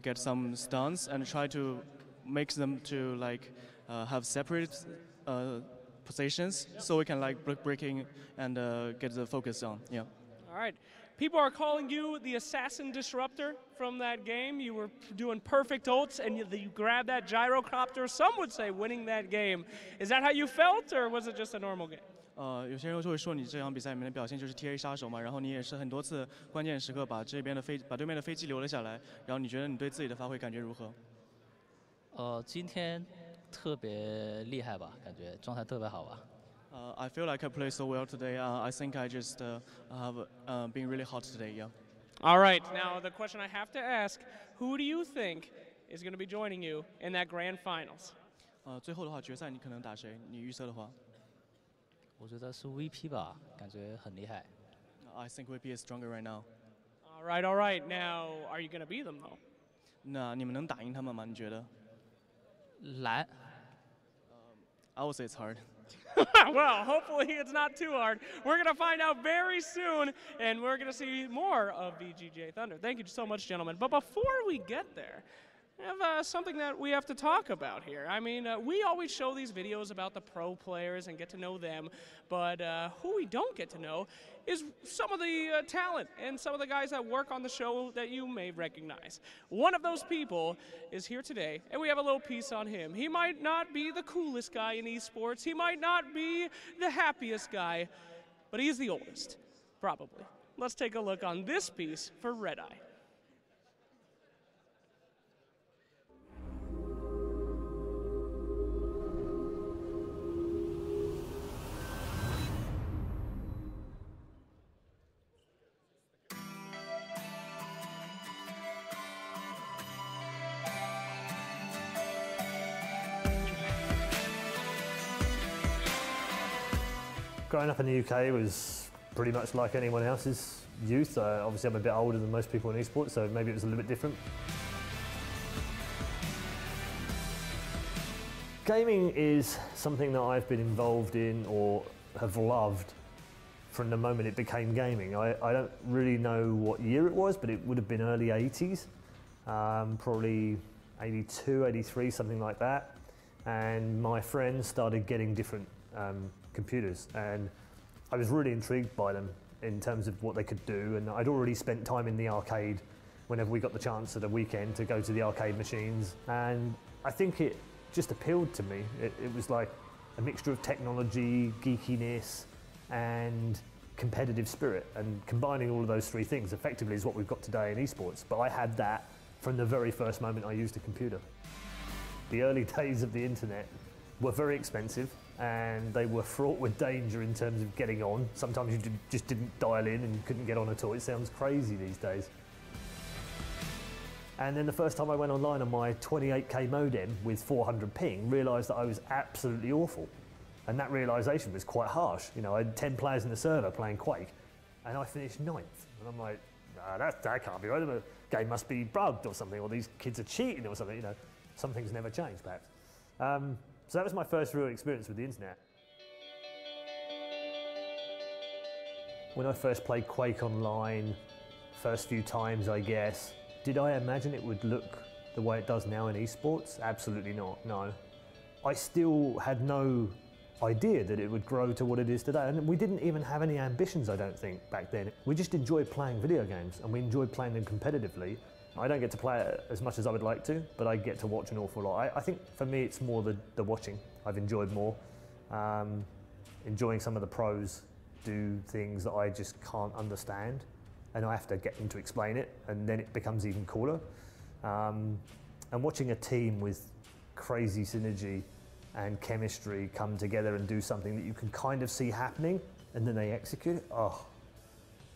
get some stunts and try to make them to like have separate positions, so we can like breaking and get the focus on. Yeah. All right. People are calling you the assassin disruptor from that game. You were doing perfect ults, and you grabbed that gyrocopter. Some would say winning that game. Is that how you felt, or was it just a normal game? 有些人就会说你这场比赛里面的表现就是 TA 杀手嘛，然后你也是很多次关键时刻把对面的飞机留了下来，然后你觉得你对自己的发挥感觉如何？今天特别厉害吧，感觉状态特别好吧。I feel like I played so well today. I think I just have been really hot today. Yeah. All right. Now the question I have to ask: who do you think is going to be joining you in that grand finals? 最后的话，决赛你可能打谁？你预测的话？我觉得是 VP 吧，感觉很厉害。I think VP is stronger right now. All right, all right. Now, are you going to beat them though? 那你们能打赢他们吗？你觉得？难。I would say it's hard. Well, hopefully it's not too hard. We're going to find out very soon, and we're going to see more of VGJ Thunder. Thank you so much, gentlemen. But before we get there, I have something that we have to talk about here. I mean, we always show these videos about the pro players and get to know them, but who we don't get to know is some of the talent and some of the guys that work on the show that you may recognize. One of those people is here today, and we have a little piece on him. He might not be the coolest guy in esports. He might not be the happiest guy, but he's the oldest, probably. Let's take a look on this piece for Red Eye. Growing up in the UK was pretty much like anyone else's youth. Obviously I'm a bit older than most people in esports, so maybe it was a little bit different. Gaming is something that I've been involved in or have loved from the moment it became gaming. I don't really know what year it was, but it would have been early 80s, probably 82, 83, something like that. And my friends started getting different computers, and I was really intrigued by them in terms of what they could do, and I'd already spent time in the arcade whenever we got the chance at a weekend to go to the arcade machines, and I think it just appealed to me. It was like a mixture of technology, geekiness, and competitive spirit, and combining all of those three things effectively is what we've got today in esports, but I had that from the very first moment I used a computer. The early days of the internet were very expensive, and they were fraught with danger in terms of getting on. Sometimes you just didn't dial in and you couldn't get on at all. It sounds crazy these days. And then the first time I went online on my 28k modem with 400 ping, realised that I was absolutely awful. And that realisation was quite harsh. You know, I had 10 players in the server playing Quake, and I finished 9th. And I'm like, that can't be right. The game must be bugged or something, or these kids are cheating or something, you know. Some things never change, perhaps. So that was my first real experience with the internet. When I first played Quake online, first few times I guess, did I imagine it would look the way it does now in esports? Absolutely not, no. I still had no idea that it would grow to what it is today, and we didn't even have any ambitions, I don't think, back then. We just enjoyed playing video games, and we enjoyed playing them competitively. I don't get to play it as much as I would like to, but I get to watch an awful lot. I think for me it's more the watching I've enjoyed more. Enjoying some of the pros do things that I just can't understand, and I have to get them to explain it, and then it becomes even cooler. And watching a team with crazy synergy and chemistry come together and do something that you can kind of see happening, and then they execute it, oh.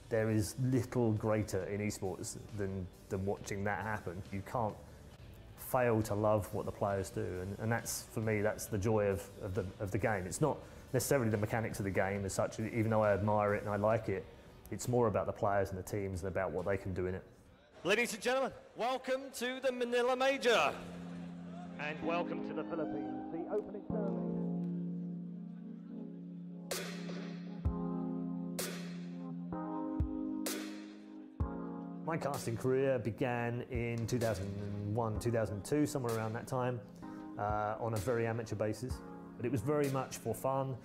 There is little greater in esports than watching that happen. You can't fail to love what the players do, and that's, for me, that's the joy of the game. It's not necessarily the mechanics of the game as such, even though I admire it and I like it. It's more about the players and the teams and about what they can do in it. Ladies and gentlemen, welcome to the Manila Major. And welcome to the Philippines, the opening ceremony. My casting career began in 2001, 2002, somewhere around that time, on a very amateur basis. But it was very much for fun.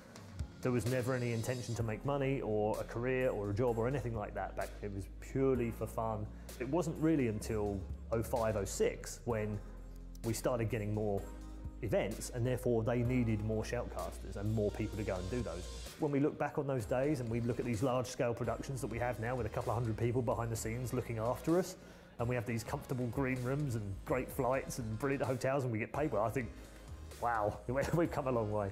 There was never any intention to make money or a career or a job or anything like that back then. It was purely for fun. It wasn't really until 05, 06 when we started getting more events, and therefore they needed more shoutcasters and more people to go and do those. When we look back on those days and we look at these large-scale productions that we have now with a couple of hundred people behind the scenes looking after us, and we have these comfortable green rooms and great flights and brilliant hotels and we get paid well, I think, wow, we've come a long way.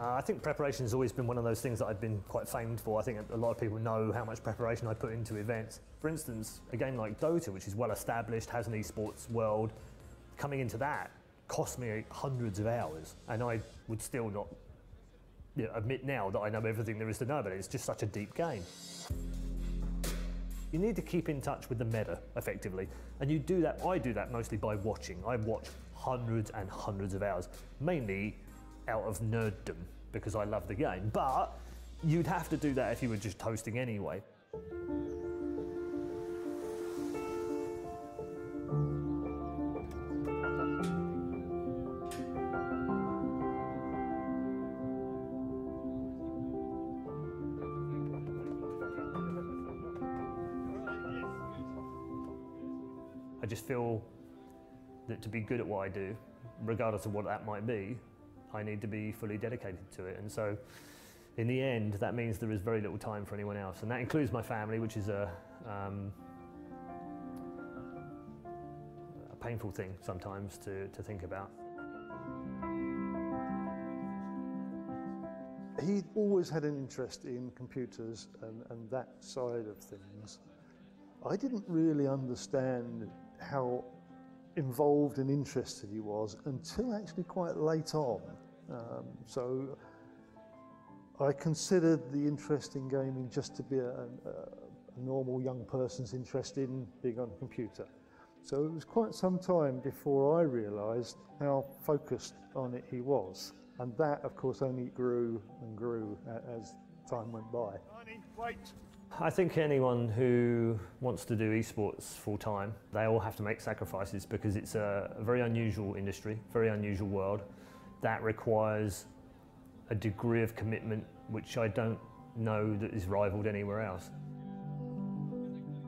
I think preparation has always been one of those things that I've been quite famed for. I think a lot of people know how much preparation I put into events. For instance, a game like Dota, which is well established, has an esports world, coming into that cost me hundreds of hours, and I would still not admit now that I know everything there is to know about it. It's just such a deep game. You need to keep in touch with the meta, effectively, and you do that. I do that mostly by watching. I watch hundreds and hundreds of hours, mainly out of nerddom, because I love the game, but you'd have to do that if you were just hosting anyway. I just feel that to be good at what I do, regardless of what that might be, I need to be fully dedicated to it. And so, in the end, that means there is very little time for anyone else. And that includes my family, which is a painful thing sometimes to think about. He always had an interest in computers and that side of things. I didn't really understand how involved and interested he was until actually quite late on. So I considered the interest in gaming just to be a normal young person's interest in being on a computer. So it was quite some time before I realised how focused on it he was. And that, of course, only grew and grew as time went by. Wait. I think anyone who wants to do esports full-time, they all have to make sacrifices because it's a very unusual industry, very unusual world that requires a degree of commitment which I don't know that is rivaled anywhere else.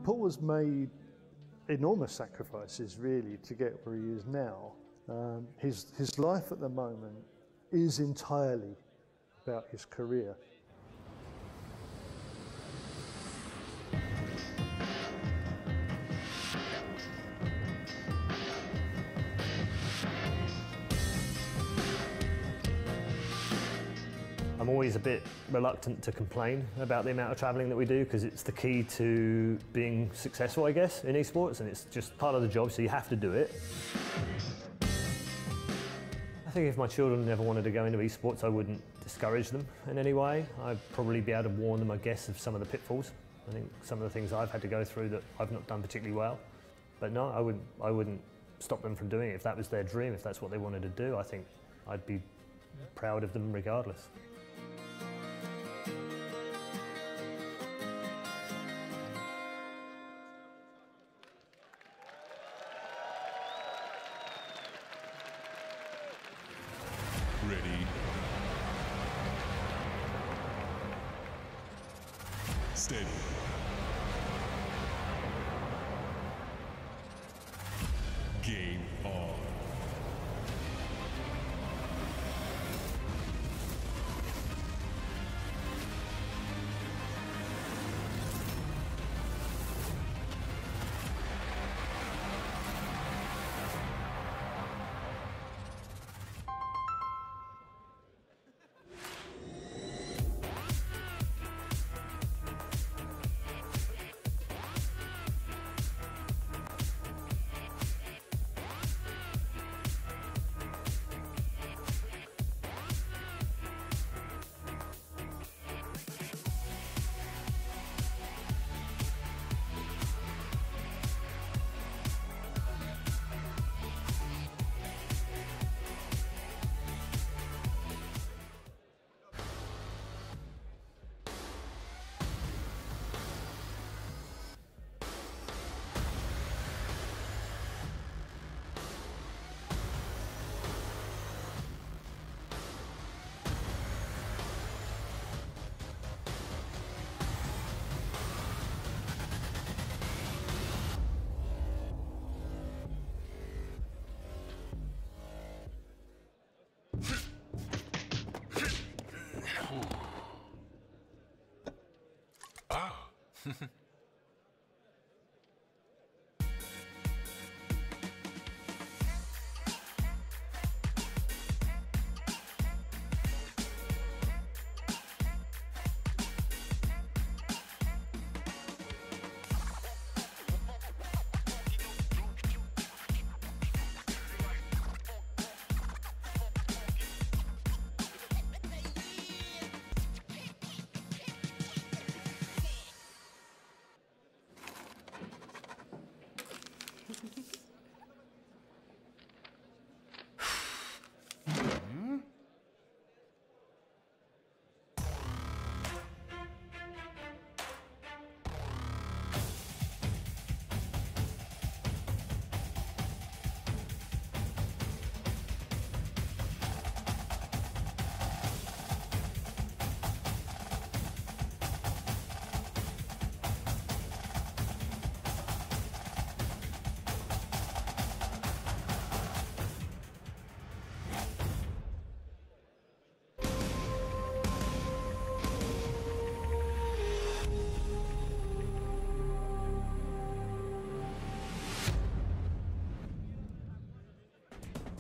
Paul has made enormous sacrifices really to get where he is now. His life at the moment is entirely about his career. I'm always a bit reluctant to complain about the amount of travelling that we do because it's the key to being successful, I guess, in esports, and it's just part of the job, so you have to do it. I think if my children ever wanted to go into esports, I wouldn't discourage them in any way. I'd probably be able to warn them, I guess, of some of the pitfalls. I think some of the things I've had to go through that I've not done particularly well. But no, I wouldn't stop them from doing it. If that was their dream, if that's what they wanted to do, I think I'd be proud of them regardless. Ready. Steady. Game on.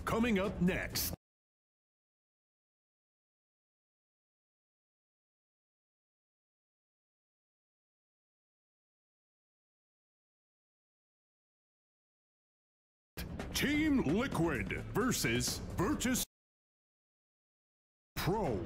Coming up next. Team Liquid versus Virtus Pro.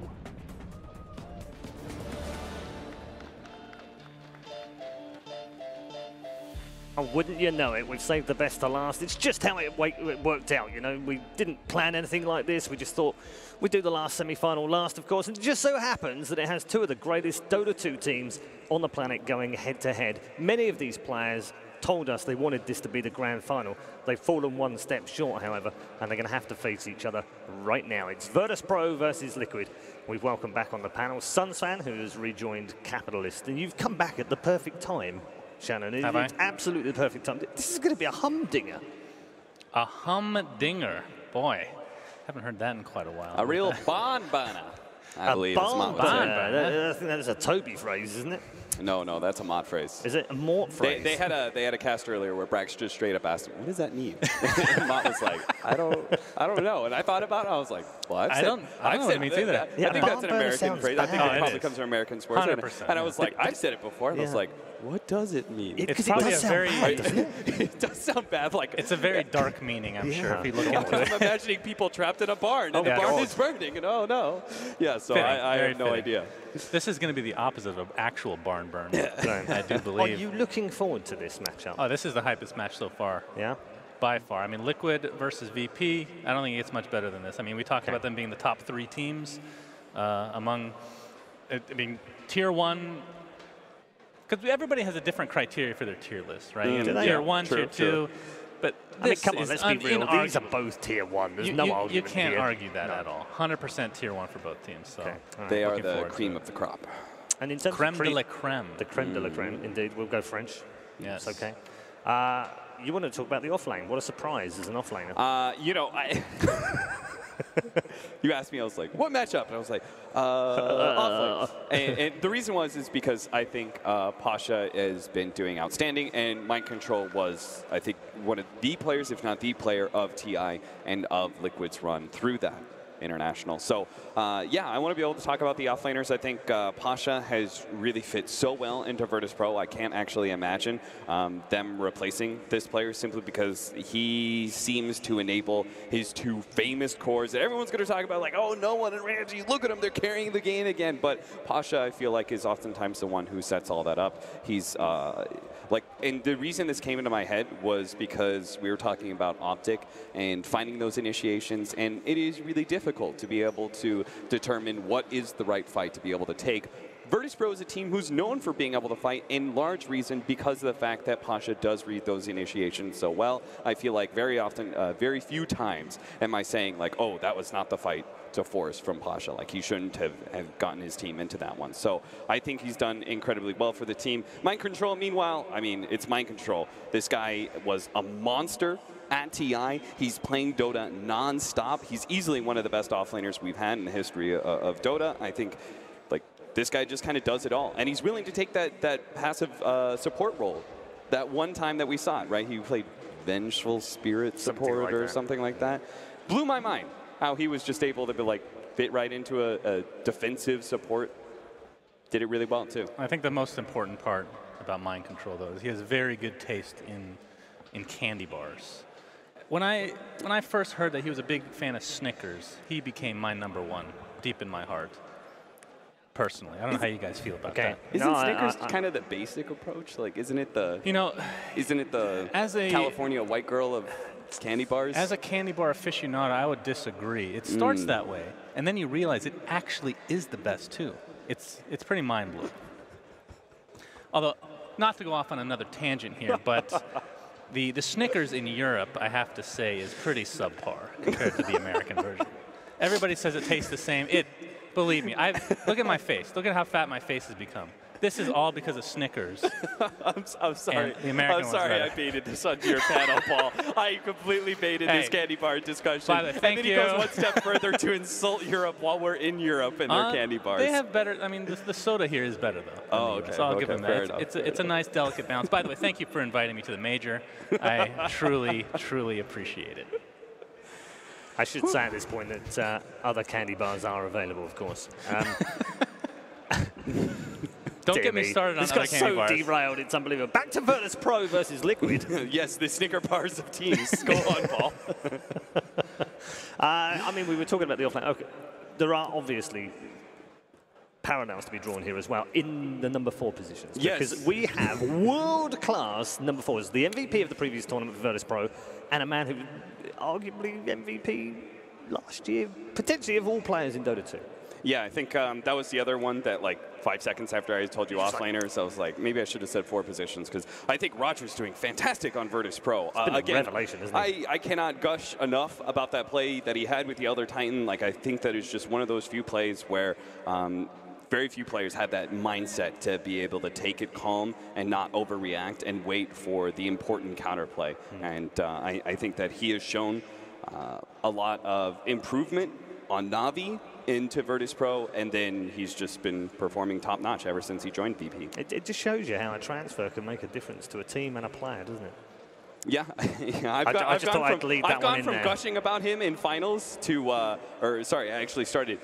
Oh, wouldn't you know it? We've saved the best to last. It's just how it worked out, you know. We didn't plan anything like this. We just thought we'd do the last semi-final last, of course. And it just so happens that it has two of the greatest Dota 2 teams on the planet going head-to-head. Many of these players told us they wanted this to be the grand final. They've fallen one step short, however, and they're going to have to face each other right now. It's Virtus Pro versus Liquid. We've welcomed back on the panel Sunsfan, who has rejoined Capitalist. And you've come back at the perfect time, Shannon. It's absolutely the perfect time. This is going to be a humdinger. A humdinger. Boy, haven't heard that in quite a while. A real barn burner, I believe. I think that is a Toby phrase, isn't it? No, that's a Mott phrase. Is it a Mott phrase? They had a cast earlier where Brax just straight up asked him, "What does that mean?" And Mott was like, "I don't know." And I thought about it. I was like, "Well, I don't know what it means either." I think that's an American phrase. I think it probably comes from American sports. 100%. And I was like, I've said it before. And I was like, what does it mean? It's probably a very. It does sound bad. Like it's a very dark meaning, I'm sure, if you look into it. I'm imagining people trapped in a barn, and the barn is burning, and oh no. Yeah, so I have no idea. This is going to be the opposite of actual barn burn. I do believe. Are you looking forward to this matchup? Oh, this is the hypest match so far. Yeah? By far. I mean, Liquid versus VP, I don't think it gets much better than this. I mean, we talked about them being the top 3 teams among, I mean, tier 1, because everybody has a different criteria for their tier list, right? Tier 1, tier 2. But I mean, come on, let's be real. These are both tier 1. There's no argument You can't here. argue that at all. 100% tier 1 for both teams. So they are the cream of the crop. And in terms creme of de la creme. The creme de la creme, indeed. We'll go French. Yes. It's okay. You want to talk about the offlane. What a surprise as an offlaner. You know, you asked me, I was like, what matchup? And I was like, offlane. And the reason is because I think Pasha has been doing outstanding, and Mind Control was, I think, one of the players, if not the player, of TI and of Liquid's run through that international. So, yeah, I want to be able to talk about the offlaners. I think Pasha has really fit so well into Virtus Pro. I can't actually imagine them replacing this player simply because he seems to enable his 2 famous cores that everyone's going to talk about, like, oh, Nolan and Ramsey, look at them, they're carrying the game again. But Pasha, I feel like, is oftentimes the one who sets all that up. He's and the reason this came into my head was because we were talking about Optic and finding those initiations, and it is really difficult to be able to determine what is the right fight to be able to take. Virtus Pro is a team who's known for being able to fight in large reason because of the fact that Pasha does read those initiations so well. I feel like very often, very few times am I saying, like, oh, that was not the fight to force from Pasha. Like, he shouldn't have gotten his team into that one. So I think he's done incredibly well for the team. Mind Control, meanwhile, I mean, it's Mind Control. This guy was a monster at TI. He's playing Dota non-stop. He's easily one of the best offlaners we've had in the history of Dota. I think, like, this guy just kind of does it all. And he's willing to take that passive support role. That one time that we saw it, right? He played Vengeful Spirit support or something like that. Blew my mind how he was just able to be like fit right into a defensive support. Did it really well too. I think the most important part about mind control though is he has very good taste in candy bars. When I first heard that he was a big fan of Snickers, he became my #1 deep in my heart. Personally, I don't know how you guys feel about that. Isn't Snickers kind of the basic approach? Like, isn't it the California white girl of candy bars? As a candy bar aficionado, I would disagree. It starts that way, and then you realize it actually is the best too. It's pretty mind-blowing. Although, not to go off on another tangent here, but the Snickers in Europe, I have to say, is pretty subpar compared to the American version. Everybody says it tastes the same. Believe me, look at my face. Look at how fat my face has become. This is all because of Snickers. I'm sorry. I'm sorry I baited this onto your panel, Paul. I completely baited this candy bar discussion. By the way, thank and then you. he goes one step further to insult Europe while we're in Europe and their candy bars. They have better. I mean, the soda here is better though. Oh, okay. So I'll give them fair that. enough. It's a nice, delicate balance. By the way, thank you for inviting me to the major. I truly, truly appreciate it. I should say at this point that other candy bars are available, of course. Don't get me started on other candy bars. This got so derailed, it's unbelievable. Back to Virtus Pro versus Liquid. Yes, the Snicker bars of teams. Go on, Paul. I mean, we were talking about the offline. Okay. There are obviously parallels to be drawn here as well in the #4 positions. Yes. Because we have world-class #4s, the MVP of the previous tournament for Virtus Pro, and a man who arguably MVP last year, potentially of all players in Dota 2. Yeah, I think that was the other one that, like, 5 seconds after I told you offlaner, so I was like, maybe I should have said 4 positions, because I think Roger's doing fantastic on Virtus Pro. It's been a revelation, isn't it? I cannot gush enough about that play that he had with the Elder Titan. Like, I think that it's just one of those few plays where very few players have that mindset to be able to take it calm and not overreact and wait for the important counterplay. And I think that he has shown a lot of improvement on Na'Vi into Virtus Pro, and then he's just been performing top-notch ever since he joined VP. It just shows you how a transfer can make a difference to a team and a player, doesn't it? Yeah, I've gone from gushing about him in finals to, or sorry, I actually started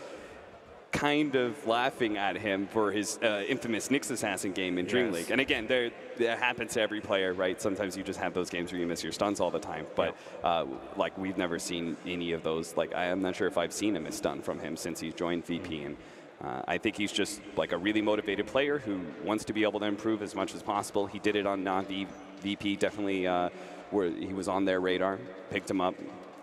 kind of laughing at him for his infamous Nyx Assassin game in Dream League. And again, that happens to every player, right? Sometimes you just have those games where you miss your stuns all the time. But like, we've never seen any of those. Like, I'm not sure if I've seen a misstun from him since he's joined VP. And I think he's just like a really motivated player who wants to be able to improve as much as possible. He did it on non-VP, definitely where he was on their radar, picked him up.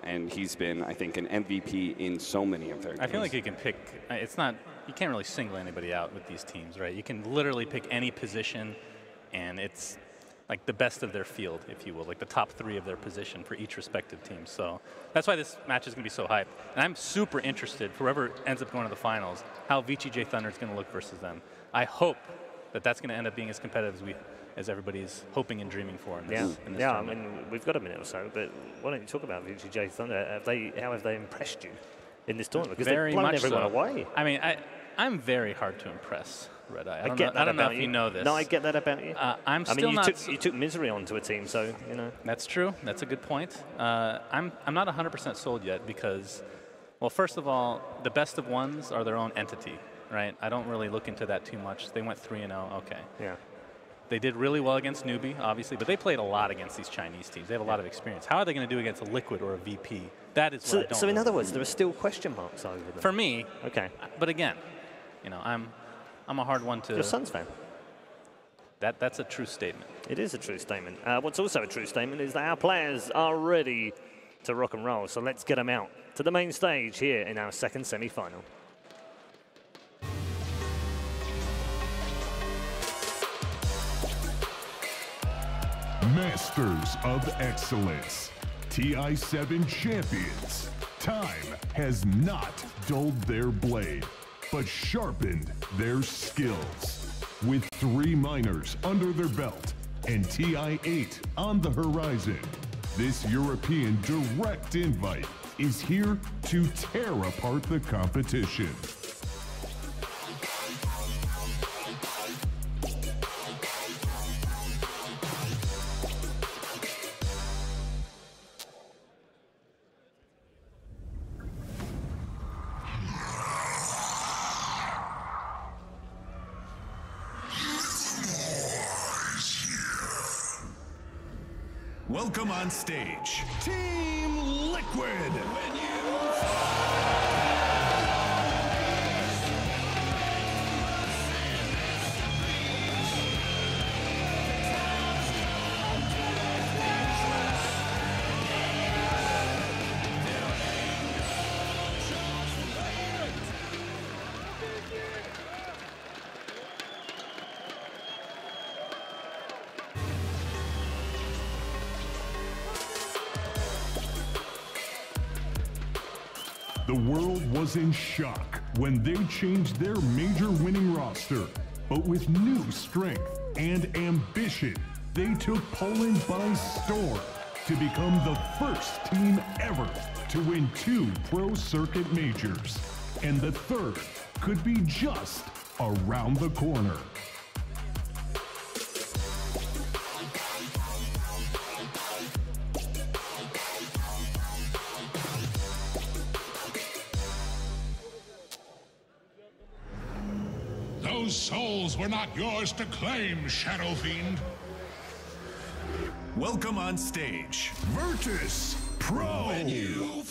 And he's been, I think, an MVP in so many of their games. I feel like you can pick, it's not, you can't really single anybody out with these teams, right? You can literally pick any position, and it's like the best of their field, if you will, like the top 3 of their position for each respective team. So that's why this match is going to be so hyped. And I'm super interested, whoever ends up going to the finals, how VGJ Thunder is going to look versus them. I hope that that's going to end up being as competitive as everybody's hoping and dreaming for in this, in this tournament. I mean, we've got a minute or so, but why don't you talk about VGJ Thunder? How have they impressed you in this tournament? Because they've blown everyone away. I mean, I'm very hard to impress, Red Eye. I don't know if you know this. No, I get that about you. You took Misery onto a team, so, you know. That's true. That's a good point. I'm not 100% sold yet because, well, first of all, the best of ones are their own entity, right? I don't really look into that too much. They went 3-0, okay. Yeah. They did really well against Newbee, obviously, but they played a lot against these Chinese teams. They have a lot of experience. How are they going to do against a Liquid or a VP? That is what I don't So in other words, there are still question marks over them. For me. Okay. But again, you know, I'm a hard one to... You're a Suns fan. That's a true statement. It is a true statement. What's also a true statement is that our players are ready to rock and roll. So let's get them out to the main stage here in our second semi-final. Masters of Excellence, TI7 champions. Time has not dulled their blade, but sharpened their skills. With 3 minors under their belt and TI8 on the horizon, this European direct invite is here to tear apart the competition. Welcome on stage, Team Liquid. The world was in shock when they changed their major winning roster. But with new strength and ambition, they took Poland by storm to become the first team ever to win 2 pro circuit majors. And the third could be just around the corner. Those souls were not yours to claim, Shadow Fiend. Welcome on stage, Virtus Pro. When you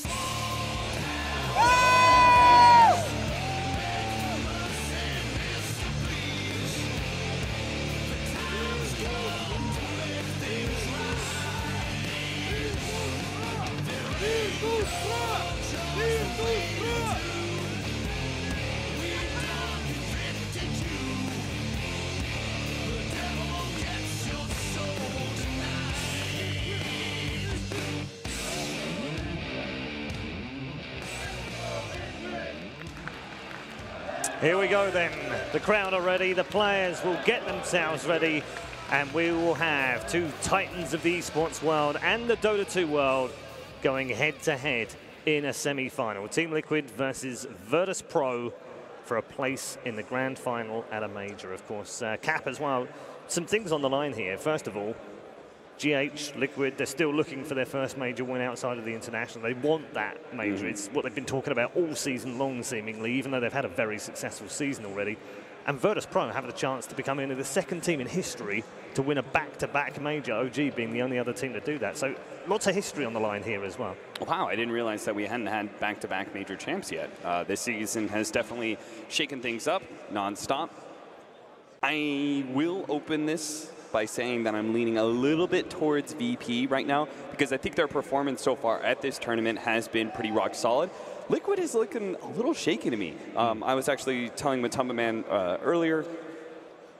Here we go then. The crowd are ready, the players will get themselves ready, and we will have 2 titans of the esports world and the Dota 2 world going head-to-head in a semi-final. Team Liquid versus Virtus Pro for a place in the grand final at a major, of course. Cap as well. Some things on the line here. First of all, GH, Liquid, they're still looking for their first major win outside of the international. They want that major. It's what they've been talking about all season long, seemingly, even though they've had a very successful season already. And Virtus Pro have the chance to become only the 2nd team in history to win a back-to-back major, OG being the only other team to do that. So lots of history on the line here as well. Wow, I didn't realize that we hadn't had back-to-back major champs yet. This season has definitely shaken things up non-stop. I will open this by saying that I'm leaning a little bit towards VP right now because I think their performance so far at this tournament has been pretty rock solid. Liquid is looking a little shaky to me. I was actually telling Matumba Man earlier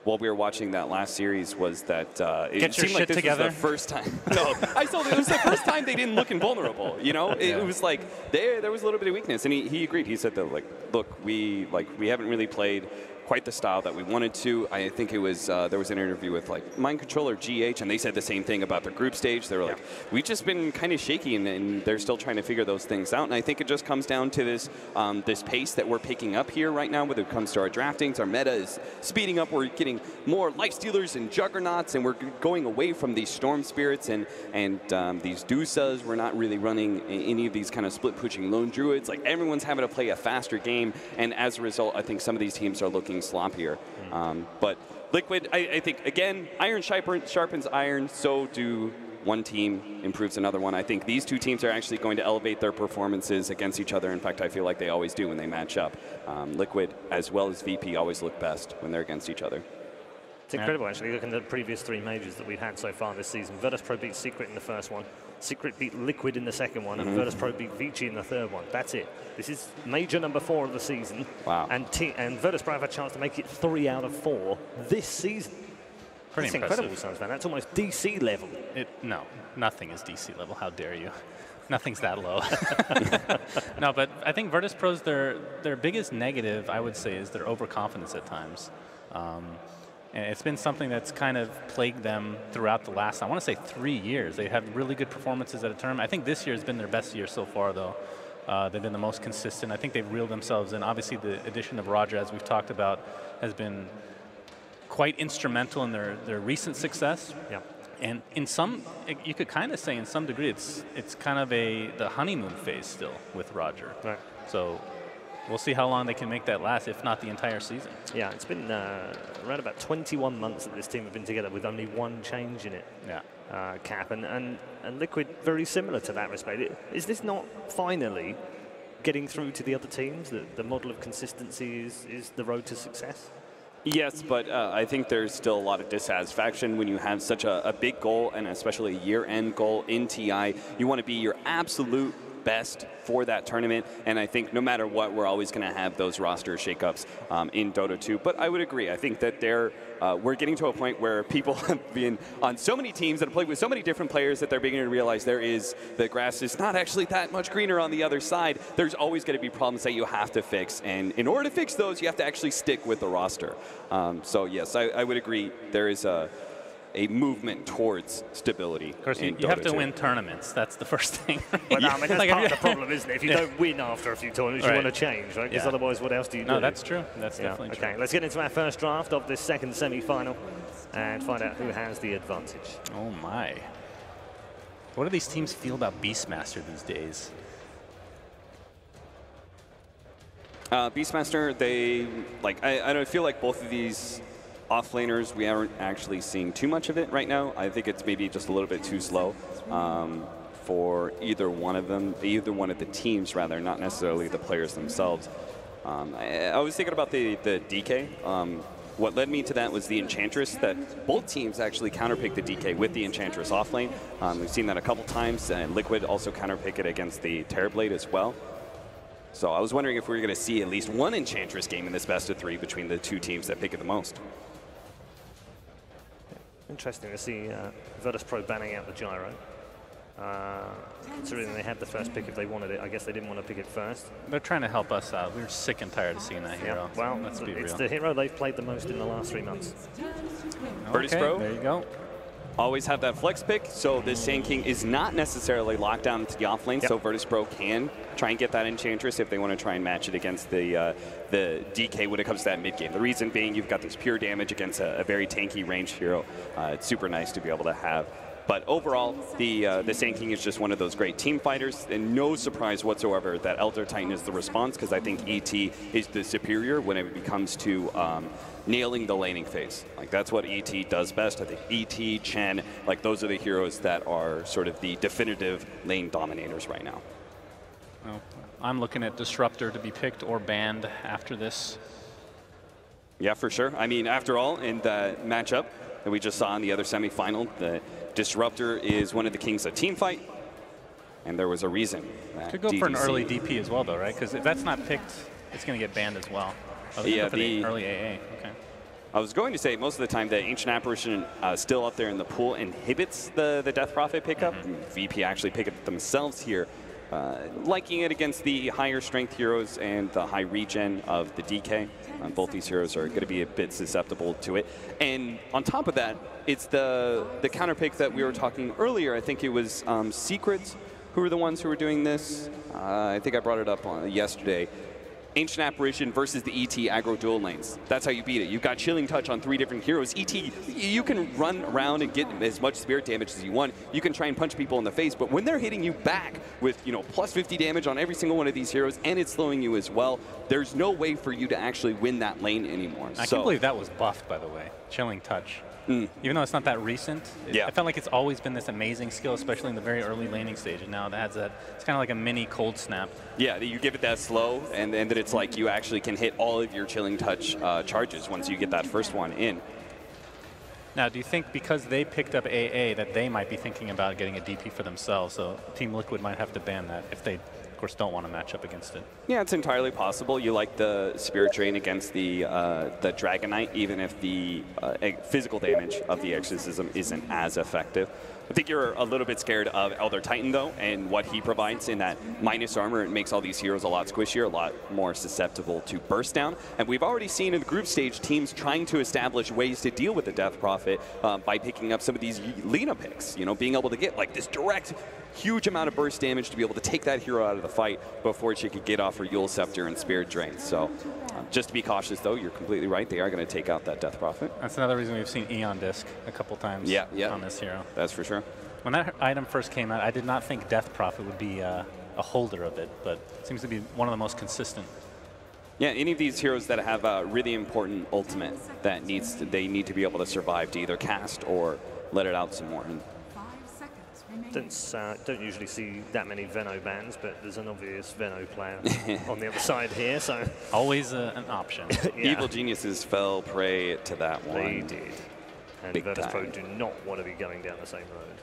while we were watching that last series was that it seemed like this was the first time. No, I told him it was the first time they didn't look invulnerable. You know, it was like there was a little bit of weakness, and he agreed. He said that look, we haven't really played quite the style that we wanted to. I think it was there was an interview with Mind Control or GH, and they said the same thing about their group stage. They were like, we've just been kind of shaky, and they're still trying to figure those things out. And I think it just comes down to this this pace that we're picking up here right now, when it comes to our draftings. Our meta is speeding up. We're getting more Lifestealers and Juggernauts, and we're going away from these Storm Spirits and these Dusas. We're not really running any of these kind of split pushing lone druids. Like, everyone's having to play a faster game, and as a result, I think some of these teams are looking sloppier. But Liquid, I think, again, iron sharpens iron, so do one team improves another one. I think these 2 teams are actually going to elevate their performances against each other. In fact, I feel like they always do when they match up. Liquid, as well as VP, always look best when they're against each other. It's incredible, actually, looking at the previous 3 majors that we've had so far this season. Virtus Pro beat Secret in the first one, Secret beat Liquid in the second one, and Virtus Pro beat VG in the third one. That's it. This is major number 4 of the season. Wow. And Virtus Pro have a chance to make it 3 out of 4 this season. Pretty That's incredible, Suns fan. That's almost DC level. No, nothing is DC level. How dare you? Nothing's that low. No, but I think Virtus Pro's their biggest negative, I would say, is their overconfidence at times. And it's been something that's kind of plagued them throughout the last, I want to say, 3 years. They have really good performances at a tournament. I think this year has been their best year so far, though. They've been the most consistent. I think they've reeled themselves in. Obviously, the addition of Roger, as we've talked about, has been quite instrumental in their recent success. Yeah. And in some, you could kind of say, in some degree, it's kind of the honeymoon phase still with Roger. Right. So we'll see how long they can make that last, if not the entire season. Yeah, it's been around about 21 months that this team have been together with only one change in it. Yeah. Cap, and Liquid very similar to that respect. Is this not finally getting through to the other teams, that the model of consistency is the road to success? Yes, but I think there's still a lot of dissatisfaction when you have such a big goal, and especially a year-end goal in TI. You want to be your absolute best for that tournament, and I think no matter what, we're always going to have those roster shakeups in Dota 2. But I would agree. I think that we're getting to a point where people have been on so many teams that have played with so many different players that they're beginning to realize the grass is not actually that much greener on the other side. There's always going to be problems that you have to fix, and in order to fix those, you have to actually stick with the roster. So yes, I would agree. There is a movement towards stability. Of course, you have to win tournaments. That's the first thing. Well, no, I mean, that's part of the problem, isn't it? If you don't win after a few tournaments, you want to change, right? Because otherwise, what else do you do? No, that's true. That's definitely true. Okay, let's get into our first draft of this second semi-final and find out who has the advantage. Oh, my. What do these teams feel about Beastmaster these days? Beastmaster, I don't feel like both of these offlaners, we aren't actually seeing too much of it right now. I think it's maybe just a little bit too slow for either one of them, either one of the teams rather, not necessarily the players themselves. I was thinking about the DK. What led me to that was the Enchantress, that both teams actually counterpick the DK with the Enchantress offlane. We've seen that a couple times, and Liquid also counterpick it against the Terrorblade as well. So I was wondering if we were going to see at least one Enchantress game in this best of 3 between the two teams that pick it the most. Interesting to see Virtus Pro banning out the gyro. Considering they had the first pick if they wanted it, I guess they didn't want to pick it first. They're trying to help us out. We're sick and tired of seeing that hero. Yeah, well, let's be real. It's the hero they've played the most in the last 3 months. Virtus Pro. There you go. Always have that flex pick, so this Sand King is not necessarily locked down to the offlane, so Virtus Pro can try and get that Enchantress if they want to try and match it against the DK when it comes to that mid game. The reason being, you've got this pure damage against a very tanky ranged hero. It's super nice to be able to have. But overall, the Sand King is just one of those great team fighters, and no surprise whatsoever that Elder Titan is the response, because I think ET is the superior when it comes to nailing the laning phase. Like, that's what ET does best. I think ET, Chen, like, those are the heroes that are sort of the definitive lane dominators right now. Well, I'm looking at Disruptor to be picked or banned after this. Yeah, for sure. I mean, after all, in the matchup that we just saw in the other semifinal, the Disruptor is one of the kings of teamfight, and there was a reason. Could go for an early DP as well, though, right? Because if that's not picked, it's going to get banned as well. Oh, yeah, the early AA. Okay. I was going to say most of the time the Ancient Apparition still up there in the pool inhibits the Death Prophet pickup. VP actually pick it themselves here, liking it against the higher strength heroes and the high regen of the DK. Both these heroes are going to be a bit susceptible to it. And on top of that, it's the counter pick that we were talking earlier. I think it was Secrets who were the ones who were doing this. I think I brought it up yesterday. Ancient Apparition versus the ET aggro dual lanes. That's how you beat it. You've got Chilling Touch on 3 different heroes. ET, you can run around and get as much spirit damage as you want. You can try and punch people in the face, but when they're hitting you back with, plus 50 damage on every single one of these heroes, and it's slowing you as well, there's no way for you to actually win that lane anymore. I can't believe that was buffed, by the way. Chilling Touch. Even though it's not that recent, I felt like it's always been this amazing skill, especially in the very early laning stage. And now it has that, it's kind of like a mini cold snap. Yeah, you give it that slow, and then it's like you actually can hit all of your Chilling Touch charges once you get that first one in. Now, do you think because they picked up AA that they might be thinking about getting a DP for themselves? So Team Liquid might have to ban that if they, of course, don't want to match up against it. Yeah, it's entirely possible. You like the Spirit Drain against the Dragon Knight, even if the physical damage of the Exorcism isn't as effective. I think you're a little bit scared of Elder Titan, though, and what he provides in that minus armor. It makes all these heroes a lot squishier, a lot more susceptible to burst down. And we've already seen in the group stage teams trying to establish ways to deal with the Death Prophet by picking up some of these Lina picks, being able to get like this direct, huge amount of burst damage to be able to take that hero out of the fight before she could get off her Yule Scepter and Spirit Drain. So just to be cautious, though, you're completely right. They are going to take out that Death Prophet. That's another reason we've seen Eon Disc a couple times on this hero. That's for sure. When that item first came out, I did not think Death Prophet would be a holder of it, but it seems to be one of the most consistent Yeah, any of these heroes that have a really important ultimate that they need to be able to survive to either cast or let it out some more. And don't usually see that many Veno bans, but there's an obvious Veno player on the other side here, so always an option. Yeah. Evil Geniuses fell prey to that one. They did. And Virtus Pro do not want to be going down the same road.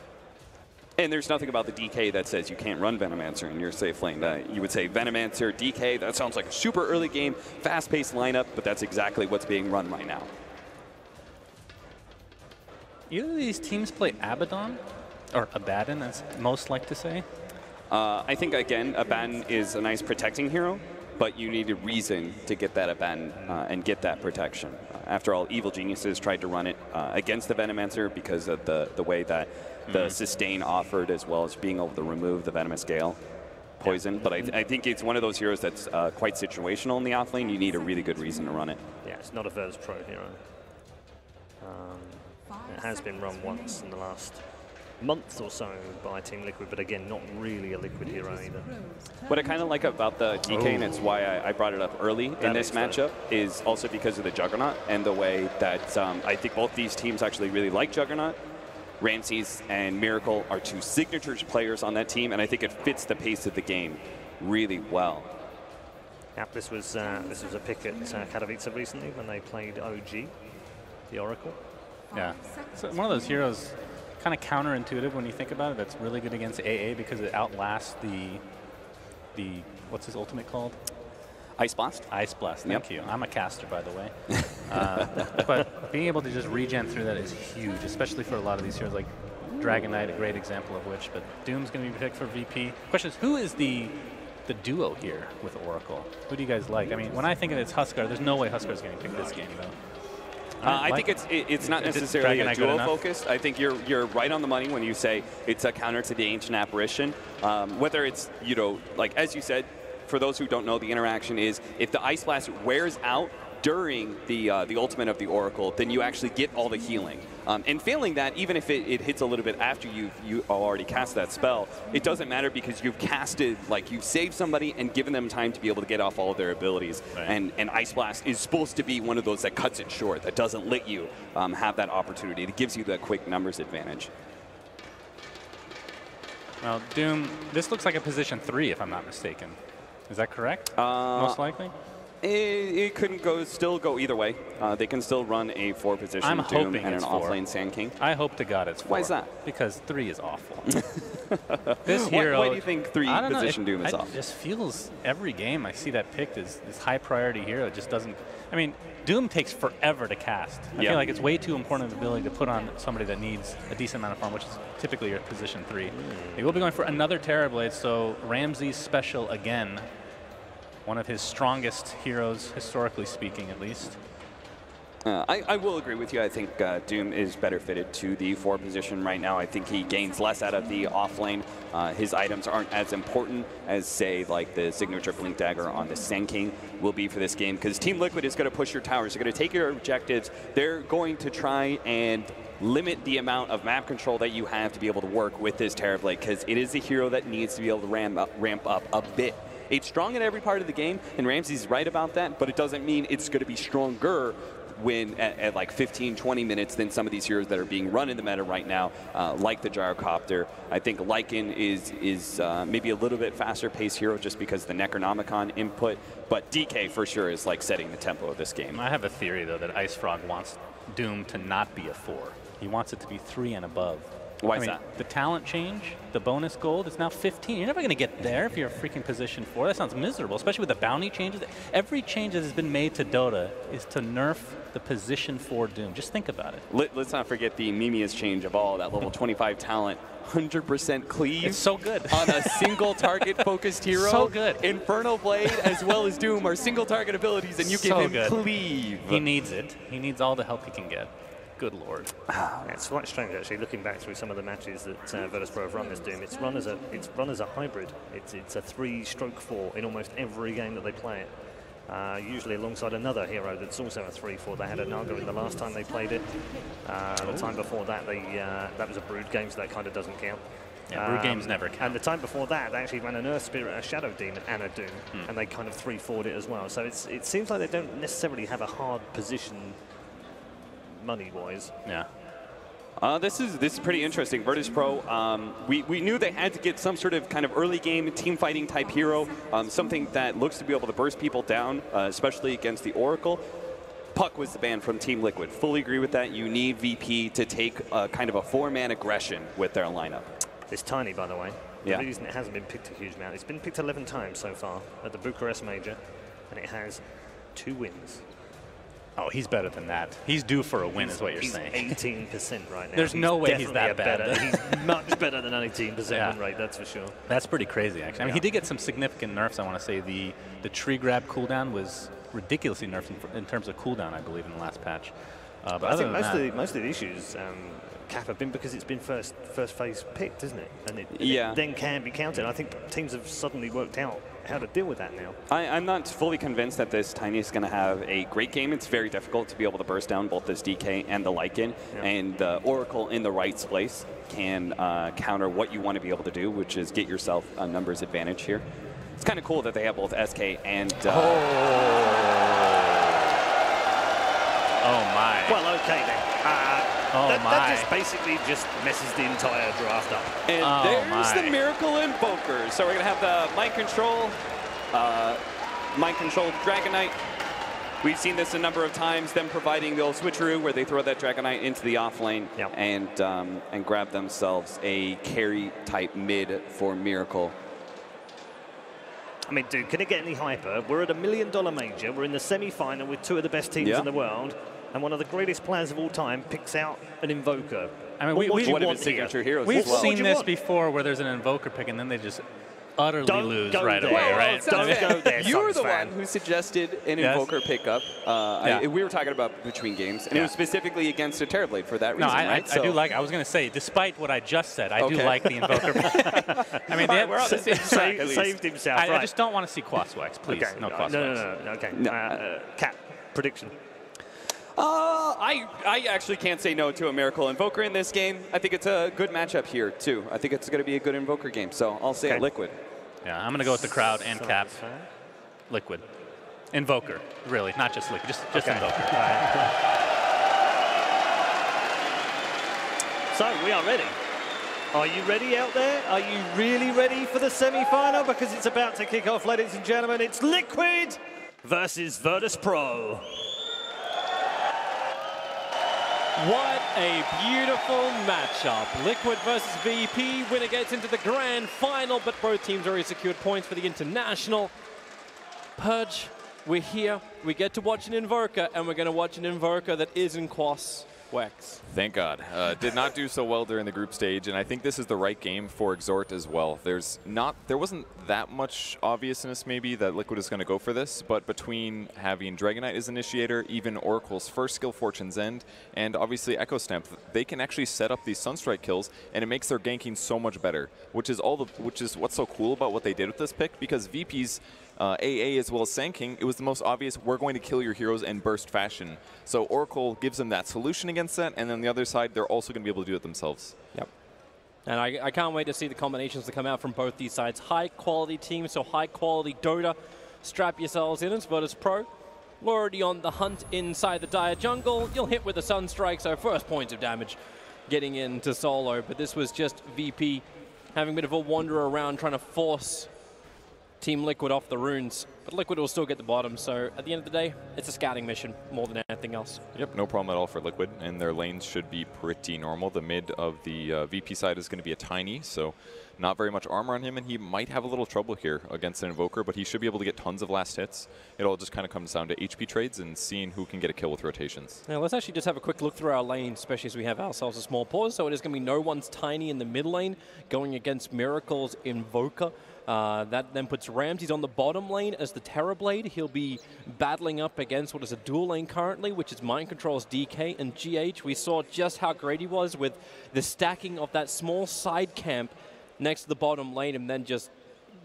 And there's nothing about the DK that says you can't run Venomancer in your safe lane. You would say Venomancer, DK, that sounds like a super early game, fast-paced lineup, but that's exactly what's being run right now. Either of these teams play Abaddon, or Abaddon, as most like to say? I think, again, Abaddon is a nice protecting hero, but you need a reason to get that Abaddon and get that protection. After all, Evil Geniuses tried to run it against the Venomancer because of the way that the sustain offered, as well as being able to remove the Venomous Gale poison. But I think it's one of those heroes that's quite situational in the offlane. You need a really good reason to run it. Yeah, it's not a Virtus Pro hero. It has been run once in the last month or so by Team Liquid, but again, not really a Liquid hero either. What I kind of like about the DK, and it's why I brought it up early in this matchup, is also because of the Juggernaut and the way that I think both these teams actually really like Juggernaut. Ramses and Miracle are two signature players on that team, and I think it fits the pace of the game really well. Yep, this was a pick at Katowice recently when they played OG, the Oracle. Yeah, so one of those heroes, kind of counterintuitive when you think about it, that's really good against AA because it outlasts the what's his ultimate called? Ice Blast. Ice Blast, thank you. I'm a caster, by the way. But being able to just regen through that is huge, especially for a lot of these heroes like Dragon Knight, a great example of which. But Doom's going to be picked for VP. Question is, who is the duo here with Oracle? Who do you guys like? I mean, when I think of it's Huskar, there's no way Huskar's getting picked this game, though. I think it's not necessarily a duo focused. I think you're right on the money when you say it's a counter to the Ancient Apparition. Whether it's, like as you said, for those who don't know, the interaction is if the Ice Blast wears out during the ultimate of the Oracle, then you actually get all the healing. And failing that, even if it hits a little bit after you already cast that spell, it doesn't matter because you've casted, like you've saved somebody and given them time to be able to get off all of their abilities. Right. And Ice Blast is supposed to be one of those that cuts it short, that doesn't let you have that opportunity. It gives you that quick numbers advantage. Well, Doom, this looks like a position 3, if I'm not mistaken. Is that correct? Most likely? It couldn't still go either way. They can still run a 4-position Doom and an offlane Sand King. I hope to God it's 4. Why is that? Because 3 is awful. This hero. Why do you think 3-position Doom is awful? It just feels every game I see that picked as this high priority hero. It just doesn't. I mean, Doom takes forever to cast. I feel like it's way too important of ability to put on somebody that needs a decent amount of farm, which is typically your position 3. They will be going for another Terrorblade, so Ramses special again. One of his strongest heroes, historically speaking, at least. I will agree with you. I think Doom is better fitted to the 4 position right now. I think he gains less out of the off lane. His items aren't as important as, say, like the signature Blink Dagger on the Sand King will be for this game, because Team Liquid is going to push your towers. They're going to take your objectives. They're going to try and limit the amount of map control that you have to be able to work with this Terrorblade, because it is a hero that needs to be able to ramp up a bit. It's strong in every part of the game, and Ramsey's right about that, but it doesn't mean it's going to be stronger when at like 15, 20 minutes than some of these heroes that are being run in the meta right now, like the Gyrocopter. I think Lycan is maybe a little bit faster paced hero just because of the Necronomicon input, but DK for sure is like setting the tempo of this game. I have a theory, though, that Ice Frog wants Doom to not be a 4. He wants it to be 3 and above. Why is that? The talent change, the bonus gold, is now 15. You're never going to get there if you're a freaking position 4. That sounds miserable, especially with the bounty changes. Every change that has been made to Dota is to nerf the position 4 Doom. Just think about it. Let's not forget the memeiest change of all, that level 25 talent. 100% cleave. It's so good. On a single target focused hero. So good. Inferno Blade as well as Doom are single target abilities, and you give him cleave. He needs it. He needs all the help he can get. Good lord. It's quite strange, actually, looking back through some of the matches that Virtus Pro have run this Doom. It's run as a hybrid. It's a 3/4 in almost every game that they play it. Usually alongside another hero that's also a 3/4. They had a Naga in the last time they played it. The time before that, that was a Brood game, so that kind of doesn't count. Yeah, Brew games never count. And the time before that, they actually ran an Earth Spirit, a Shadow Demon, and a Doom, and they kind of 3-4'd it as well. So it seems like they don't necessarily have a hard position money-wise. Yeah. This is pretty interesting. Virtus Pro, we knew they had to get some sort of kind of early game team fighting type hero, something that looks to be able to burst people down, especially against the Oracle. Puck was the ban from Team Liquid. Fully agree with that. You need VP to take kind of a 4-man aggression with their lineup. It's tiny, by the way. Yeah. The reason it hasn't been picked a huge amount, it's been picked 11 times so far at the Bucharest Major, and it has 2 wins. Oh, he's better than that. He's due for a win, is what you're saying. 18% right now. There's no way he's that bad. He's much better than 18% win rate, that's for sure. That's pretty crazy, actually. I mean, he did get some significant nerfs, I want to say. The tree grab cooldown was ridiculously nerfed in terms of cooldown, I believe, in the last patch. But I think most of the issues, Cap, have been because it's been first phase picked, isn't it? And it then can be counted. I think teams have suddenly worked out how to deal with that now. I'm not fully convinced that this Tiny is going to have a great game. It's very difficult to be able to burst down both this DK and the Lycan, and the Oracle in the right place can counter what you want to be able to do, which is get yourself a numbers advantage here. It's kind of cool that they have both SK and... Oh my. Well, okay then. That just basically just messes the entire draft up. And there's the Miracle Invoker. So we're going to have the Mind Control Dragonite. We've seen this a number of times, them providing the old switcheroo where they throw that Dragonite into the off lane and grab themselves a carry type mid for Miracle. I mean, dude, can it get any hyper? We're at $1 million major. We're in the semi-final with 2 of the best teams in the world. And one of the greatest players of all time picks out an Invoker. I mean, we've seen this before where there's an Invoker pick and then they just utterly lose right away, right? Don't go there, You were the one who suggested an Invoker pickup. We were talking about between games, and it was specifically against a Terrorblade for that reason, right? I do like, I was going to say, despite what I just said, I do like the Invoker. I mean, we're on the same track, saved himself. I just don't want to see Quaswax, please. Okay. No Quaswax. No. Okay. Cat, prediction. I actually can't say no to a Miracle Invoker in this game. I think it's a good matchup here, too. I think it's going to be a good Invoker game, so I'll say Liquid. Yeah, I'm going to go with the crowd and Cap. Liquid. Invoker, really, not just Liquid, just Invoker. So, we are ready. Are you ready out there? Are you really ready for the semi-final? Because it's about to kick off, ladies and gentlemen. It's Liquid versus Virtus Pro. What a beautiful matchup. Liquid versus VP. Winner gets into the grand final, but both teams already secured points for the international. Purge, we're here. We get to watch an Invoker, and we're going to watch an Invoker that isn't Quaswax. Thank God. Did not do so well during the group stage, and I think this is the right game for Exhort as well. There wasn't that much obviousness maybe that Liquid is going to go for this, but between having Dragonite as initiator, even Oracle's first skill Fortune's End, and obviously Echo Stamp, they can actually set up these Sunstrike kills, and it makes their ganking so much better, which is what's so cool about what they did with this pick, because VP's AA as well as Sand King, it was the most obvious, we're going to kill your heroes in burst fashion. So Oracle gives them that solution against that, and then the other side, they're also going to be able to do it themselves. Yep. And I can't wait to see the combinations that come out from both these sides. High-quality teams, so high-quality Dota. Strap yourselves in, it's Virtus Pro. We're already on the hunt inside the Dire jungle. You'll hit with a Sunstrike, so first points of damage getting into solo. But this was just VP having a bit of a wander around, trying to force Team Liquid off the runes, but Liquid will still get the bottom, so at the end of the day, it's a scouting mission more than anything else. Yep, no problem at all for Liquid, and their lanes should be pretty normal. The mid of the VP side is going to be a Tiny, so not very much armor on him, and he might have a little trouble here against an Invoker, but he should be able to get tons of last hits. It all just kind of comes down to HP trades and seeing who can get a kill with rotations. Now let's actually just have a quick look through our lane, especially as we have ourselves a small pause, so it is going to be no one's Tiny in the mid lane, going against Miracle's Invoker. That then puts Ramses on the bottom lane as the Terrorblade. He'll be battling up against what is a dual lane currently, which is Mind Control's DK and GH. We saw just how great he was with the stacking of that small side camp next to the bottom lane and then just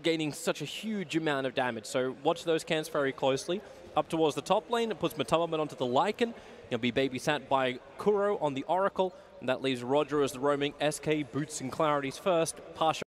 gaining such a huge amount of damage. So watch those camps very closely. Up towards the top lane, it puts Matabaman onto the Lycan. He'll be babysat by Kuro on the Oracle. And that leaves Roger as the roaming SK, Boots and Clarity's first. Pasha